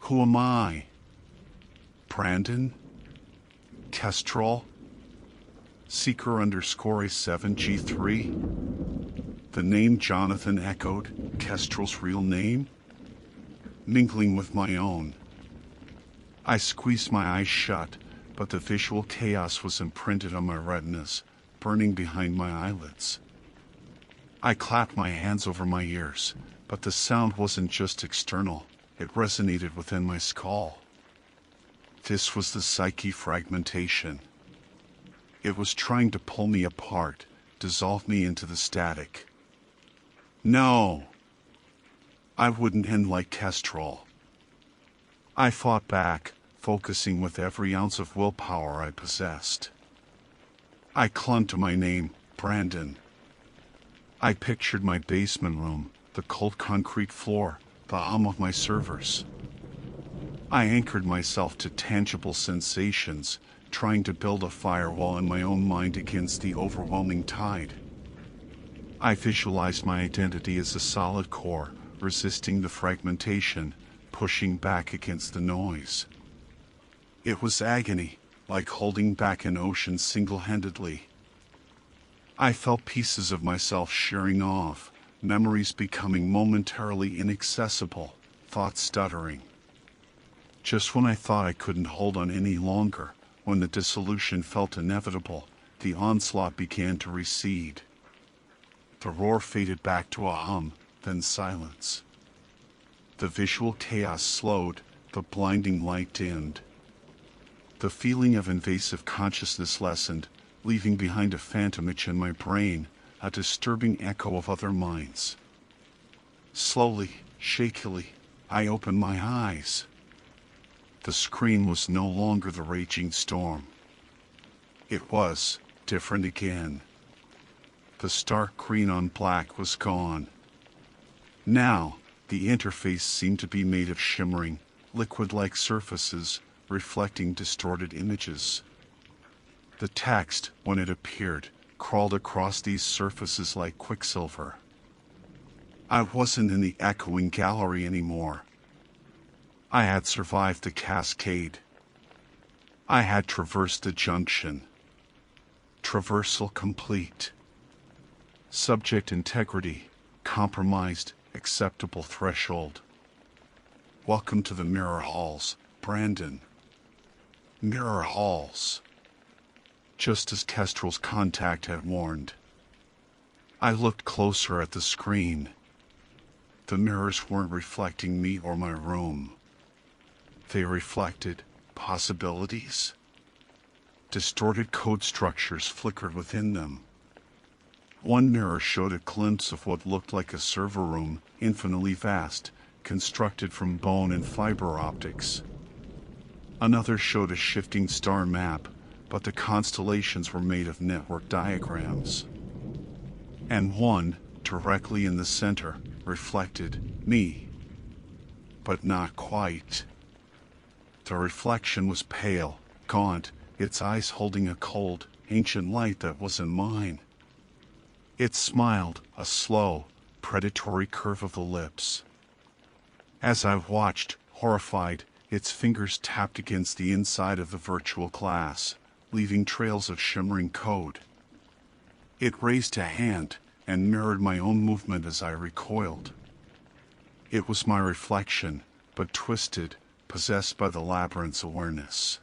A: Who am I? Brandon? Kestrel? Seeker_7G3? The name Jonathan echoed, Kestrel's real name? Mingling with my own. I squeezed my eyes shut, but the visual chaos was imprinted on my retinas, burning behind my eyelids. I clapped my hands over my ears, but the sound wasn't just external, it resonated within my skull. This was the psyche fragmentation. It was trying to pull me apart, dissolve me into the static. No! I wouldn't end like Kestrel. I fought back, focusing with every ounce of willpower I possessed. I clung to my name, Brandon. I pictured my basement room, the cold concrete floor, the hum of my servers. I anchored myself to tangible sensations, trying to build a firewall in my own mind against the overwhelming tide. I visualized my identity as a solid core, resisting the fragmentation, pushing back against the noise. It was agony, like holding back an ocean single-handedly. I felt pieces of myself shearing off, memories becoming momentarily inaccessible, thoughts stuttering. Just when I thought I couldn't hold on any longer, when the dissolution felt inevitable, the onslaught began to recede. The roar faded back to a hum, then silence. The visual chaos slowed, the blinding light dimmed. The feeling of invasive consciousness lessened, leaving behind a phantom itch in my brain, a disturbing echo of other minds. Slowly, shakily, I opened my eyes. The screen was no longer the raging storm. It was different again. The stark green on black was gone. Now, the interface seemed to be made of shimmering, liquid-like surfaces, reflecting distorted images. The text, when it appeared, crawled across these surfaces like quicksilver. I wasn't in the echoing gallery anymore. I had survived the cascade. I had traversed the junction. Traversal complete. Subject integrity, compromised, acceptable threshold. Welcome to the mirror halls, Brandon. Mirror halls. Just as Kestrel's contact had warned. I looked closer at the screen. The mirrors weren't reflecting me or my room. They reflected possibilities. Distorted code structures flickered within them. One mirror showed a glimpse of what looked like a server room, infinitely vast, constructed from bone and fiber optics. Another showed a shifting star map, but the constellations were made of network diagrams. And one, directly in the center, reflected me. But not quite. The reflection was pale, gaunt, its eyes holding a cold, ancient light that wasn't mine. It smiled, a slow, predatory curve of the lips. As I watched, horrified, its fingers tapped against the inside of the virtual glass, leaving trails of shimmering code. It raised a hand and mirrored my own movement as I recoiled. It was my reflection, but twisted, possessed by the labyrinth's awareness.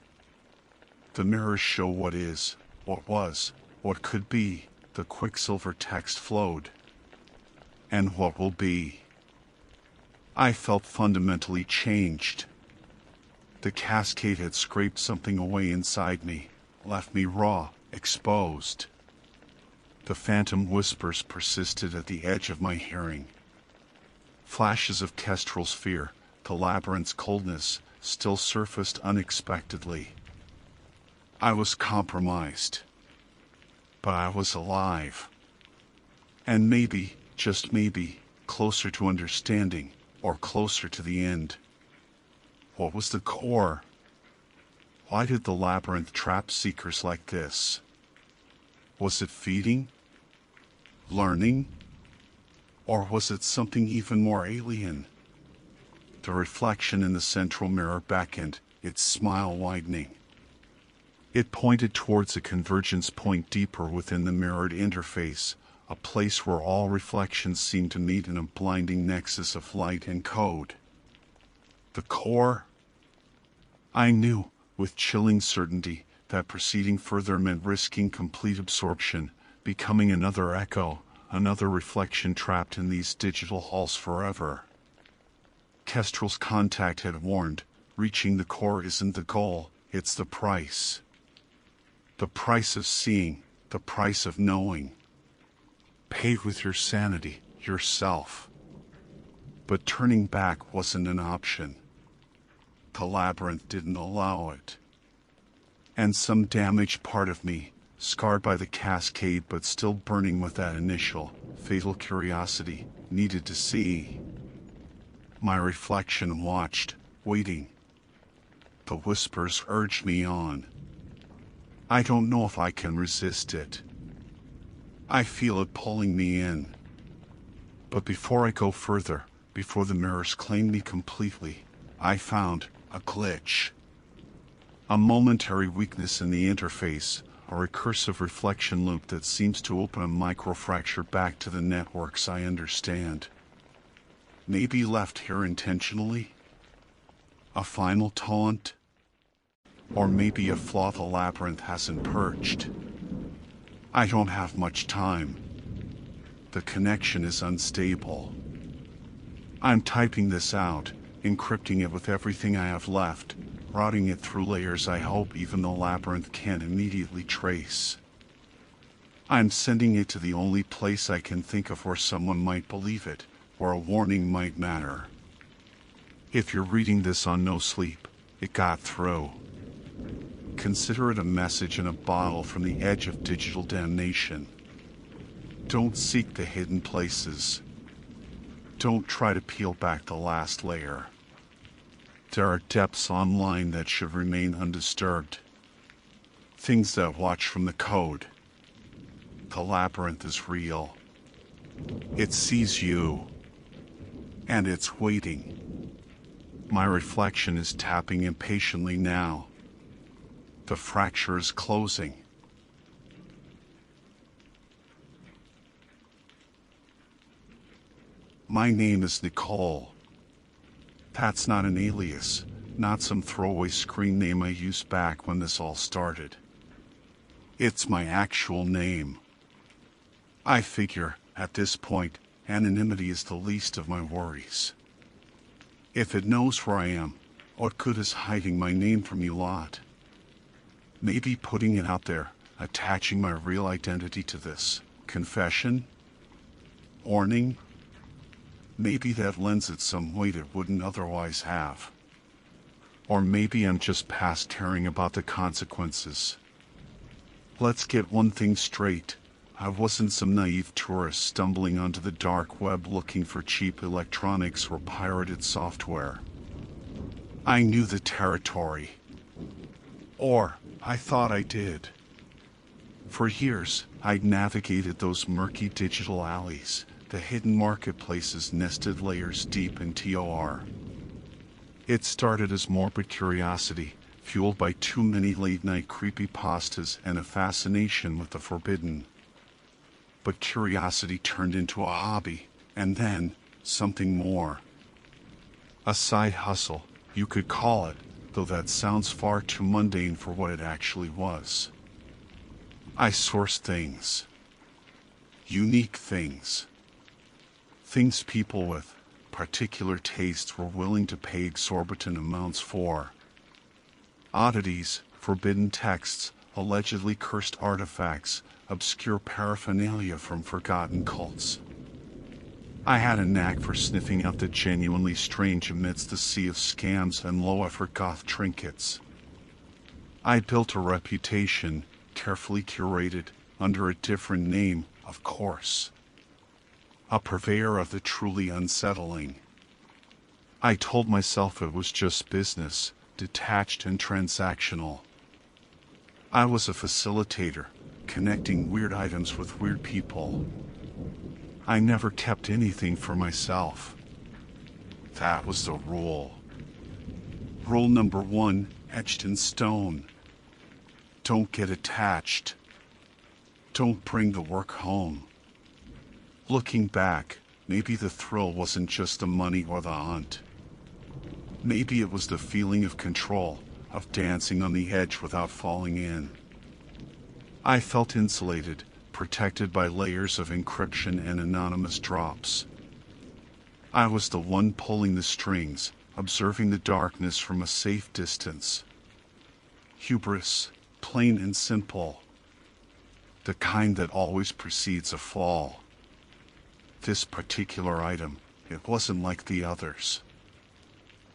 A: The mirrors show what is, what was, what could be, the quicksilver text flowed. And what will be. I felt fundamentally changed. The cascade had scraped something away inside me, left me raw, exposed. The phantom whispers persisted at the edge of my hearing. Flashes of Kestrel's fear, the labyrinth's coldness, still surfaced unexpectedly. I was compromised. But I was alive. And maybe, just maybe, closer to understanding, or closer to the end. What was the core? Why did the labyrinth trap seekers like this? Was it feeding? Learning? Or was it something even more alien? The reflection in the central mirror beckoned, its smile widening. It pointed towards a convergence point deeper within the mirrored interface, a place where all reflections seemed to meet in a blinding nexus of light and code. The core? I knew, with chilling certainty, that proceeding further meant risking complete absorption, becoming another echo, another reflection trapped in these digital halls forever. Kestrel's contact had warned, reaching the core isn't the goal, it's the price. The price of seeing, the price of knowing. Paid with your sanity, yourself. But turning back wasn't an option. The labyrinth didn't allow it. And some damaged part of me, scarred by the cascade but still burning with that initial, fatal curiosity, needed to see. My reflection watched, waiting. The whispers urged me on. I don't know if I can resist it. I feel it pulling me in. But before I go further, before the mirrors claim me completely, I found a glitch. A momentary weakness in the interface, a recursive reflection loop that seems to open a microfracture back to the networks I understand. Maybe left here intentionally? A final taunt? Or maybe a flaw the labyrinth hasn't purged? I don't have much time. The connection is unstable. I'm typing this out, encrypting it with everything I have left, routing it through layers I hope even the labyrinth can't immediately trace. I'm sending it to the only place I can think of where someone might believe it, where a warning might matter. If you're reading this on no sleep, it got through. Consider it a message in a bottle from the edge of digital damnation. Don't seek the hidden places. Don't try to peel back the last layer. There are depths online that should remain undisturbed. Things that watch from the code. The labyrinth is real. It sees you. And it's waiting. My reflection is tapping impatiently now. The fracture is closing. My name is Nicole. That's not an alias, not some throwaway screen name I used back when this all started. It's my actual name. I figure, at this point, anonymity is the least of my worries. If it knows where I am, what good is hiding my name from you lot? Maybe putting it out there, attaching my real identity to this confession? Warning? Maybe that lends it some weight it wouldn't otherwise have. Or maybe I'm just past caring about the consequences. Let's get one thing straight. I wasn't some naive tourist stumbling onto the dark web looking for cheap electronics or pirated software. I knew the territory. Or, I thought I did. For years, I'd navigated those murky digital alleys, the hidden marketplaces nested layers deep in TOR. It started as morbid curiosity, fueled by too many late-night creepypastas and a fascination with the forbidden. But curiosity turned into a hobby, and then, something more. A side hustle, you could call it, though that sounds far too mundane for what it actually was. I sourced things. Unique things. Things people with particular tastes were willing to pay exorbitant amounts for. Oddities, forbidden texts, allegedly cursed artifacts, obscure paraphernalia from forgotten cults. I had a knack for sniffing out the genuinely strange amidst the sea of scams and low-effort goth trinkets. I built a reputation, carefully curated, under a different name, of course. A purveyor of the truly unsettling. I told myself it was just business, detached and transactional. I was a facilitator, connecting weird items with weird people. I never kept anything for myself. That was the rule. Rule number 1, etched in stone. Don't get attached. Don't bring the work home. Looking back, maybe the thrill wasn't just the money or the hunt. Maybe it was the feeling of control, of dancing on the edge without falling in. I felt insulated, protected by layers of encryption and anonymous drops. I was the one pulling the strings, observing the darkness from a safe distance. Hubris, plain and simple. The kind that always precedes a fall. This particular item, it wasn't like the others.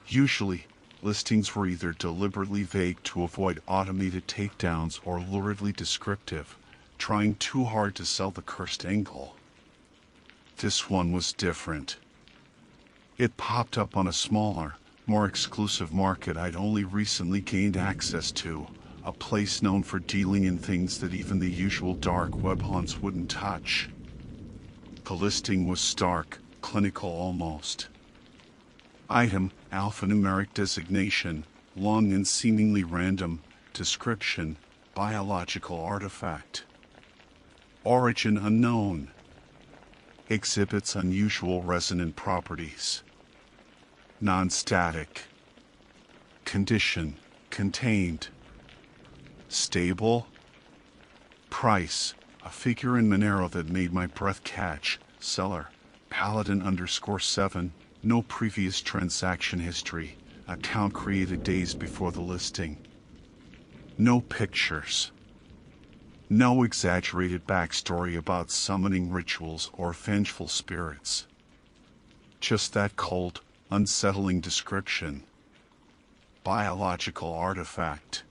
A: Usually, listings were either deliberately vague to avoid automated takedowns or luridly descriptive, trying too hard to sell the cursed angle. This one was different. It popped up on a smaller, more exclusive market I'd only recently gained access to, a place known for dealing in things that even the usual dark web haunts wouldn't touch. The listing was stark, clinical almost. Item, alphanumeric designation, long and seemingly random, description, biological artifact. Origin unknown. Exhibits unusual resonant properties. Non-static. Condition, contained. Stable. Price, a figure in Monero that made my breath catch. Seller, Paladin_7, no previous transaction history, account created days before the listing. No pictures. No exaggerated backstory about summoning rituals or vengeful spirits. Just that cold, unsettling description. Biological artifact.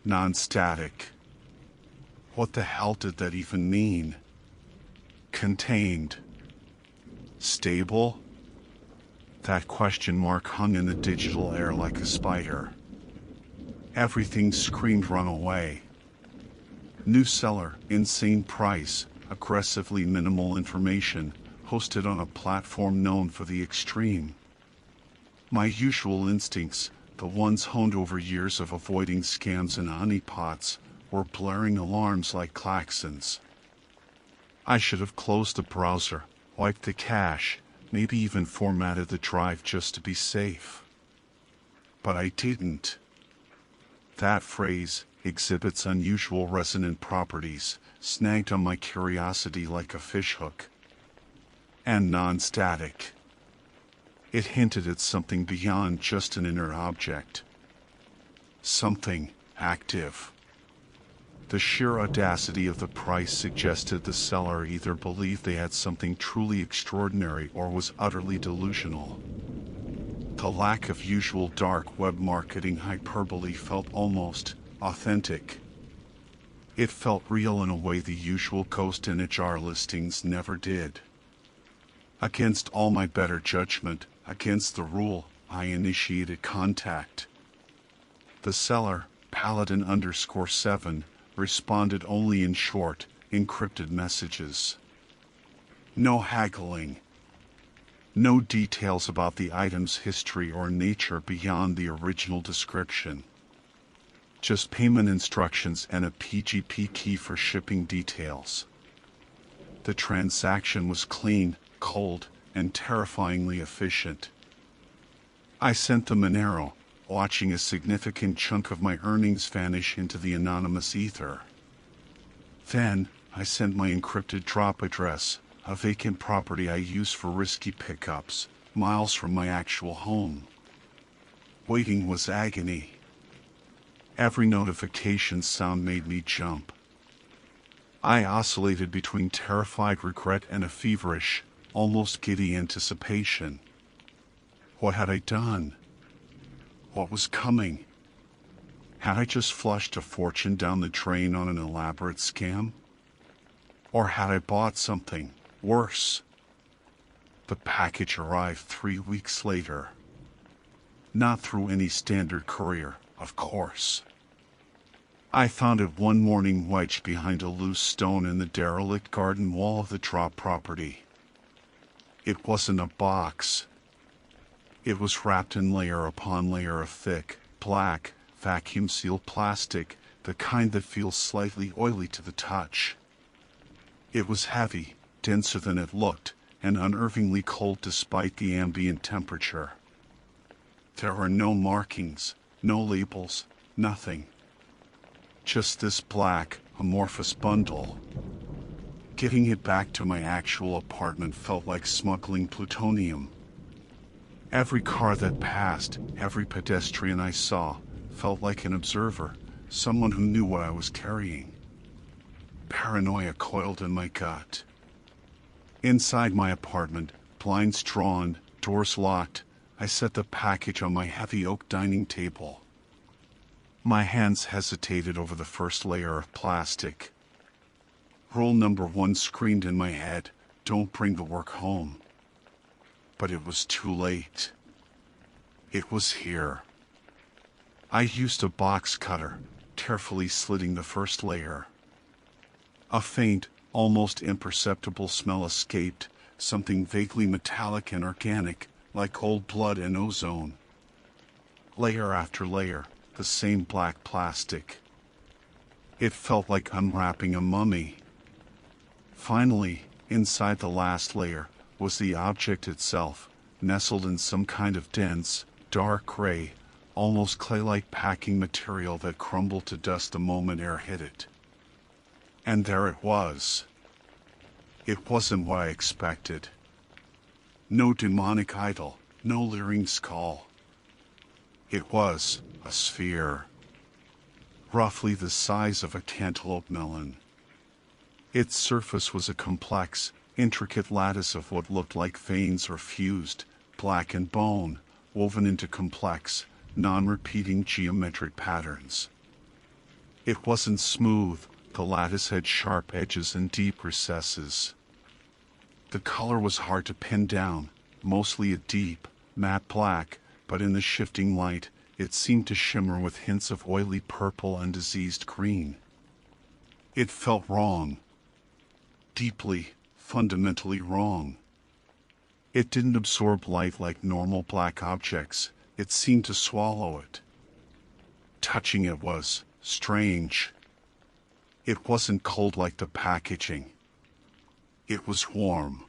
A: Non-static. What the hell did that even mean? Contained. Stable? That question mark hung in the digital air like a spider. Everything screamed run away. New seller, insane price, aggressively minimal information, hosted on a platform known for the extreme. My usual instincts, the ones honed over years of avoiding scams and honeypots, were blaring alarms like klaxons. I should have closed the browser, wiped the cache, maybe even formatted the drive just to be safe. But I didn't. That phrase, exhibits unusual resonant properties, snagged on my curiosity like a fishhook. And non-static. It hinted at something beyond just an inert object. Something active. The sheer audacity of the price suggested the seller either believed they had something truly extraordinary or was utterly delusional. The lack of usual dark web marketing hyperbole felt almost authentic. It felt real in a way the usual ghost in a jar listings never did. Against all my better judgment, against the rule, I initiated contact. The seller, Paladin_7, responded only in short, encrypted messages. No haggling. No details about the item's history or nature beyond the original description. Just payment instructions and a PGP key for shipping details. The transaction was clean, cold, and terrifyingly efficient. I sent the Monero, watching a significant chunk of my earnings vanish into the anonymous ether. Then, I sent my encrypted drop address, a vacant property I use for risky pickups, miles from my actual home. Waiting was agony. Every notification sound made me jump. I oscillated between terrified regret and a feverish, almost giddy anticipation. What had I done? What was coming? Had I just flushed a fortune down the drain on an elaborate scam? Or had I bought something worse? The package arrived 3 weeks later. Not through any standard courier, of course. I found it one morning wedged behind a loose stone in the derelict garden wall of the drop property. It wasn't a box. It was wrapped in layer upon layer of thick, black, vacuum-sealed plastic, the kind that feels slightly oily to the touch. It was heavy, denser than it looked, and unnervingly cold despite the ambient temperature. There were no markings, no labels, nothing. Just this black, amorphous bundle. Getting it back to my actual apartment felt like smuggling plutonium. Every car that passed, every pedestrian I saw, felt like an observer, someone who knew what I was carrying. Paranoia coiled in my gut. Inside my apartment, blinds drawn, doors locked, I set the package on my heavy oak dining table. My hands hesitated over the first layer of plastic. Rule number 1 screamed in my head, "Don't bring the work home." But it was too late. It was here. I used a box cutter, carefully slitting the first layer. A faint, almost imperceptible smell escaped, something vaguely metallic and organic, like old blood and ozone. Layer after layer, the same black plastic. It felt like unwrapping a mummy. Finally, inside the last layer, was the object itself, nestled in some kind of dense, dark gray, almost clay-like packing material that crumbled to dust the moment air hit it. And there it was. It wasn't what I expected. No demonic idol, no leering skull. It was a sphere, roughly the size of a cantaloupe melon. Its surface was a complex, intricate lattice of what looked like veins or fused, blackened bone, woven into complex, non-repeating geometric patterns. It wasn't smooth, the lattice had sharp edges and deep recesses. The color was hard to pin down, mostly a deep, matte black, but in the shifting light, it seemed to shimmer with hints of oily purple and diseased green. It felt wrong. Deeply, fundamentally wrong. It didn't absorb light like normal black objects, it seemed to swallow it. Touching it was strange. It wasn't cold like the packaging. It was warm.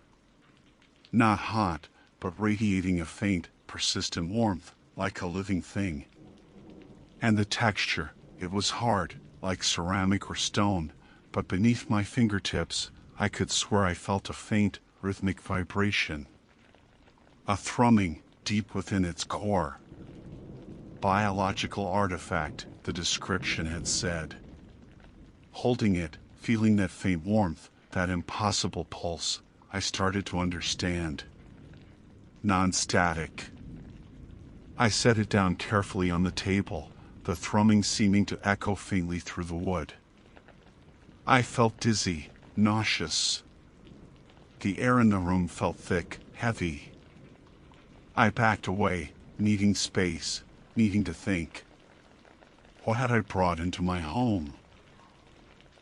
A: Not hot, but radiating a faint, persistent warmth, like a living thing. And the texture, it was hard, like ceramic or stone, but beneath my fingertips, I could swear I felt a faint, rhythmic vibration. A thrumming, deep within its core. Biological artifact, the description had said. Holding it, feeling that faint warmth, that impossible pulse, I started to understand. Non-static. I set it down carefully on the table, the thrumming seeming to echo faintly through the wood. I felt dizzy, nauseous. The air in the room felt thick, heavy. I backed away, needing space, needing to think. What had I brought into my home?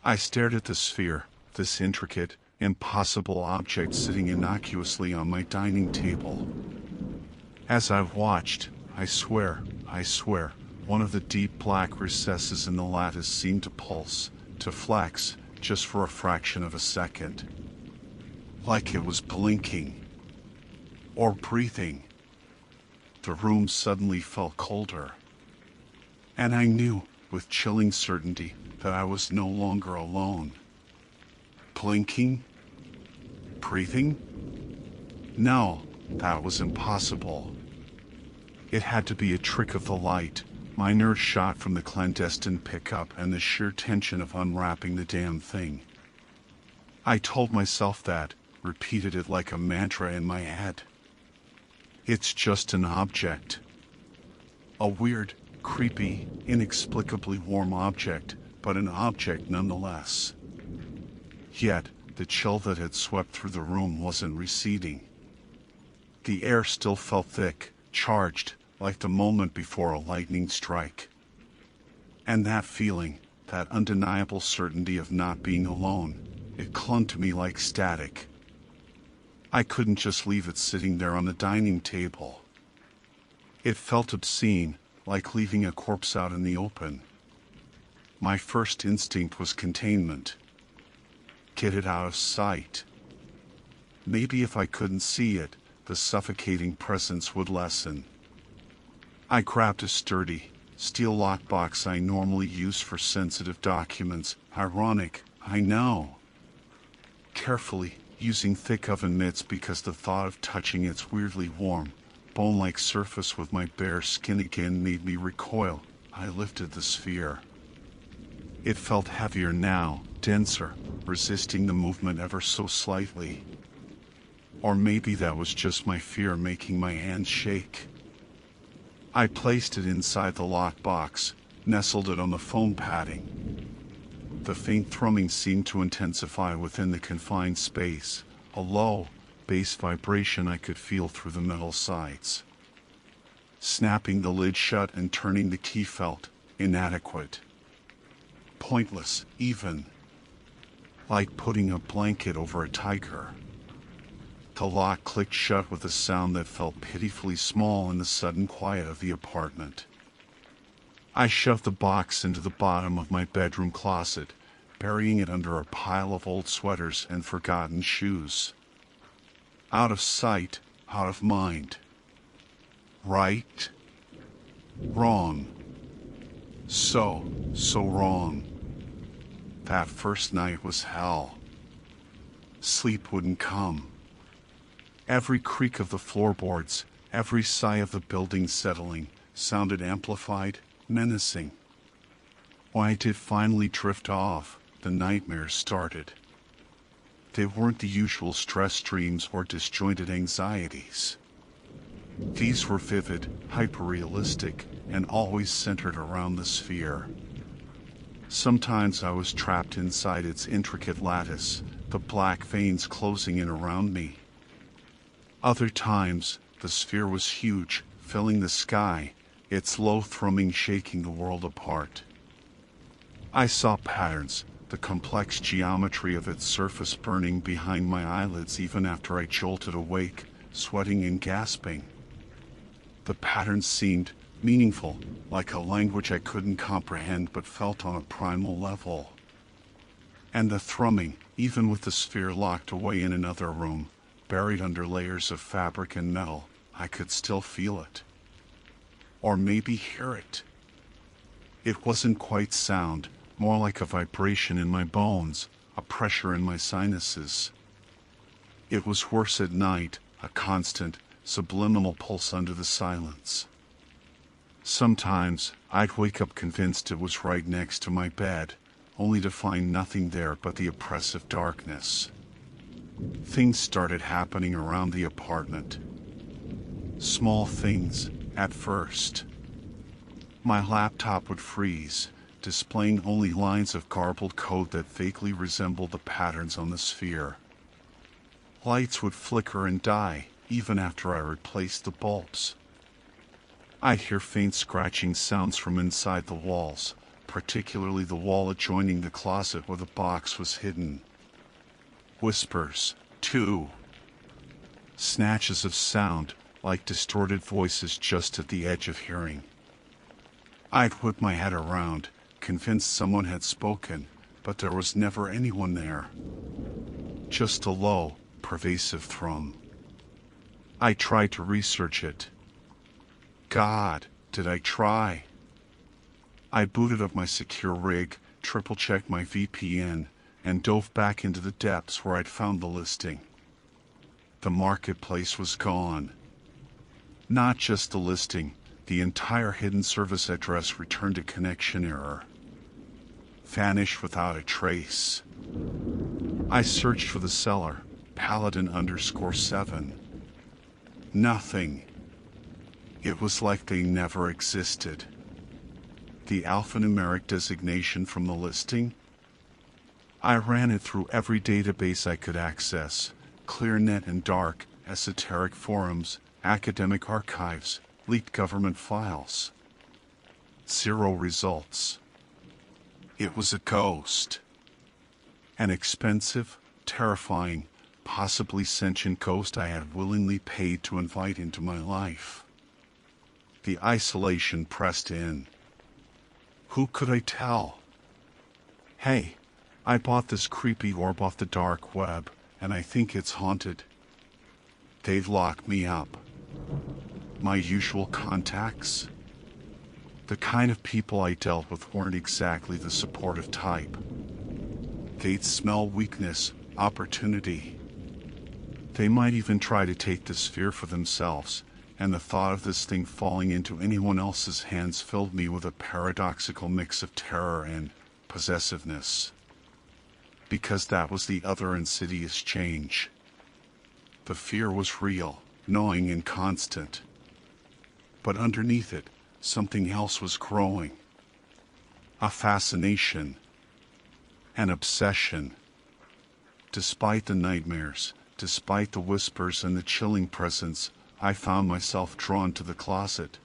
A: I stared at the sphere, this intricate, impossible object sitting innocuously on my dining table. As I watched, I swear, one of the deep black recesses in the lattice seemed to pulse, to flex, just for a fraction of a second. Like it was blinking. Or breathing. The room suddenly felt colder. And I knew, with chilling certainty, that I was no longer alone. Blinking? Breathing? No, that was impossible. It had to be a trick of the light, my nerves shot from the clandestine pickup and the sheer tension of unwrapping the damn thing. I told myself that, repeated it like a mantra in my head. It's just an object. A weird, creepy, inexplicably warm object, but an object nonetheless. Yet, the chill that had swept through the room wasn't receding. The air still felt thick, charged, like the moment before a lightning strike. And that feeling, that undeniable certainty of not being alone, it clung to me like static. I couldn't just leave it sitting there on the dining table. It felt obscene, like leaving a corpse out in the open. My first instinct was containment. Get it out of sight. Maybe if I couldn't see it, the suffocating presence would lessen. I grabbed a sturdy, steel lockbox I normally use for sensitive documents. Ironic, I know. Carefully, using thick oven mitts because the thought of touching its weirdly warm, bone-like surface with my bare skin again made me recoil, I lifted the sphere. It felt heavier now, denser, resisting the movement ever so slightly. Or maybe that was just my fear making my hands shake. I placed it inside the lockbox, nestled it on the foam padding. The faint thrumming seemed to intensify within the confined space, a low, bass vibration I could feel through the metal sides. Snapping the lid shut and turning the key felt inadequate. Pointless, even. Like putting a blanket over a tiger. The lock clicked shut with a sound that felt pitifully small in the sudden quiet of the apartment. I shoved the box into the bottom of my bedroom closet, burying it under a pile of old sweaters and forgotten shoes. Out of sight, out of mind. Right? Wrong. So wrong. That first night was hell. Sleep wouldn't come. Every creak of the floorboards, every sigh of the building settling, sounded amplified, menacing. When I did finally drift off, the nightmares started. They weren't the usual stress dreams or disjointed anxieties. These were vivid, hyper-realistic, and always centered around the sphere. Sometimes I was trapped inside its intricate lattice, the black veins closing in around me. Other times, the sphere was huge, filling the sky, its low thrumming shaking the world apart. I saw patterns, the complex geometry of its surface burning behind my eyelids even after I jolted awake, sweating and gasping. The patterns seemed meaningful, like a language I couldn't comprehend but felt on a primal level. And the thrumming, even with the sphere locked away in another room, buried under layers of fabric and metal, I could still feel it. Or maybe hear it. It wasn't quite sound, more like a vibration in my bones, a pressure in my sinuses. It was worse at night, a constant, subliminal pulse under the silence. Sometimes, I'd wake up convinced it was right next to my bed, only to find nothing there but the oppressive darkness. Things started happening around the apartment. Small things, at first. My laptop would freeze, displaying only lines of garbled code that vaguely resembled the patterns on the sphere. Lights would flicker and die, even after I replaced the bulbs. I'd hear faint scratching sounds from inside the walls, particularly the wall adjoining the closet where the box was hidden. Whispers, too. Snatches of sound, like distorted voices just at the edge of hearing. I'd whip my head around, convinced someone had spoken, but there was never anyone there. Just a low, pervasive thrum. I tried to research it. God, did I try? I booted up my secure rig, triple-checked my VPN, and dove back into the depths where I'd found the listing. The marketplace was gone. Not just the listing, the entire hidden service address returned a connection error. Vanished without a trace. I searched for the seller, Paladin_7. Nothing. It was like they never existed. The alphanumeric designation from the listing? I ran it through every database I could access, ClearNet and Dark, esoteric forums, academic archives, leaked government files. Zero results. It was a ghost. An expensive, terrifying, possibly sentient ghost I had willingly paid to invite into my life. The isolation pressed in. Who could I tell? Hey, I bought this creepy orb off the dark web, and I think it's haunted. They'd lock me up. My usual contacts? The kind of people I dealt with weren't exactly the supportive type. They'd smell weakness, opportunity. They might even try to take the sphere for themselves, and the thought of this thing falling into anyone else's hands filled me with a paradoxical mix of terror and possessiveness. Because that was the other insidious change. The fear was real, gnawing and constant. But underneath it, something else was growing. A fascination. An obsession. Despite the nightmares, Despite the whispers and the chilling presence, I found myself drawn to the closet.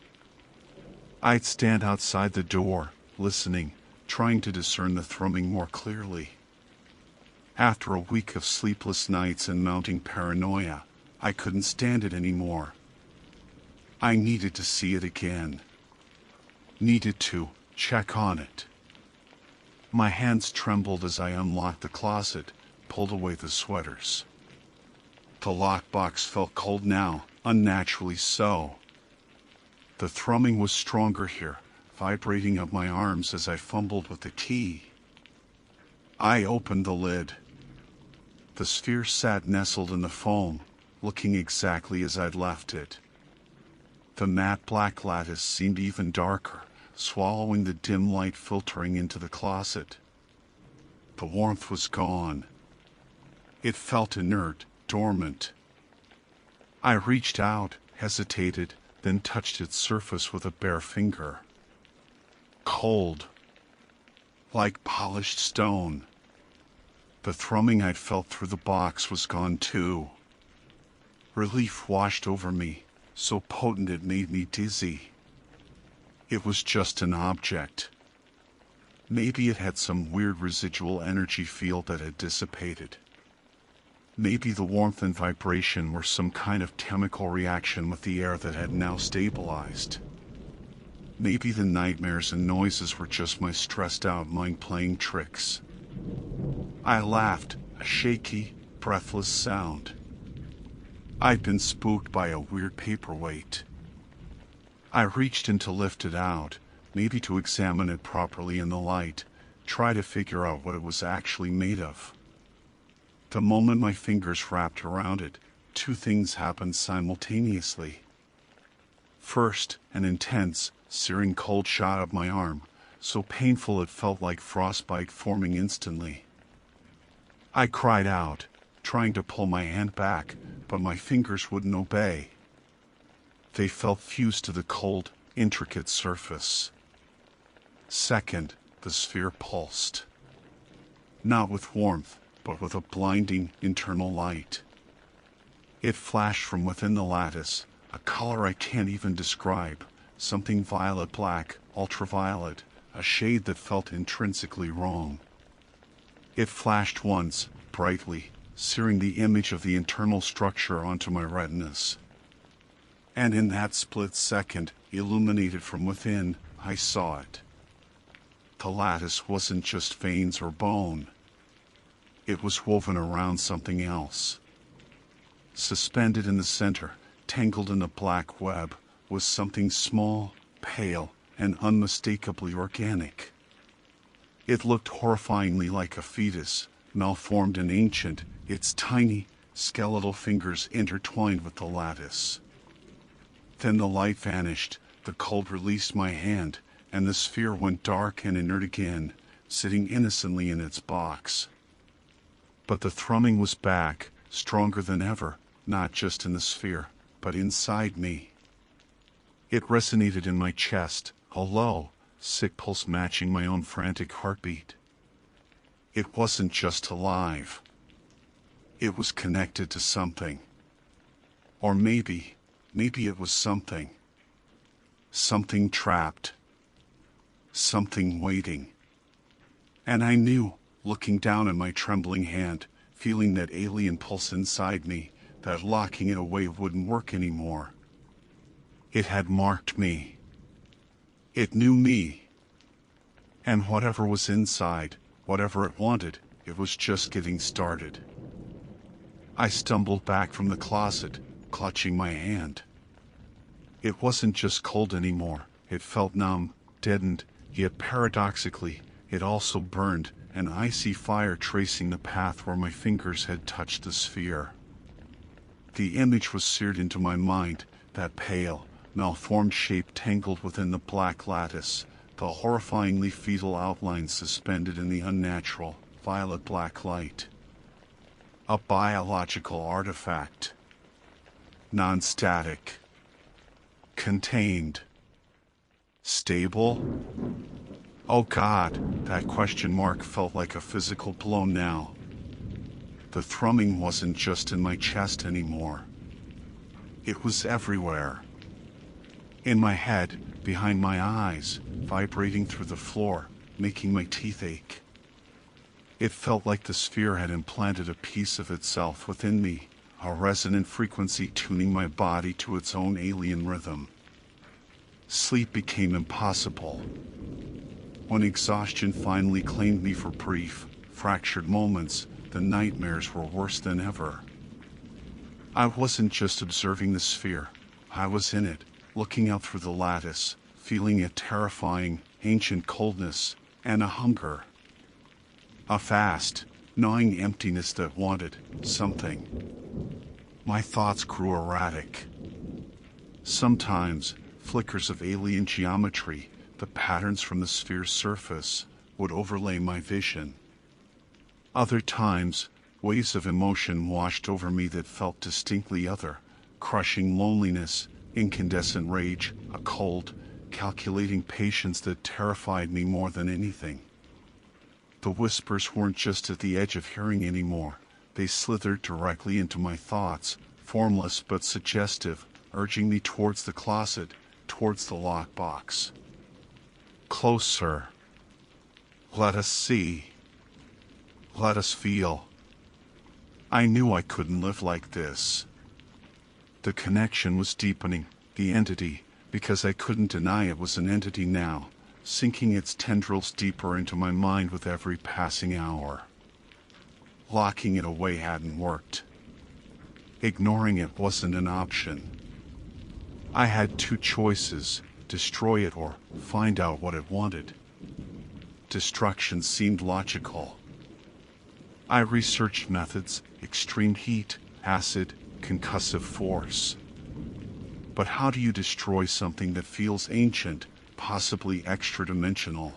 A: I'd stand outside the door, listening, trying to discern the thrumming more clearly. After a week of sleepless nights and mounting paranoia, I couldn't stand it anymore. I needed to see it again. Needed to check on it. My hands trembled as I unlocked the closet, pulled away the sweaters. The lockbox felt cold now, unnaturally so. The thrumming was stronger here, vibrating up my arms as I fumbled with the key. I opened the lid. The sphere sat nestled in the foam, looking exactly as I'd left it. The matte black lattice seemed even darker, swallowing the dim light filtering into the closet. The warmth was gone. It felt inert, dormant. I reached out, hesitated, then touched its surface with a bare finger. Cold. Like polished stone. The thrumming I'd felt through the box was gone too. Relief washed over me, so potent it made me dizzy. It was just an object. Maybe it had some weird residual energy field that had dissipated. Maybe the warmth and vibration were some kind of chemical reaction with the air that had now stabilized. Maybe the nightmares and noises were just my stressed out mind playing tricks. I laughed, a shaky, breathless sound. I'd been spooked by a weird paperweight. I reached in to lift it out, maybe to examine it properly in the light, try to figure out what it was actually made of. The moment my fingers wrapped around it, two things happened simultaneously. First, an intense, searing cold shot up my arm, so painful it felt like frostbite forming instantly. I cried out, trying to pull my hand back, but my fingers wouldn't obey. They felt fused to the cold, intricate surface. Second, the sphere pulsed. Not with warmth, but with a blinding internal light. It flashed from within the lattice, a color I can't even describe, something violet-black, ultraviolet, a shade that felt intrinsically wrong. It flashed once, brightly, searing the image of the internal structure onto my retinas. And in that split second, illuminated from within, I saw it. The lattice wasn't just veins or bone. It was woven around something else. Suspended in the center, tangled in a black web, was something small, pale, and unmistakably organic. It looked horrifyingly like a fetus, malformed and ancient, its tiny, skeletal fingers intertwined with the lattice. Then the light vanished, the cold released my hand, and the sphere went dark and inert again, sitting innocently in its box. But the thrumming was back, stronger than ever, not just in the sphere, but inside me. It resonated in my chest, a low, sick pulse matching my own frantic heartbeat. It wasn't just alive. It was connected to something. Or maybe it was something. Something trapped. Something waiting. And I knew, looking down at my trembling hand, feeling that alien pulse inside me, that locking it away wouldn't work anymore. It had marked me. It knew me. And whatever was inside, whatever it wanted, it was just getting started. I stumbled back from the closet, clutching my hand. It wasn't just cold anymore. It felt numb, deadened, yet paradoxically, it also burned, an icy fire tracing the path where my fingers had touched the sphere. The image was seared into my mind, that pale, malformed shape tangled within the black lattice, the horrifyingly fetal outlines suspended in the unnatural, violet-black light. A biological artifact. Non-static. Contained. Stable? Oh God, that question mark felt like a physical blow now. The thrumming wasn't just in my chest anymore. It was everywhere. In my head, behind my eyes, vibrating through the floor, making my teeth ache. It felt like the sphere had implanted a piece of itself within me, a resonant frequency tuning my body to its own alien rhythm. Sleep became impossible. When exhaustion finally claimed me for brief, fractured moments, the nightmares were worse than ever. I wasn't just observing the sphere. I was in it, looking out through the lattice, feeling a terrifying, ancient coldness, and a hunger. A vast, gnawing emptiness that wanted something. My thoughts grew erratic. Sometimes, flickers of alien geometry, the patterns from the sphere's surface, would overlay my vision. Other times, waves of emotion washed over me that felt distinctly other, crushing loneliness, incandescent rage, a cold, calculating patience that terrified me more than anything. The whispers weren't just at the edge of hearing anymore. They slithered directly into my thoughts, formless but suggestive, urging me towards the closet, towards the lockbox. Closer. Let us see. Let us feel. I knew I couldn't live like this. The connection was deepening, the entity, because I couldn't deny it was an entity now, sinking its tendrils deeper into my mind with every passing hour. Locking it away hadn't worked. Ignoring it wasn't an option. I had two choices, destroy it or find out what it wanted. Destruction seemed logical. I researched methods, extreme heat, acid, concussive force. But how do you destroy something that feels ancient, possibly extra-dimensional?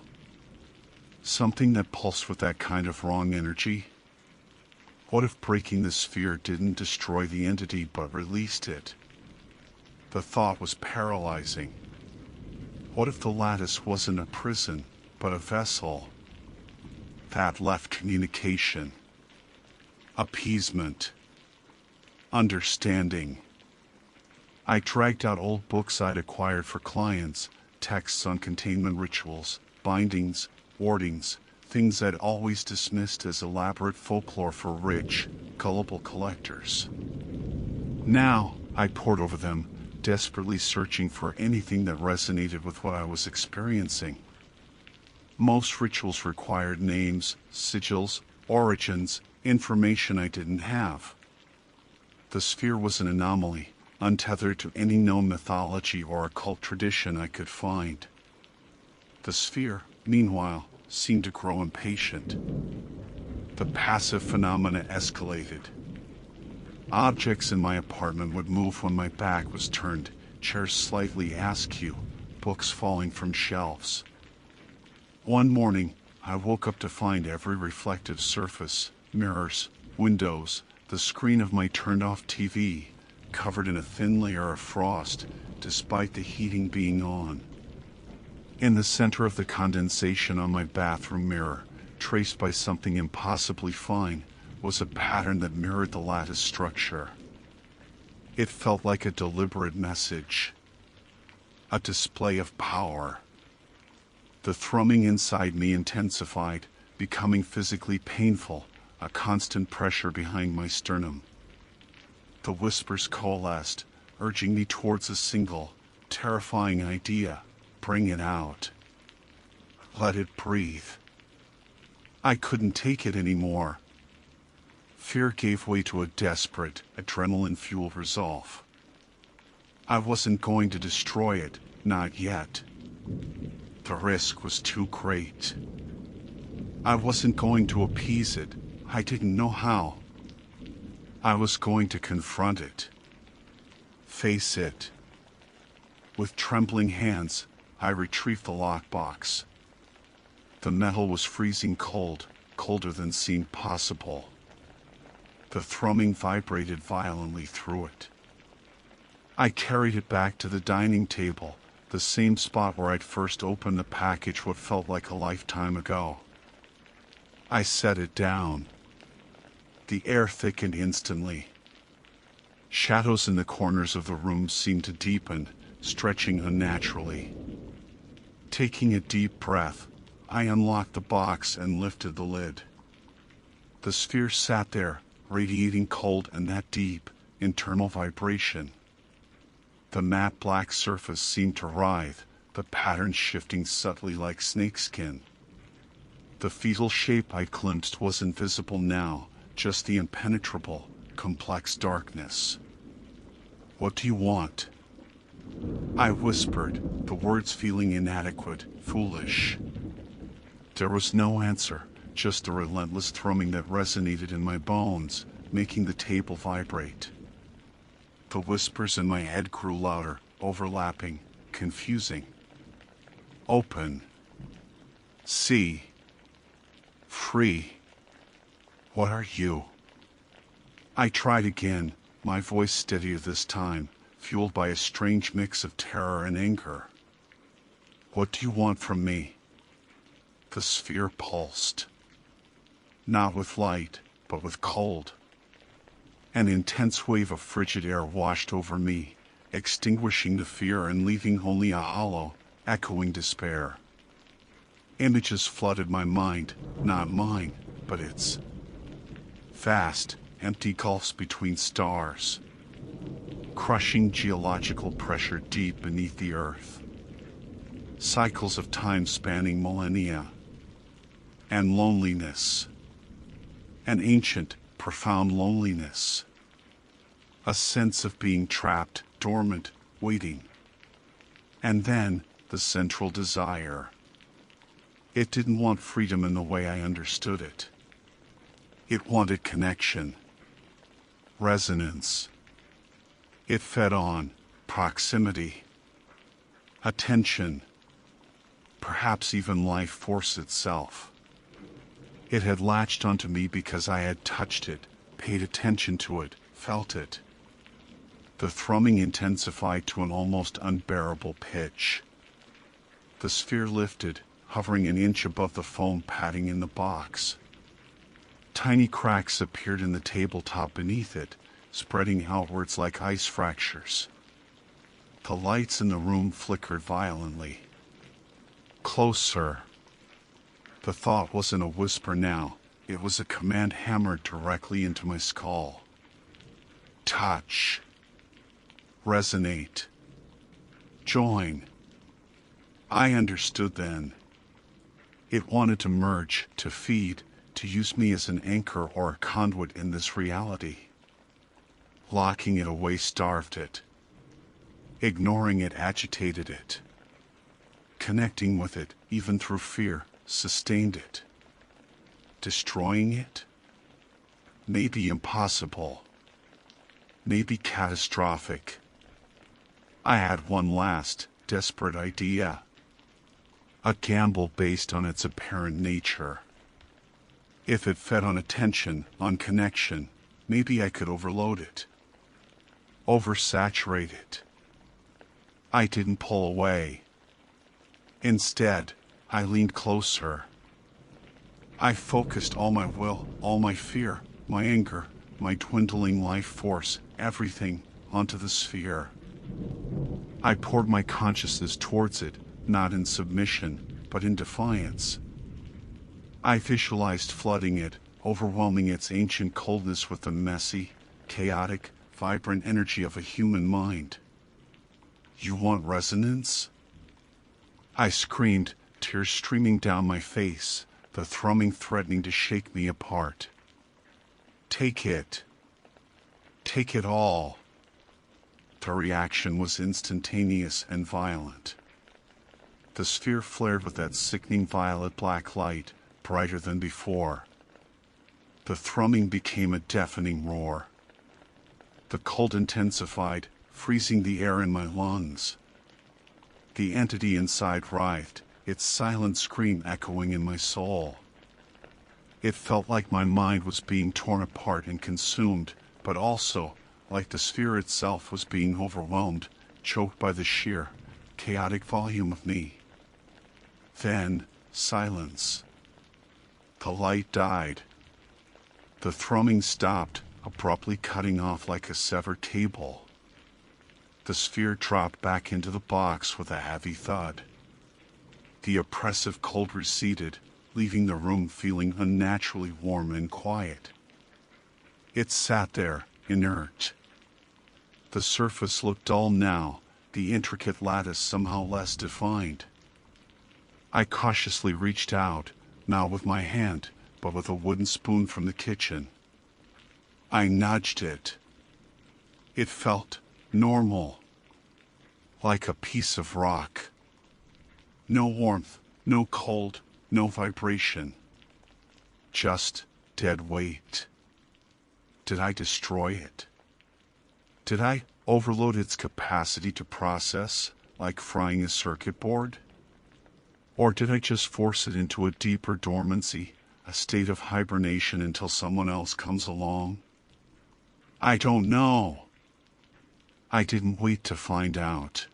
A: Something that pulsed with that kind of wrong energy? What if breaking the sphere didn't destroy the entity but released it? The thought was paralyzing. What if the lattice wasn't a prison, but a vessel? That left communication, appeasement, understanding. I dragged out old books I'd acquired for clients, texts on containment rituals, bindings, wardings, things I'd always dismissed as elaborate folklore for rich, gullible collectors. Now, I pored over them, desperately searching for anything that resonated with what I was experiencing. Most rituals required names, sigils, origins, information I didn't have. The sphere was an anomaly, untethered to any known mythology or occult tradition I could find. The sphere, meanwhile, seemed to grow impatient. The passive phenomena escalated. Objects in my apartment would move when my back was turned, chairs slightly askew, books falling from shelves. One morning, I woke up to find every reflective surface, mirrors, windows, the screen of my turned-off TV, covered in a thin layer of frost, despite the heating being on. In the center of the condensation on my bathroom mirror, traced by something impossibly fine, was a pattern that mirrored the lattice structure. It felt like a deliberate message, a display of power. The thrumming inside me intensified, becoming physically painful, a constant pressure behind my sternum. The whispers coalesced, urging me towards a single, terrifying idea. Bring it out. Let it breathe. I couldn't take it anymore. Fear gave way to a desperate, adrenaline-fueled resolve. I wasn't going to destroy it, not yet. The risk was too great. I wasn't going to appease it. I didn't know how. I was going to confront it. Face it. With trembling hands, I retrieved the lockbox. The metal was freezing cold, colder than seemed possible. The thrumming vibrated violently through it. I carried it back to the dining table, the same spot where I'd first opened the package what felt like a lifetime ago. I set it down. The air thickened instantly. Shadows in the corners of the room seemed to deepen, stretching unnaturally. Taking a deep breath, I unlocked the box and lifted the lid. The sphere sat there, radiating cold and that deep, internal vibration. The matte black surface seemed to writhe, the pattern shifting subtly like snakeskin. The fetal shape I glimpsed was invisible now, just the impenetrable, complex darkness. "What do you want?" I whispered, the words feeling inadequate, foolish. There was no answer, just a relentless thrumming that resonated in my bones, making the table vibrate. The whispers in my head grew louder, overlapping, confusing. Open. See. Free. What are you? I tried again, my voice steadier this time, fueled by a strange mix of terror and anger. "What do you want from me?" The sphere pulsed. Not with light, but with cold. An intense wave of frigid air washed over me, extinguishing the fear and leaving only a hollow, echoing despair. Images flooded my mind, not mine, but its. Vast, empty gulfs between stars. Crushing geological pressure deep beneath the earth. Cycles of time spanning millennia. And loneliness. An ancient, profound loneliness. A sense of being trapped, dormant, waiting. And then, the central desire. It didn't want freedom in the way I understood it. It wanted connection. Resonance. It fed on proximity. Attention. Perhaps even life force itself. It had latched onto me because I had touched it, paid attention to it, felt it. The thrumming intensified to an almost unbearable pitch. The sphere lifted, hovering an inch above the foam padding in the box. Tiny cracks appeared in the tabletop beneath it, spreading outwards like ice fractures. The lights in the room flickered violently. Closer. The thought wasn't a whisper now, it was a command hammered directly into my skull. Touch. Resonate. Join. I understood then. It wanted to merge, to feed, to use me as an anchor or a conduit in this reality. Locking it away starved it. Ignoring it agitated it. Connecting with it, even through fear, sustained it. Destroying it? Maybe impossible. Maybe catastrophic. I had one last, desperate idea. A gamble based on its apparent nature. If it fed on attention, on connection, maybe I could overload it. Oversaturate it. I didn't pull away. Instead, I leaned closer. I focused all my will, all my fear, my anger, my dwindling life force, everything, onto the sphere. I poured my consciousness towards it, not in submission, but in defiance. I visualized flooding it, overwhelming its ancient coldness with the messy, chaotic, vibrant energy of a human mind. "You want resonance?" I screamed, tears streaming down my face, the thrumming threatening to shake me apart. "Take it. Take it all." The reaction was instantaneous and violent. The sphere flared with that sickening violet-black light, brighter than before. The thrumming became a deafening roar. The cold intensified, freezing the air in my lungs. The entity inside writhed, its silent scream echoing in my soul. It felt like my mind was being torn apart and consumed, but also, like the sphere itself, was being overwhelmed, choked by the sheer, chaotic volume of me. Then, silence. The light died. The thrumming stopped, abruptly cutting off like a severed cable. The sphere dropped back into the box with a heavy thud. The oppressive cold receded, leaving the room feeling unnaturally warm and quiet. It sat there, inert. The surface looked dull now, the intricate lattice somehow less defined. I cautiously reached out, not with my hand, but with a wooden spoon from the kitchen. I nudged it. It felt normal, like a piece of rock. No warmth, no cold, no vibration. Just dead weight. Did I destroy it? Did I overload its capacity to process, like frying a circuit board? Or did I just force it into a deeper dormancy, a state of hibernation until someone else comes along? I don't know. I didn't wait to find out.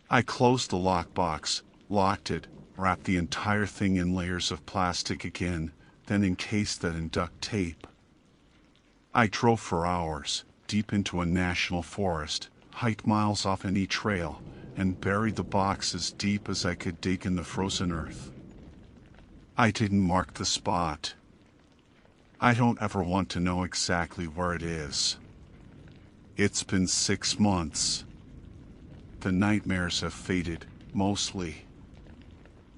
A: I closed the lockbox, locked it, wrapped the entire thing in layers of plastic again, then encased that in duct tape. I drove for hours, deep into a national forest, hiked miles off any trail, and buried the box as deep as I could dig in the frozen earth. I didn't mark the spot. I don't ever want to know exactly where it is. It's been 6 months. The nightmares have faded, mostly.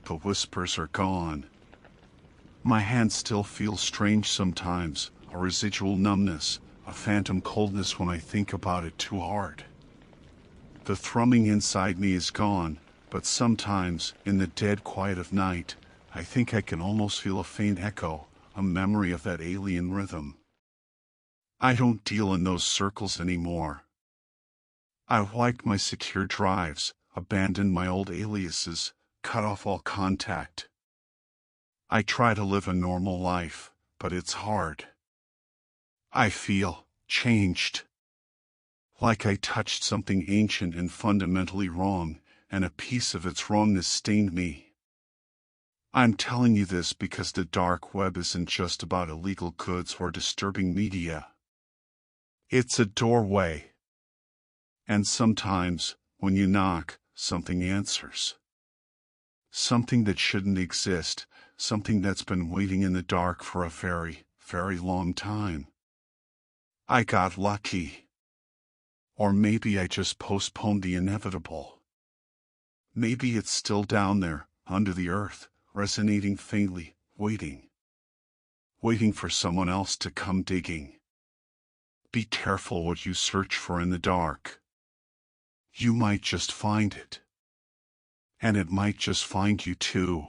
A: The whispers are gone. My hands still feel strange sometimes, a residual numbness, a phantom coldness when I think about it too hard. The thrumming inside me is gone, but sometimes, in the dead quiet of night, I think I can almost feel a faint echo, a memory of that alien rhythm. I don't deal in those circles anymore. I've wiped my secure drives, abandoned my old aliases, cut off all contact. I try to live a normal life, but it's hard. I feel changed. Like I touched something ancient and fundamentally wrong, and a piece of its wrongness stained me. I'm telling you this because the dark web isn't just about illegal goods or disturbing media. It's a doorway. And sometimes, when you knock, something answers. Something that shouldn't exist, something that's been waiting in the dark for a very, very long time. I got lucky. Or maybe I just postponed the inevitable. Maybe it's still down there, under the earth, resonating faintly, waiting. Waiting for someone else to come digging. Be careful what you search for in the dark. You might just find it. And it might just find you too.